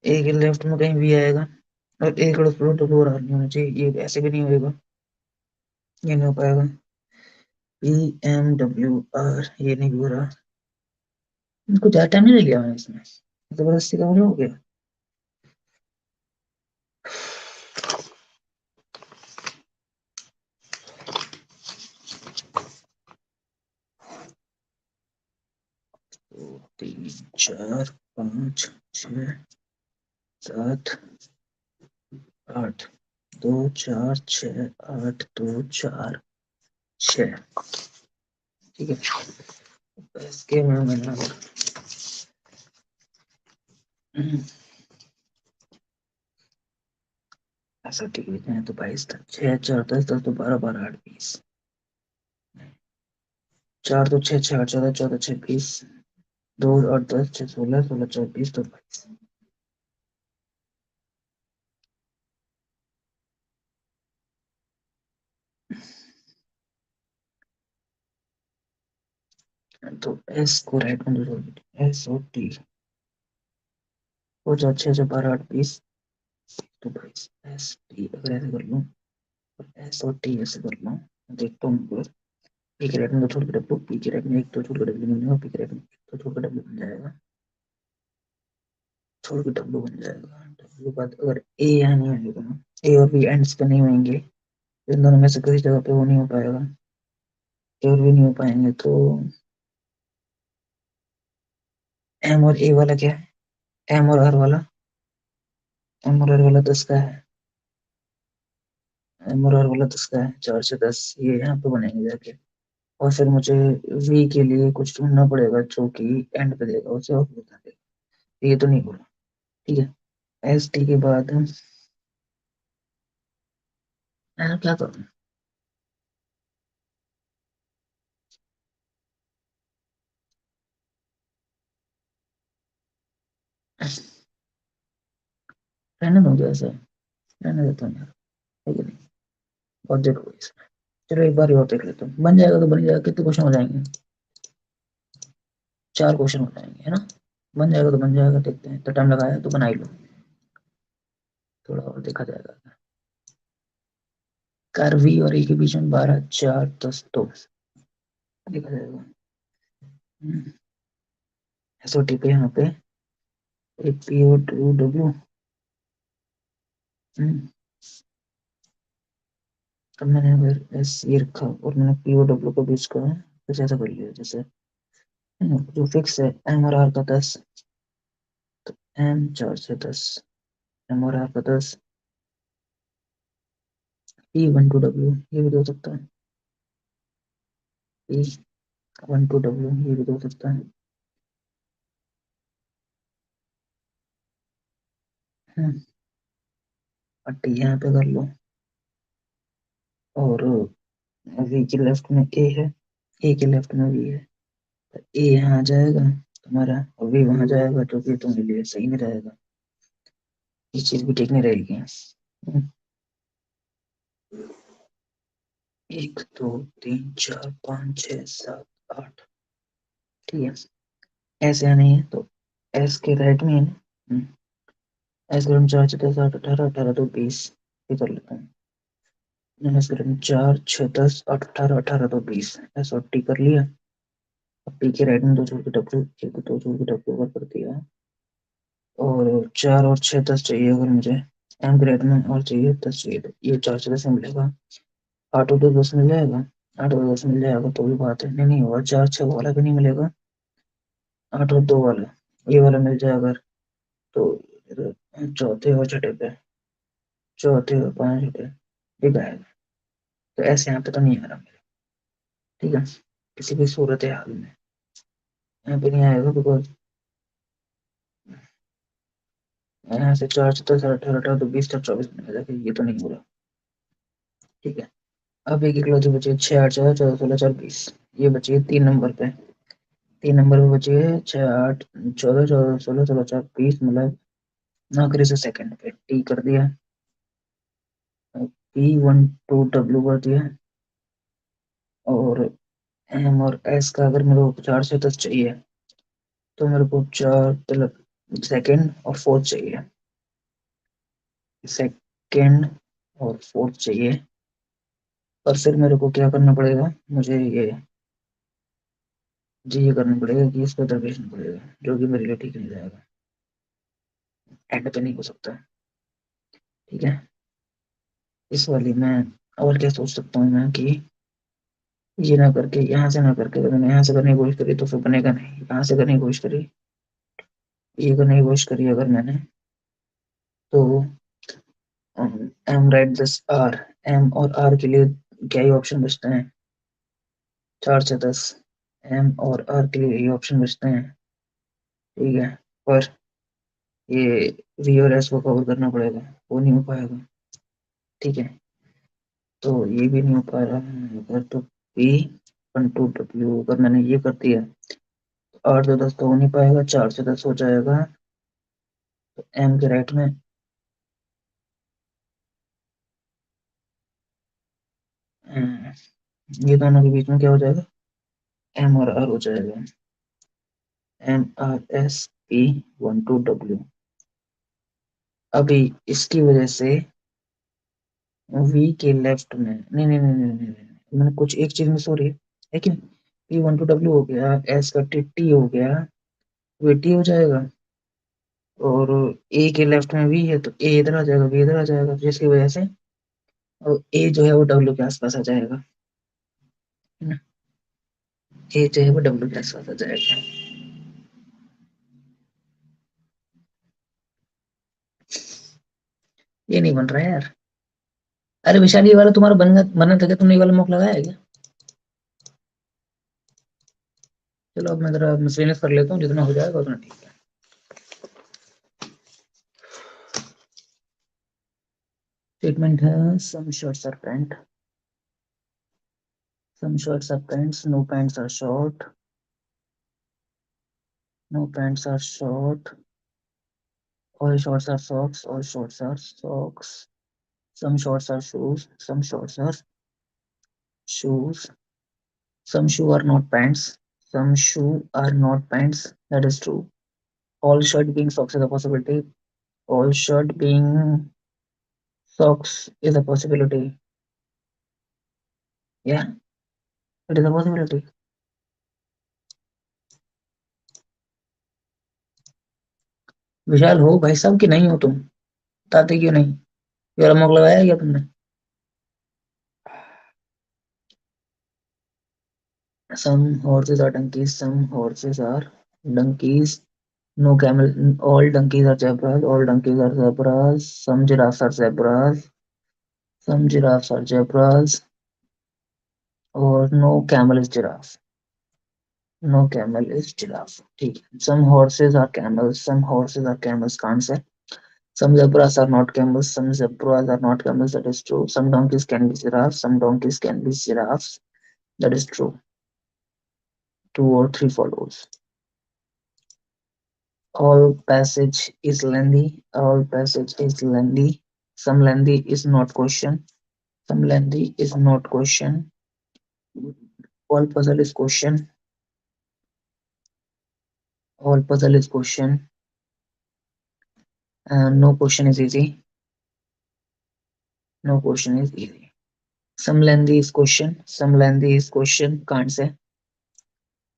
ए के लेफ्ट में कहीं भी आएगा, और एक फ्लोर तो फ्लोर नहीं होना चाहिए, ये ऐसे भी नहीं होएगा, ये नहीं हो पाएगा। पी एम डब्ल्यू आर ये नहीं हो रहा। कुछ ज्यादा टाइम नहीं ले लिया मैंने इसमें, जबरदस्ती का हो गया। दो तीन चार पाँच छः सात आठ, दो चार छः आठ दो चार छः, ठीक है। इसके में मैंने ऐसा ठीक है, तो बाईस था, छः चार दस, दस तो बारह, बारह आठ बीस, चार तो छः, छः आठ चौदह, चौदह छः बीस, दो आठ दस, छः सोलह, सोलह चार बीस, तो बाईस। तो एस को राइट में जोड़ दीजिए, एस और टी हो जाए, छः छः बारह आठ बीस, तो बाईस। एस टी अगर ऐसे कर लूँ, एस और टी ऐसे कर लूँ, देखता हूँ अगर पी के राइट में दो छोड़ के डब्ल्यू, पी के राइट में एक दो छोड़ के डब्ल्यू नहीं होगा, पी के राइट में एक दो छोड़ के डब्ल्यू बन जाएगा, छोड़ के डब्ल्यू बन जाएगा। डब्ल्यू बाद अगर ए यहाँ नहीं आएगा, ए और बी एंड्स पे नहीं होंगे, इन दोनों में से किसी जगह पे वो नहीं हो पाएगा, ए और बी नहीं हो पाएंगे, तो एम और ए वाला क्या है, एम और आर वाला, एम और आर वाला 10 का है, एम और आर वाला 10 का है, चार से दस ये यहाँ पे बनेंगे जाके। और फिर मुझे वी के लिए कुछ ढूंढना पड़ेगा जो कि एंड पे देगा, उसे और बता देगा, ये तो नहीं बोला, ठीक है। एस टी के बाद मैं क्या करूँ, रहने दूँ जैसे, रहने देता हूँ यार, है कि नहीं। और देखो इसमें, चलो एक बार और देख लेता हूँ, बन जाएगा तो बन जाएगा, कितने क्वेश्चन हो जाएंगे, चार क्वेश्चन हो जाएंगे, है ना। बन जाएगा तो बन जाएगा, देखते हैं, तो टाइम लगाया तो बना ही लो, थोड़ा और देखा जाएगा। कार वी और ए के बीच में 12 4 10 2 देखा जाएगा। एसओटी पे यहाँ पे एक पी ओ टू डब्ल्यू, अब मैंने अगर एस ये रखा और मैंने पी ओ डब्ल्यू के बीच का कुछ ऐसा कर लिया, जैसे जो फिक्स है एम और आर का 10, तो एम चार से 10, एम और आर का 10, पी वन टू डब्ल्यू ये भी दे सकता है, पी वन टू डब्ल्यू ये भी दे सकता है। और टी यहाँ पे कर लो, और वी के लेफ्ट में ए है, ए के लेफ्ट में वी है, तो ए यहाँ आ जाएगा तुम्हारा और वी वहां जाएगा, जो कि तुम्हारे लिए सही नहीं रहेगा, ये चीज भी ठीक नहीं रहेगी। हम्म, एक दो तीन चार पाँच छः सात आठ, ठीक है। ऐसे नहीं है तो एस के राइट में है ना। एस ग्राम चार छः दस आठ अठारह, अठारह दो बीस, ये कर लेता हूँ। एस ग्राम चार छः दस आठ अठारह, अठारह दो बीस, एस और टी कर लिया। अब पी के राइट में दो छोड़ के डब्ल्यू, एक दो छोड़ के डब्ल्यू कर दिया। और चार और छः दस चाहिए अगर मुझे, एम ग्रेड में और चाहिए 10 चाहिए, तो ये चार से 10 में मिलेगा। आठ और दो 10 मिल जाएगा, आठ और 10 मिल जाएगा तो भी बात है, नहीं नहीं और चार छः वाला भी नहीं मिलेगा, आठ और दो वाला ये वाला मिल जाएगा अगर, तो चौथे और छठे पे, चौथे और पांच छठे ठीक है। तो ऐसे यहाँ पे तो नहीं आ रहा मेरा, ठीक है, किसी भी सूरत हाल में यहाँ पे नहीं आएगा, बिकॉज यहाँ से चार से 10 अठारह, अठारह तो 20 तक 24 में आ जाएगा, ये तो नहीं हो रहा, ठीक है। अब एक इकलौती बची है, छः आठ चौदह, चौदह सोलह चार बीस, ये बची है 3 नंबर पे, 3 नंबर पे बची है छः आठ चौदह, चौदह सोलह सोलह चार बीस, मतलब नौकरी से सेकंड पे टी कर दिया, पी वन टू डब्ल्यू कर दिया। और एम और एस का अगर मेरे को चार से 10 चाहिए, तो मेरे को चार मतलब सेकंड और फोर्थ चाहिए, सेकंड और फोर्थ चाहिए। और फिर मेरे को क्या करना पड़ेगा, मुझे ये जी ये करना पड़ेगा कि इस पर दरपेशना पड़ेगा, जो कि मेरे लिए ठीक नहीं रहेगा, एंड पे नहीं हो सकता, ठीक है। इस वाली में और क्या सोच सकता हूँ मैं कि ये ना करके यहाँ से ना करके, अगर मैंने यहाँ से करने की कोशिश करी तो फिर बनेगा नहीं, यहाँ से करने की कोशिश करी, ये करने की कोशिश करी अगर मैंने, तो M write this R, M और आर के लिए क्या ही ऑप्शन बचते हैं, चार से 10, एम और आर के लिए यही ऑप्शन बचते हैं, ठीक है। पर ये वी और एस को कवर करना पड़ेगा, वो नहीं हो पाएगा, ठीक है। तो ये भी नहीं हो पा रहा है, अगर तो पी वन टू डब्ल्यू अगर मैंने ये कर दिया, तो आठ से 10 तो हो नहीं पाएगा, चार से 10 हो जाएगा, तो एम के राइट में ये दोनों के बीच में क्या हो जाएगा, एम और आर हो जाएगा, M R S P one two W. अभी इसकी वजह से वी के लेफ्ट में नहीं नहीं नहीं नहीं, नहीं, नहीं। मैंने कुछ एक चीज में सॉरी, लेकिन पी वन टू डब्ल्यू हो गया, एस का टी टी हो गया, वी टी हो जाएगा, और ए के लेफ्ट में वी है तो ए इधर आ जाएगा, वी इधर आ जाएगा, जिसकी वजह से और ए जो है वो डब्ल्यू के आसपास आ जाएगा, है ना, ए जो है वो डब्ल्यू के आसपास आ जाएगा। ये नहीं बन रहा है यार। अरे विशाल, ये वाला तुम्हारा बना था क्या, तुमने ये वाला मौका लगाया है क्या? चलो अब मैं जरा मिसलेनियस कर लेता हूँ, जितना हो जाएगा उतना ठीक है। स्टेटमेंट है, some shirts are pant, some shirts are pants, no pants are short, no pants are short, all shorts are socks, all shorts are socks, some shorts are shoes, some shorts are shoes, some shoe are not pants, some shoe are not pants, that is true. All shirt being socks is a possibility, all shirt being socks is a possibility, yeah, it is a possibility. विशाल हो भाई साहब कि नहीं हो तुम, बताते क्यों नहीं, ये वाला मौका लगाया क्या तुमने? Some horses are donkeys, some horses are donkeys. No camel, all donkeys are zebras, all donkeys are zebras. Some giraffes are zebras, some giraffes are zebras. Or no camel is giraffe. No camel is giraffe. ठीक है. Some horses are camels, some horses are camels का answer. Some zebras are not camels. Some zebras are not camels. That is true. Some donkeys can be giraffes. Some donkeys can be giraffes. That is true. Two or three follows. All passage is lengthy. All passage is lengthy. Some lengthy is not question. Some lengthy is not question. All puzzle is question. All puzzle is question. And no question is easy. No question is easy. Some lengthy is question. Some lengthy is question. Can't say.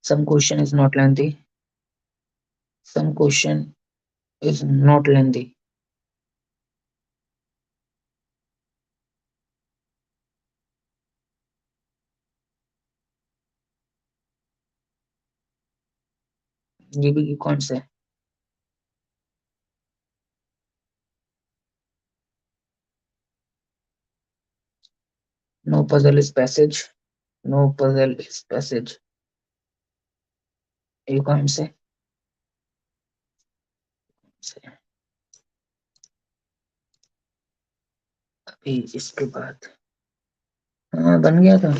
Some question is not lengthy. Some question is not lengthy. ये भी कौन से? No puzzle is passage. No puzzle is passage. You can't say. अभी इसके बाद हाँ बन गया था।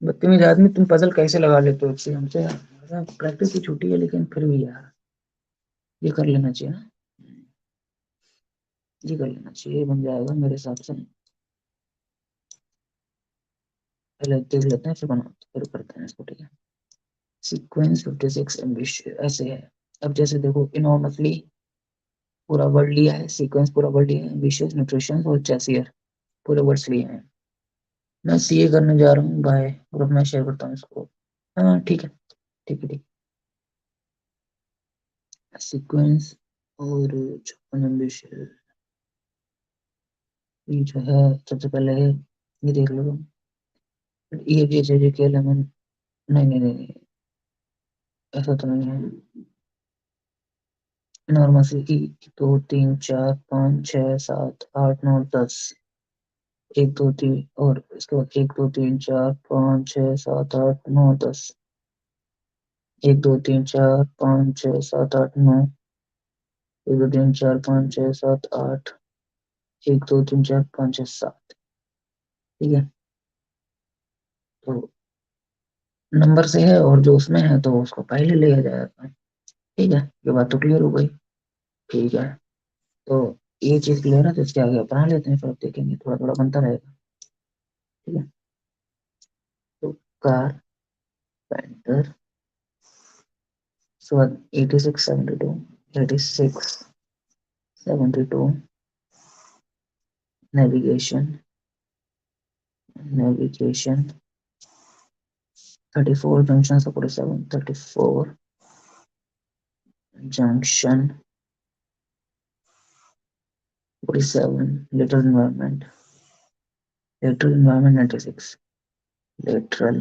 बदतमीज आदमी, तुम पजल कैसे लगा लेते हो इससे हमसे यार? प्रैक्टिस की छुट्टी है लेकिन फिर भी यार ये कर लेना चाहिए ना। ये कर लेना चाहिए, बन जाएगा मेरे हिसाब से। पहले देख लेते हैं फिर बनाते फिर करते हैं इसको, ठीक है। सीक्वेंस 56 एम्बिशियस ऐसे है। अब जैसे देखो इनॉर्मसली पूरा वर्ड लिया है, सीक्वेंस पूरा वर्ड लिया है, एम्बिशियस, न्यूट्रिशन और चैसियर पूरे वर्ड्स लिए हैं। मैं सीए करने जा रहा हूँ, बाय ग्रुप में शेयर करता हूँ इसको। हाँ ठीक है, ठीक है, ठीक। सीक्वेंस और छप्पन एम्बिशियस, ये जो है सबसे पहले है, ये देख लो। ये जैसे कि एलिमेंट, नहीं नहीं नहीं नहीं, ऐसा तो नहीं है। नॉर्मल से एक दो तीन चार पाँच छः सात आठ नौ दस, एक दो तीन, और इसके बाद एक दो तीन चार पाँच छः सात आठ नौ दस, एक दो तीन चार पाँच छः सात आठ नौ, एक दो तीन चार पाँच छः सात आठ, एक दो तीन चार पाँच छः सात, ठीक है। तो नंबर से है और जो उसमें है तो उसको पहले लिया जाएगा, ठीक है। ये बात तो क्लियर हो गई, ठीक है। तो ये चीज क्लियर है, तो इसके आगे अपना लेते हैं, फिर अब देखेंगे थोड़ा थोड़ा बनता रहेगा, ठीक है। तो कार पेंटर, उसके बाद 86 72, 86 72, navigation, navigation 34 junction 47, 34 junction 47, literal environment, literal environment 96, literal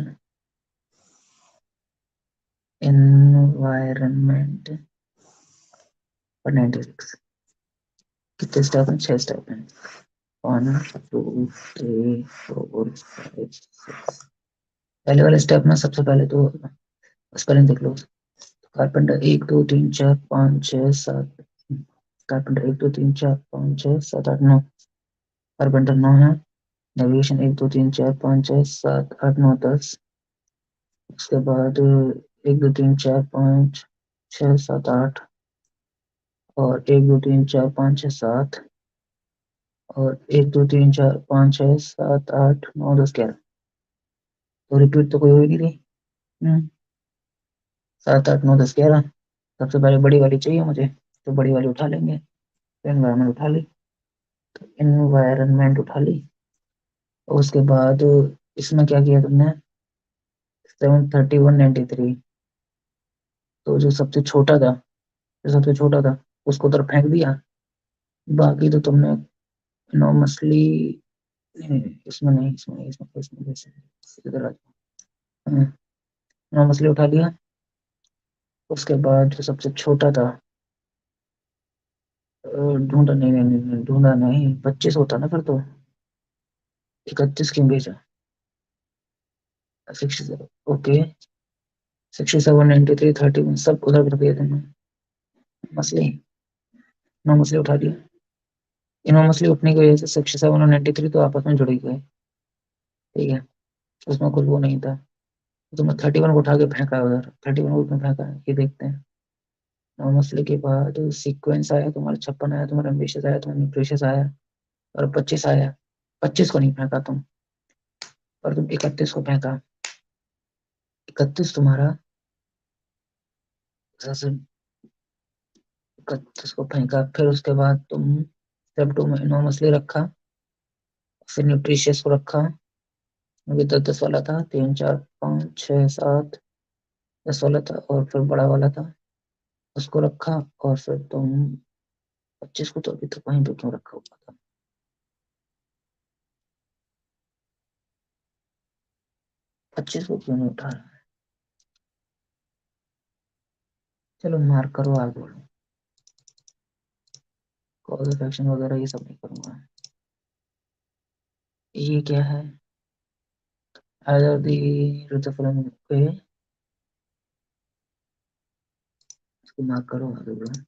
environment और 96। कितने स्टेप हैं? 6 स्टेप हैं। 1 2 3 4 5 6। पहले वाले स्टेप में सबसे पहले तो स्पेलिंग देख लो। कारपेंटर 1 2 3 4 5 6 7, कारपेंटर 1 2 3 4 5 6 7 8 9, कारपेंटर 9 है। नेविगेशन 1 2 3 4 5 6 7 8 9 10, उसके बाद 1 2 3 4 5 6 7 8, और 1 2 3 4 5 6 7, और 1 2 3 4 5 6 7 8 9 10 11। तो रिपीट तो कोई हो ही नहीं रही। 7 8 9 10 11। सबसे पहले बड़ी वाली चाहिए मुझे, तो बड़ी वाली उठा लेंगे। तो एनवायरनमेंट उठा ली, तो एनवायरनमेंट उठा ली। और उसके बाद इसमें क्या किया तुमने? 73193, तो जो सबसे छोटा था, जो सबसे छोटा था उसको उधर फेंक दिया। बाकी तो तुमने इनॉर्मसली, इसमें नहीं, इसमें नहीं, इसमें इसमें इसमें इधर आ जाओ। इनॉर्मसली उठा लिया। उसके बाद जो सबसे छोटा था, ढूंढा, नहीं नहीं नहीं नहीं, ढूंढा नहीं, 25 होता ना फिर तो। 31 क्यों भेजा? 67, ओके। 67 93 31 सब उधर कर दिया तुमने, मसले। नौ मछली उठा लिया। इन मछली उठने की वजह से 67 और 93 तो आपस में जुड़ ही गए। ठीक है, उसमें कुछ वो नहीं था। तो तुमने 31 को उठा के फेंका उधर, 31 को क्यों फेंका ये देखते हैं। नौ मछली के बाद सीक्वेंस आया तुम्हारा, 56 आया तुम्हारा, एम्बिशियस आया तुम्हारा, न्यूट्रिशियस आया और 25 आया। 25 को नहीं फेंका तुम, और तुम 31 को फेंका। 31 तुम्हारा सबसे, 31 को फेंका। फिर उसके बाद तुम स्टेप 2 में नौ मछली रखा, फिर न्यूट्रिशियस को रखा, अभी 10 10 वाला था, 3 4 5 6 7, 10 वाला था, और फिर बड़ा वाला था उसको रखा। और फिर तुम 25 को तो अभी तक वहीं पे क्यों रखा हुआ था। 25 को क्यों नहीं उठा रहा। चलो मार्क करो, आगे बढ़ो। कॉल इफेक्शन वगैरह ये सब नहीं करूंगा। ये क्या है, either the rutherford पे, इसको मार्क करो, आगे बढ़ो।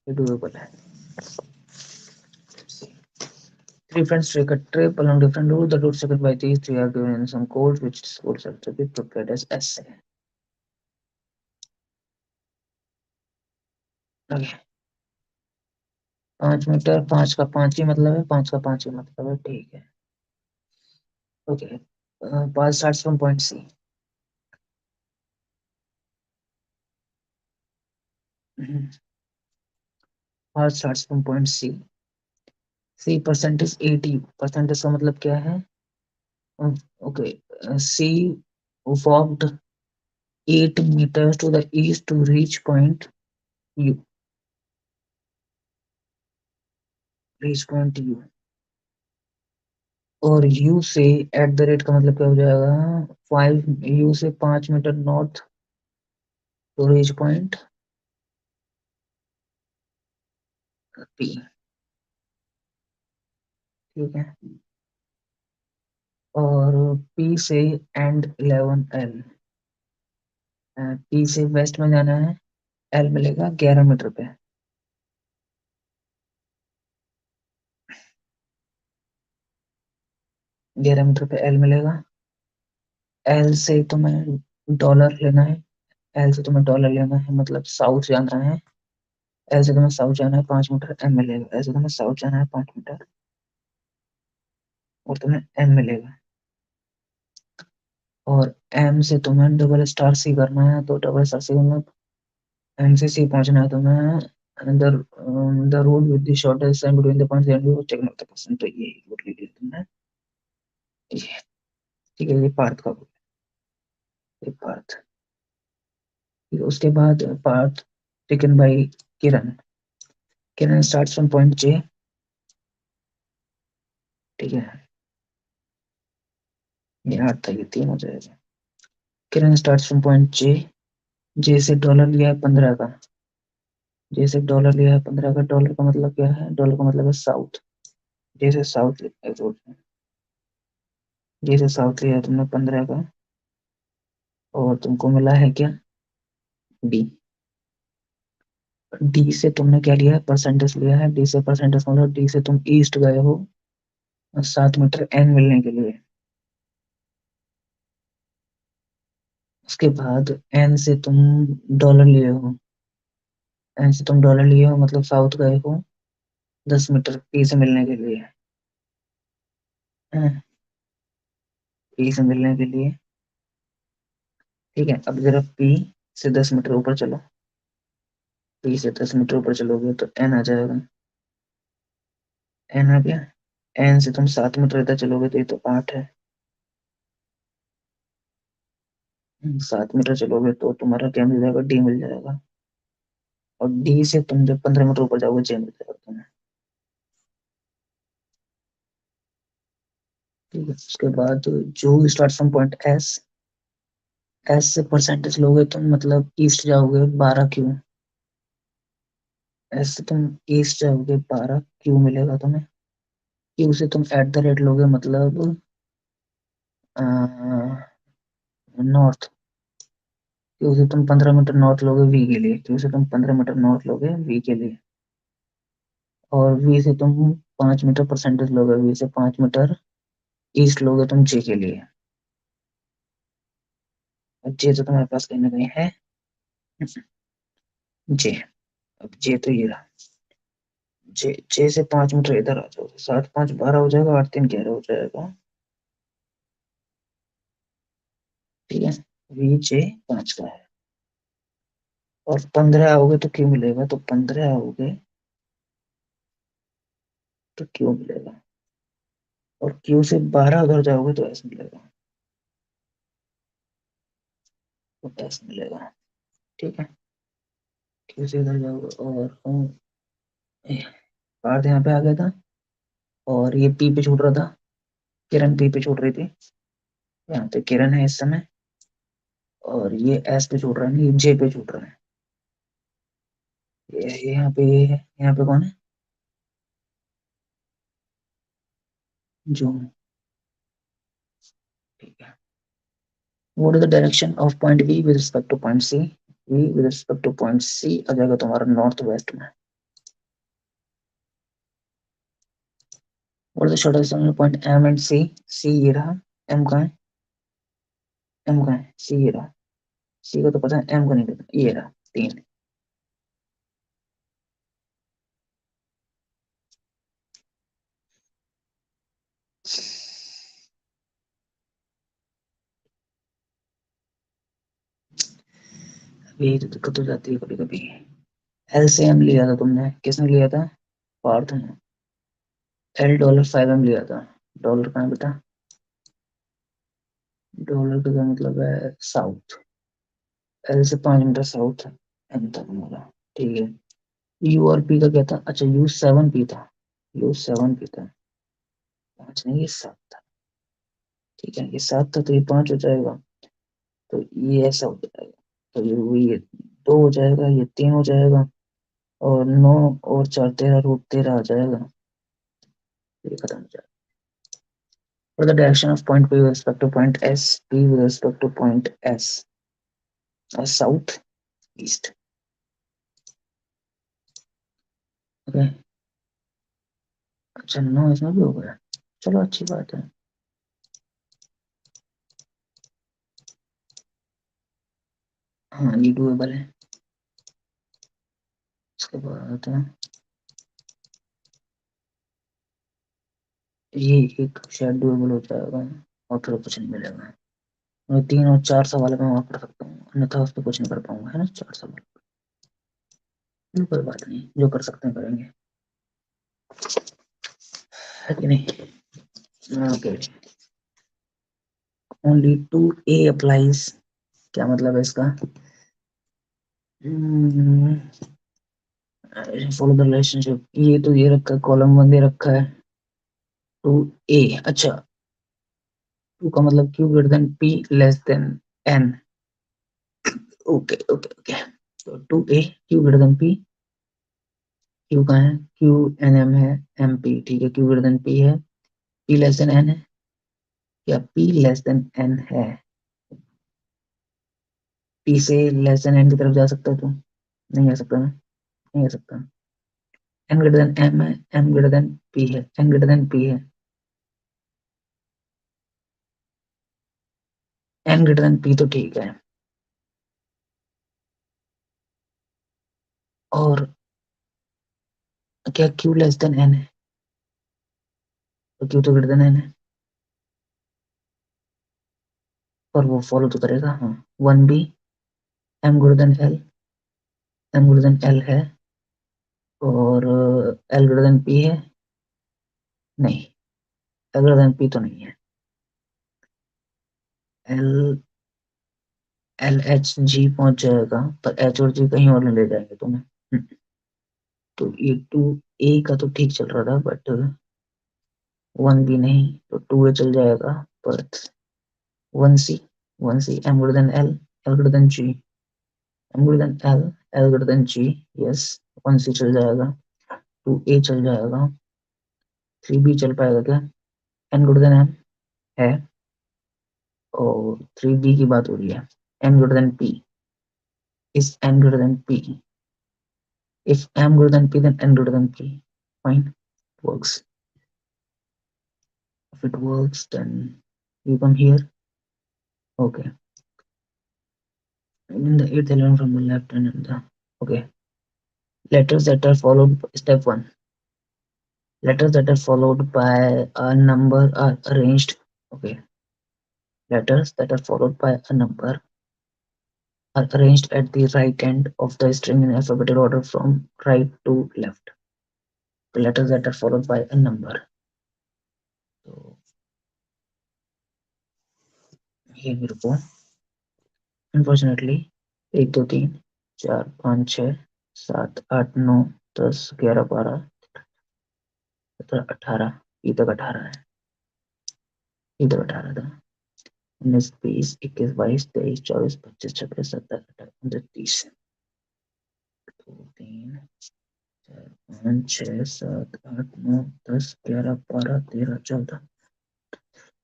ये डूएबल है। Three friends take a trip along different routes. The routes taken by these three are given in some codes, which codes are to be prepared as essay. Okay. 5 metre, 5 का 5 ही मतलब है, 5 का 5 ही मतलब है, ठीक है। Okay, path starts from point C. Path starts from point C. C percentage 80, percentage का मतलब क्या है। Okay, C walked 8 meters to the east to reach point U. Reach point U, और U से एट द रेट का मतलब क्या हो जाएगा, 5 U से 5 metre north to reach point P। ठीक है, और P से एंड 11L। P से वेस्ट में जाना है, L मिलेगा 11 मीटर पे। 11 मीटर पे L मिलेगा। L से तुम्हें डॉलर लेना है, L से तुम्हें डॉलर लेना है, मतलब साउथ जाना है। L से तुम्हें साउथ जाना है 5 मीटर, M मिलेगा। L से तुम्हें साउथ जाना है 5 मीटर, और तुम्हें M मिलेगा। और M से तुम्हें डबल स्टार सी करना है, तो डबल स्टार सी में M से C पहुंचना है तुम्हें। अंदर the road with the shortest distance between the points and you check not the person, तो ये रोड ले लिया तुमने। ये ठीक है, ये पार्थ का, ये पार्थ। फिर उसके बाद path taken by Kiran. Kiran starts from point J। ठीक है, ये 8 था, ये 3 हो जाएगा। Kiran starts from point J। J से डॉलर लिया है 15 का। J से डॉलर लिया है 15 का। डॉलर का मतलब क्या है, डॉलर का मतलब है साउथ। J से साउथ लिया है, J से साउथ लिया है तुमने 15 का, और तुमको मिला है क्या, D। डी से तुमने क्या लिया है, परसेंटेज लिया है। डी से परसेंटेज मतलब डी से तुम ईस्ट गए हो 7 मीटर एन मिलने के लिए। उसके बाद एन से तुम डॉलर लिए हो, एन से तुम डॉलर लिए हो मतलब साउथ गए हो 10 मीटर पी से मिलने के लिए। पी से मिलने के लिए, ठीक है। अब जरा पी से 10 मीटर ऊपर चलो, पी से 10 मीटर ऊपर चलोगे तो एन आ जाएगा। एन आ गया। एन से तुम 7 मीटर इधर चलोगे तो ये तो 8 है। 7 मीटर चलोगे तो तुम्हारा क्या मिल जाएगा, डी मिल जाएगा। और डी से तुम जब 15 मीटर ऊपर जाओगे जे मिल जाएगा तुम्हें। ठीक है, उसके बाद जो start from point S. S से परसेंटेज लोगे तुम मतलब ईस्ट जाओगे 12 क्यू। एस से तुम ईस्ट जाओगे 12 क्यू मिलेगा तुम्हें। क्यू से तुम एट द रेट लोगे मतलब नॉर्थ, क्यू से तुम 15 मीटर नॉर्थ लोगे वी के लिए, क्यू से तुम 15 मीटर नॉर्थ लोगे वी के लिए, और वी से तुम 5 मीटर परसेंटेज लोगे, वी से 5 मीटर ईस्ट लोगे तुम जे के लिए। जे तो तुम्हारे पास कहीं ना कहीं है, जे। अब जे तो ये रहा, जे से 5 मीटर इधर आ जाओ, 7 5 12 हो जाएगा, 8 3 11 हो जाएगा। ठीक है, वी जे 5 का है, और 15 आओगे तो क्यों मिलेगा, तो 15 आओगे तो क्यों मिलेगा, और क्यू से 12 उधर जाओगे तो एस मिलेगा, तो एस मिलेगा। ठीक है, क्यू से इधर जाओगे, और पार्थ यहाँ पे आ गया था, और ये पी पे छूट रहा था, किरण पी पे छूट रही थी, यहाँ पे किरण है इस समय, और ये एस पे छूट रहा है, ये जे पे छूट रहा है, ये यहाँ पे, ये है यहाँ पे कौन है, जो। ठीक है, what is the direction of point V with respect to point C? V with respect to point C आ जाएगा तुम्हारा नॉर्थ वेस्ट में। what is the shortest distance point M and C? C ये रहा, M कहाँ है, M कहाँ है, C ये रहा, C का तो पता है, M का नहीं पता, ये रहा 3। ये तो दिक्कत हो जाती है कभी कभी। एल से एम लिया था तुमने, किसने लिया था, पार्थ ने। एल $5 लिया था, डॉलर कहाँ है बेटा, डॉलर का क्या मतलब है, साउथ, एल से 5 मीटर साउथ एम था तुम्हारा। ठीक है, यू और पी का क्या था, अच्छा U7P था, U7P था, 5 नहीं ये 7 था। ठीक है, ये 7 था तो ये 5 हो जाएगा, तो ये ऐसा हो जाएगा, तो ये 2 हो जाएगा, ये 3 हो जाएगा, और 9 और 4 13, √13 आ जाएगा, ये खत्म हो जाएगा। For the direction of point P with respect to point S, P with respect to point S, south east. Okay, अच्छा 9 इसमें भी हो गया, चलो अच्छी बात है। हाँ ये डुएबल है, इसके बाद ये एक शायद डुएबल हो जाएगा, और फिर कुछ नहीं मिलेगा। मैं 3 और 4 सवाल में वहाँ कर सकता हूँ, अन्यथा उस पर कुछ नहीं कर पाऊंगा, है ना, 4 सवाल। कोई बात नहीं, जो कर सकते हैं करेंगे, है कि नहीं। Okay, only to A applies, क्या मतलब है इसका, फॉलो द रिलेशनशिप, ये तो ये रखा है, कॉलम 1 दे रखा है, टू ए, अच्छा, टू का मतलब Q greater than P less than N, okay okay okay, तो two A Q greater than P, Q का है, क्यू एन एम है, एम पी, ठीक है, क्यू ग्रेटर देन पी है, पी लेस देन एन है, या पी लेस देन एन है, पी से लेस देन एन की तरफ जा सकता है तू, नहीं आ सकता, मैं नहीं आ सकता, एन ग्रेटर देन एम है, एम ग्रेटर देन पी है, एन ग्रेटर देन पी है, एन ग्रेटर देन पी तो ठीक है, और क्या क्यू लेस देन एन है, तो क्यू तो ग्रेटर देन एन है, पर वो फॉलो तो करेगा, हाँ, 1B, M greater than L, M greater than L है, और एल ग्रेटर देन पी है, नहीं, एल ग्रेटर देन पी तो नहीं है, एल एल एच जी पहुंच जाएगा, पर एच और जी कहीं और नहीं ले जाएंगे तुम्हें। तो ये 2A का तो ठीक चल रहा था, बट 1B नहीं, तो 2A चल जाएगा, पर 1C, 1C M greater than L, L greater than G, M greater than L, L greater than G, yes, 1C चल जाएगा, 2A चल जाएगा, 3B चल पाएगा क्या, एन ग्रेटर देन एम है, और 3D की बात हो रही है, n greater than p, is n greater than p, if m greater than p then n greater than p, fine, works. If it works then you come here. Okay, in the eighth element from the left and in the, okay, letters that are followed, step 1, letters that are followed by a number are arranged, okay, letters that are followed by a number are arranged at the right end of the string in alphabetical order from right to left. The letters that are followed by a number. So here we go. Unfortunately, 1 2 3 4 5 6 7 8 9 10 11 12 17 18, ये तक 18 है, ये तक 18 था। 19 20 21 22 23 24 25 26 27 28 29 30, 2 3 4 5 6 7 8 9 10 11 12 13 14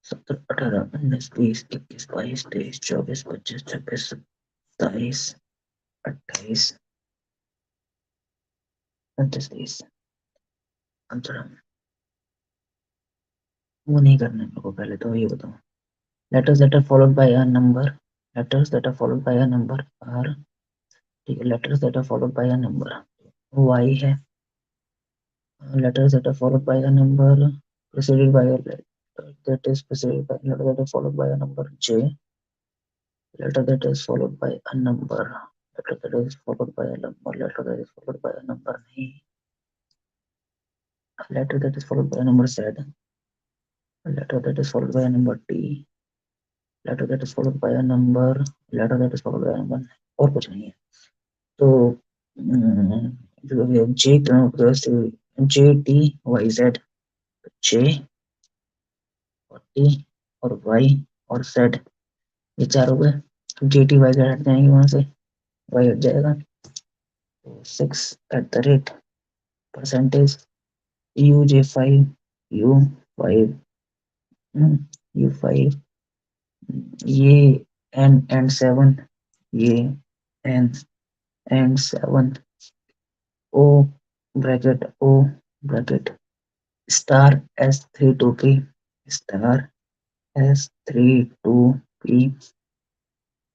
17 18 19 20 21 22 23 24 25 26 27 28 29 30। अब जरा वो नहीं करना है मेरे को, पहले तो ये बताओ, letters that are followed by a number, letters that are followed by a number are, ठीक है, letters that are followed by a number y है, letters that are followed by a number preceded by a letter that is preceded by a letter that is followed by a number j, letter that is followed by a number, letter that is followed by a number, letter that is followed by a number नहीं, letter that is followed by a number z, letter that is followed by a number t, letter that is followed by a number, letter that is followed by a number, और कुछ नहीं है। तो जे जे T Y Z, जे और T और Y और Z, ये चार हो गए। जे टी वाई जेड हट जाएंगे वहां से, वाई हट जाएगा। तो 6 @ percentage U J 5 U 5 U 5, ये एन एंड 7, ये N and 7, O bracket O bracket star S32P, star S32P,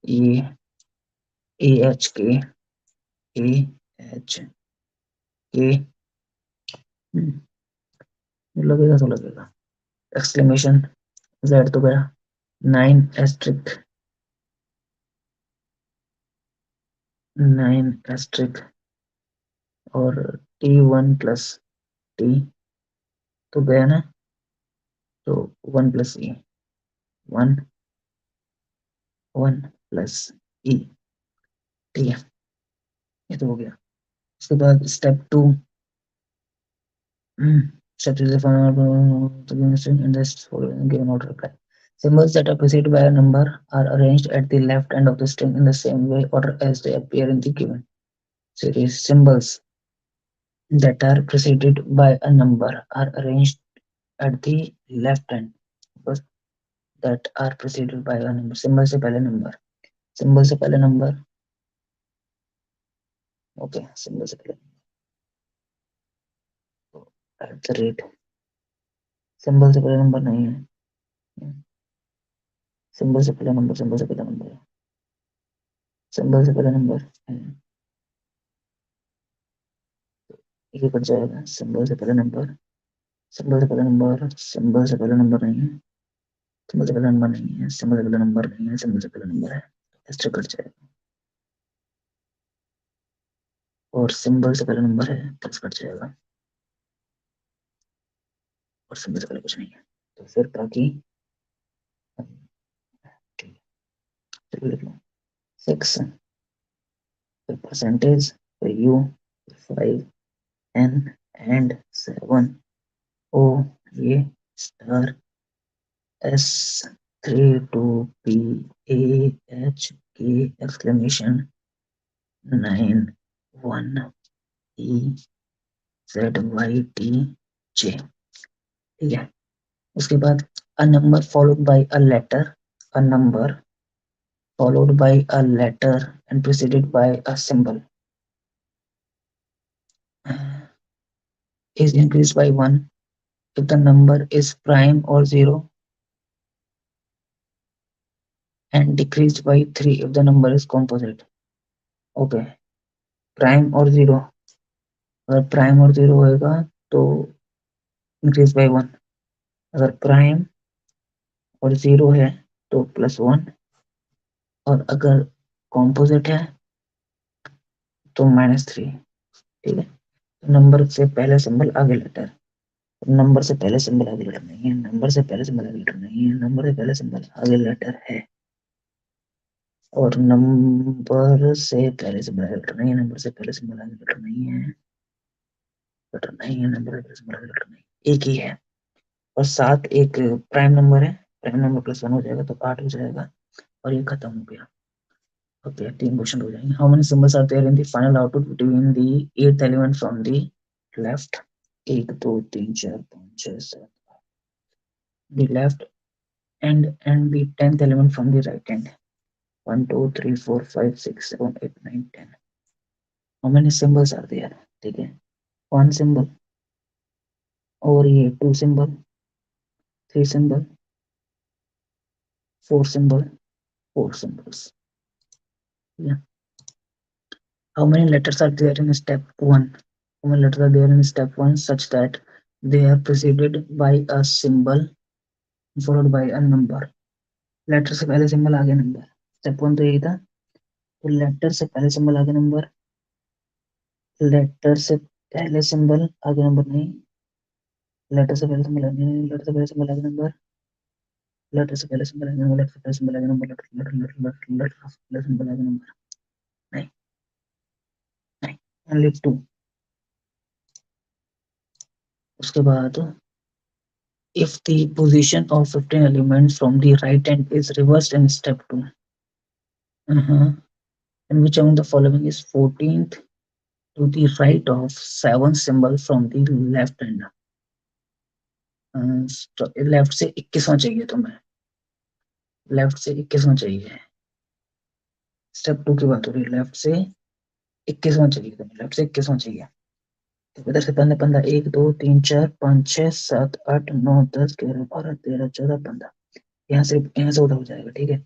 ये AHK, AHK, लगेगा तो लगेगा, एक्सक्लेमेशन Z तो गया, 9 एस्ट्रिक 9 एस्ट्रिक और T1 प्लस T तो गया ना, तो 1 प्लस E, 1 1 प्लस E, ठीक है, ये तो हो गया। उसके बाद step 2, step is the in this given order reply. Symbols that are preceded by a number are arranged at the left end of the string in the same way order as they appear in the given series. Symbols that are preceded by a number are arranged at the left end, because that are preceded by a number. Symbol से पहले number, symbol से पहले number, okay, symbol से पहले at the rate, symbol से पहले number नहीं है, symbol से पहले number, symbol से पहले number है, symbol से पहले number है, ये कट जाएगा, सिंबल से पहले नंबर, सिंबल से पहले नंबर, सिंबल से पहले नंबर नहीं है, सिंबल से पहले नंबर नहीं है, सिंबल से पहले नंबर नहीं है, सिंबल से पहले नंबर है, एक्स्ट्रा कट जाएगा, और सिंबल से पहले नंबर है तो कट जाएगा, और सिंबल से पहले कुछ नहीं है, तो फिर बाकी चलो लिख लो, 6 फिर परसेंटेज, फिर यू, 5 एन एंड 7 ओ, ये स्टार S32P exclamation 9 1 EZYTJ, ठीक है। उसके बाद a number followed by a letter a number followed by a letter and preceded by a symbol is increased by 1 if the number is prime or 0 and decreased by 3 if the number is composite. Okay, prime और zero, अगर prime और zero होएगा तो increase by 1, अगर prime और zero है तो +1, और अगर कॉम्पोजिट है तो -3। ठीक है, नंबर से पहले सिंबल आगे लेटर, नंबर से पहले सिंबल आगे लेटर नहीं है, नंबर से पहले सिंबल आगे लेटर नहीं है, नंबर से पहले सिंबल आगे लेटर है, और नंबर से पहले सिंबल आगे लेटर नहीं है, नंबर से पहले सिंबल आगे लेटर नहीं है, लेटर नहीं है, नंबर से पहले सिंबल आगे लेटर नहीं, एक ही है। और 7 एक प्राइम नंबर है, प्राइम नंबर +1 हो जाएगा तो 8 हो जाएगा, और ये खत्म हो गया। ओके, 3 क्वेश्चन हो जाएंगे। How many symbols are there in the final output between the 8th element from the left? 1 2 3 4 5 6 7 the left and the 10th element from the right hand. 1 2 3 4 5 6 7 8 9 10. How many symbols are there? ठीक है, 1 symbol, और ये 2 symbol, 3 symbol, 4 symbol, 4 symbols. Yeah. How many letters are there in step 1? How many letters are there in step 1 such that they are preceded by a symbol followed by a number? Letter से पहले symbol आगे number, step 1 तो यही था, तो letter से पहले symbol आगे नंबर, लेटर से पहले सिंबल आगे नंबर नहीं, लेटर से पहले सिंबल आगे नहीं, लेटर से पहले सिंबल आगे नंबर, लेटर से पहले सिंबल आगे नंबर, लेटर से पहले सिंबल आगे number, letter letter letter letter letter से पहले सिंबल आगे नंबर, नहीं नहीं, ओनली 2। उसके बाद if the position of 15 elements from the right hand is reversed in step 2, and which among the following is 14th to the right of 7 symbol from the left hand? तो left से 21वां चाहिए तुम्हें, left से 21वां चाहिए, step 2 की बात हो रही है, लेफ्ट से 21वां चाहिए तुम्हें, लेफ्ट से 21वां चाहिए। तो इधर से 15 15 1 2 3 4 5 6 7 8 9 10 11 12 13 14 15, यहाँ से उधर हो जाएगा। ठीक है,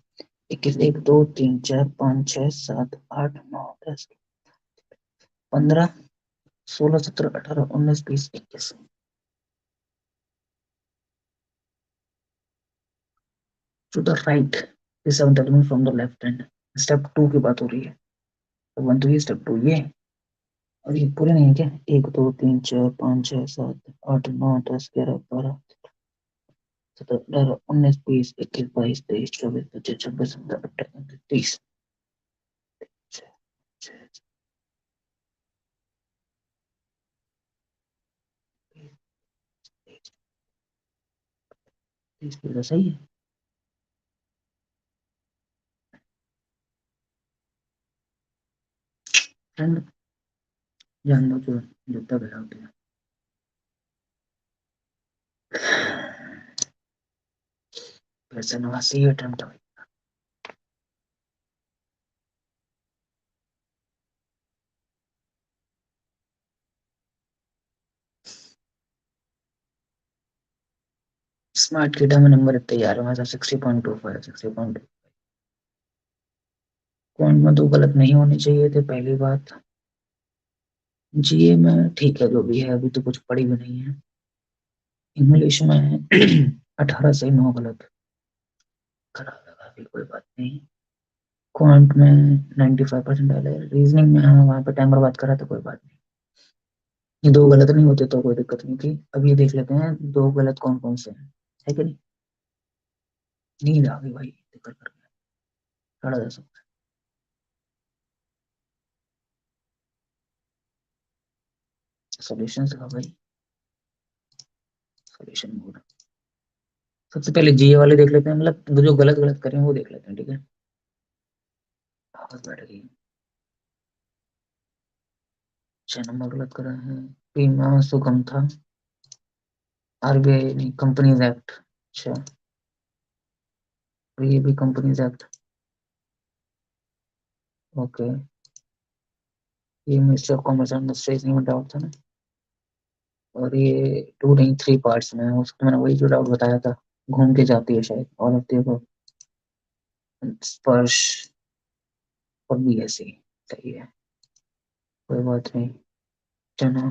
21 1 2 3 4 5 6 7 8 9 10 15 16 17 18 19 20 21। To the right the seventh element from the left hand, step 2 की बात हो रही है, स्टेप 1 तो ये, स्टेप 2 ये, और ये पूरे नहीं है क्या? 1 2 3 4 5 6 7 8 9 10 11 12 17 18 19 20 21 22 23 24 25 26 27 28 29 30 30 सही है। फ्रेंड जान दो जो जितना गया होता है, फिर से 89 अटेम्प्ट हुई। स्मार्ट किटा में नंबर तैयार है मेरा 60.25 60.2। पॉइंट में 2 गलत नहीं होने चाहिए थे, पहली बात। जीए में ठीक है जो भी है, अभी तो कुछ पढ़ी भी नहीं है। इंग्लिश में 18 से 9 गलत, खराब लगा, अभी कोई बात नहीं। क्वांट में 95% डाले, रीजनिंग में हाँ वहाँ पे टाइम बर्बाद करा तो कोई बात नहीं। ये 2 गलत नहीं होते तो कोई दिक्कत नहीं थी। अब ये देख लेते हैं 2 गलत कौन कौन से हैं, है कि नहीं? नींद आ गई भाई, दिक्कत कर गया, 10:30। सॉल्यूशन का भाई, सॉल्यूशन मोड। सबसे पहले जीए वाले देख लेते हैं, मतलब जो गलत गलत करें वो देख लेते हैं। ठीक है, आवाज बैठ गई। 6 नंबर गलत करा है, बीमा सुगम था, आरबीआई नहीं, कंपनीज एक्ट। अच्छा, ये भी कंपनीज एक्ट। ओके, ये ministry of commerce and industries में डाउट था ना। और ये टू नहीं, थ्री पार्ट्स में है, उसको मैंने वही जो डाउट बताया था, घूम के जाती है शायद, और अब देखो स्पर्श और बी एस सी। सही है, कोई बात नहीं। चलो,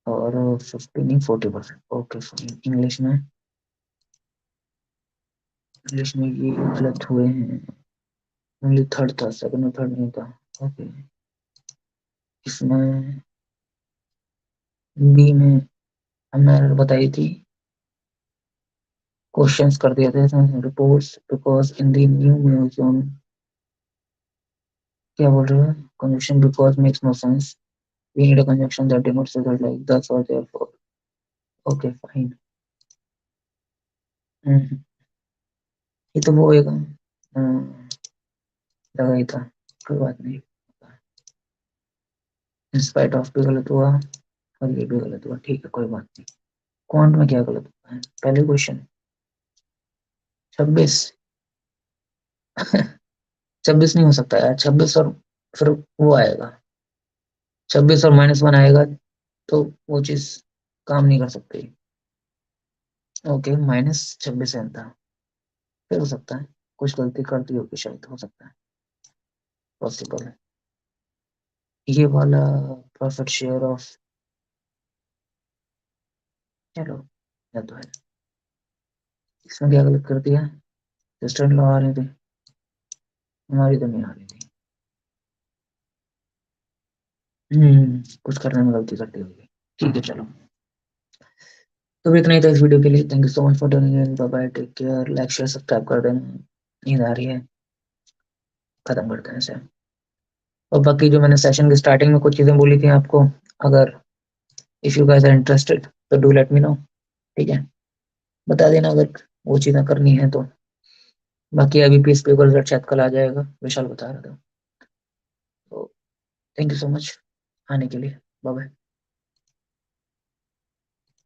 और 50 नहीं 40%। Okay fine. इंग्लिश में ये गलत हुए हैं। ओनली थर्ड था, सेकंड और थर्ड नहीं था। ओके, इसमें बी में हमने बताई थी, क्वेश्चंस कर दिए थे reports because in the new museum. क्या बोल रहे हैं? Conjunction because makes no sense, we need a conjunction that denotes result like thus और देयरफॉर। Okay fine. ये तो वो होएगा। लगा ही था, कोई बात नहीं। इंस्पाइट ऑफ भी गलत हुआ, और ये भी गलत हुआ, ठीक है कोई बात नहीं। क्वांट में क्या गलत हुआ है? पहले क्वेश्चन 26। 26 नहीं हो सकता यार, 26 और फिर वो आएगा, 26 और -1 आएगा, तो वो चीज काम नहीं कर सकती। ओके, -26 है था, फिर हो सकता है कुछ गलती कर दी होगी, शायद हो सकता है, पॉसिबल है। ये वाला परफेक्ट शेयर ऑफ, चलो या तो है। इसमें क्या गलत कर दिया? सिस्टर इन लॉ आ रही थी, हमारी तो नहीं आ रही थी। कुछ करने में गलती करती होगी। ठीक है चलो, तो इतना ही था इस वीडियो के लिए। Thank you so much for turning in, bye bye, take care, like share subscribe कर देना। नींद आ रही है, खत्म करते हैं इसे। और बाकी जो मैंने सेशन की स्टार्टिंग में कुछ चीजें बोली थी आपको, अगर if you guys are interested तो डू लेट मी नो। ठीक है, बता देना अगर वो चीजें करनी है तो। बाकी अभी पीस पेपर रिजल्ट शायद कल आ जाएगा, विशाल बता रहा था। तो थैंक यू सो मच आने के लिए, बाय बाय।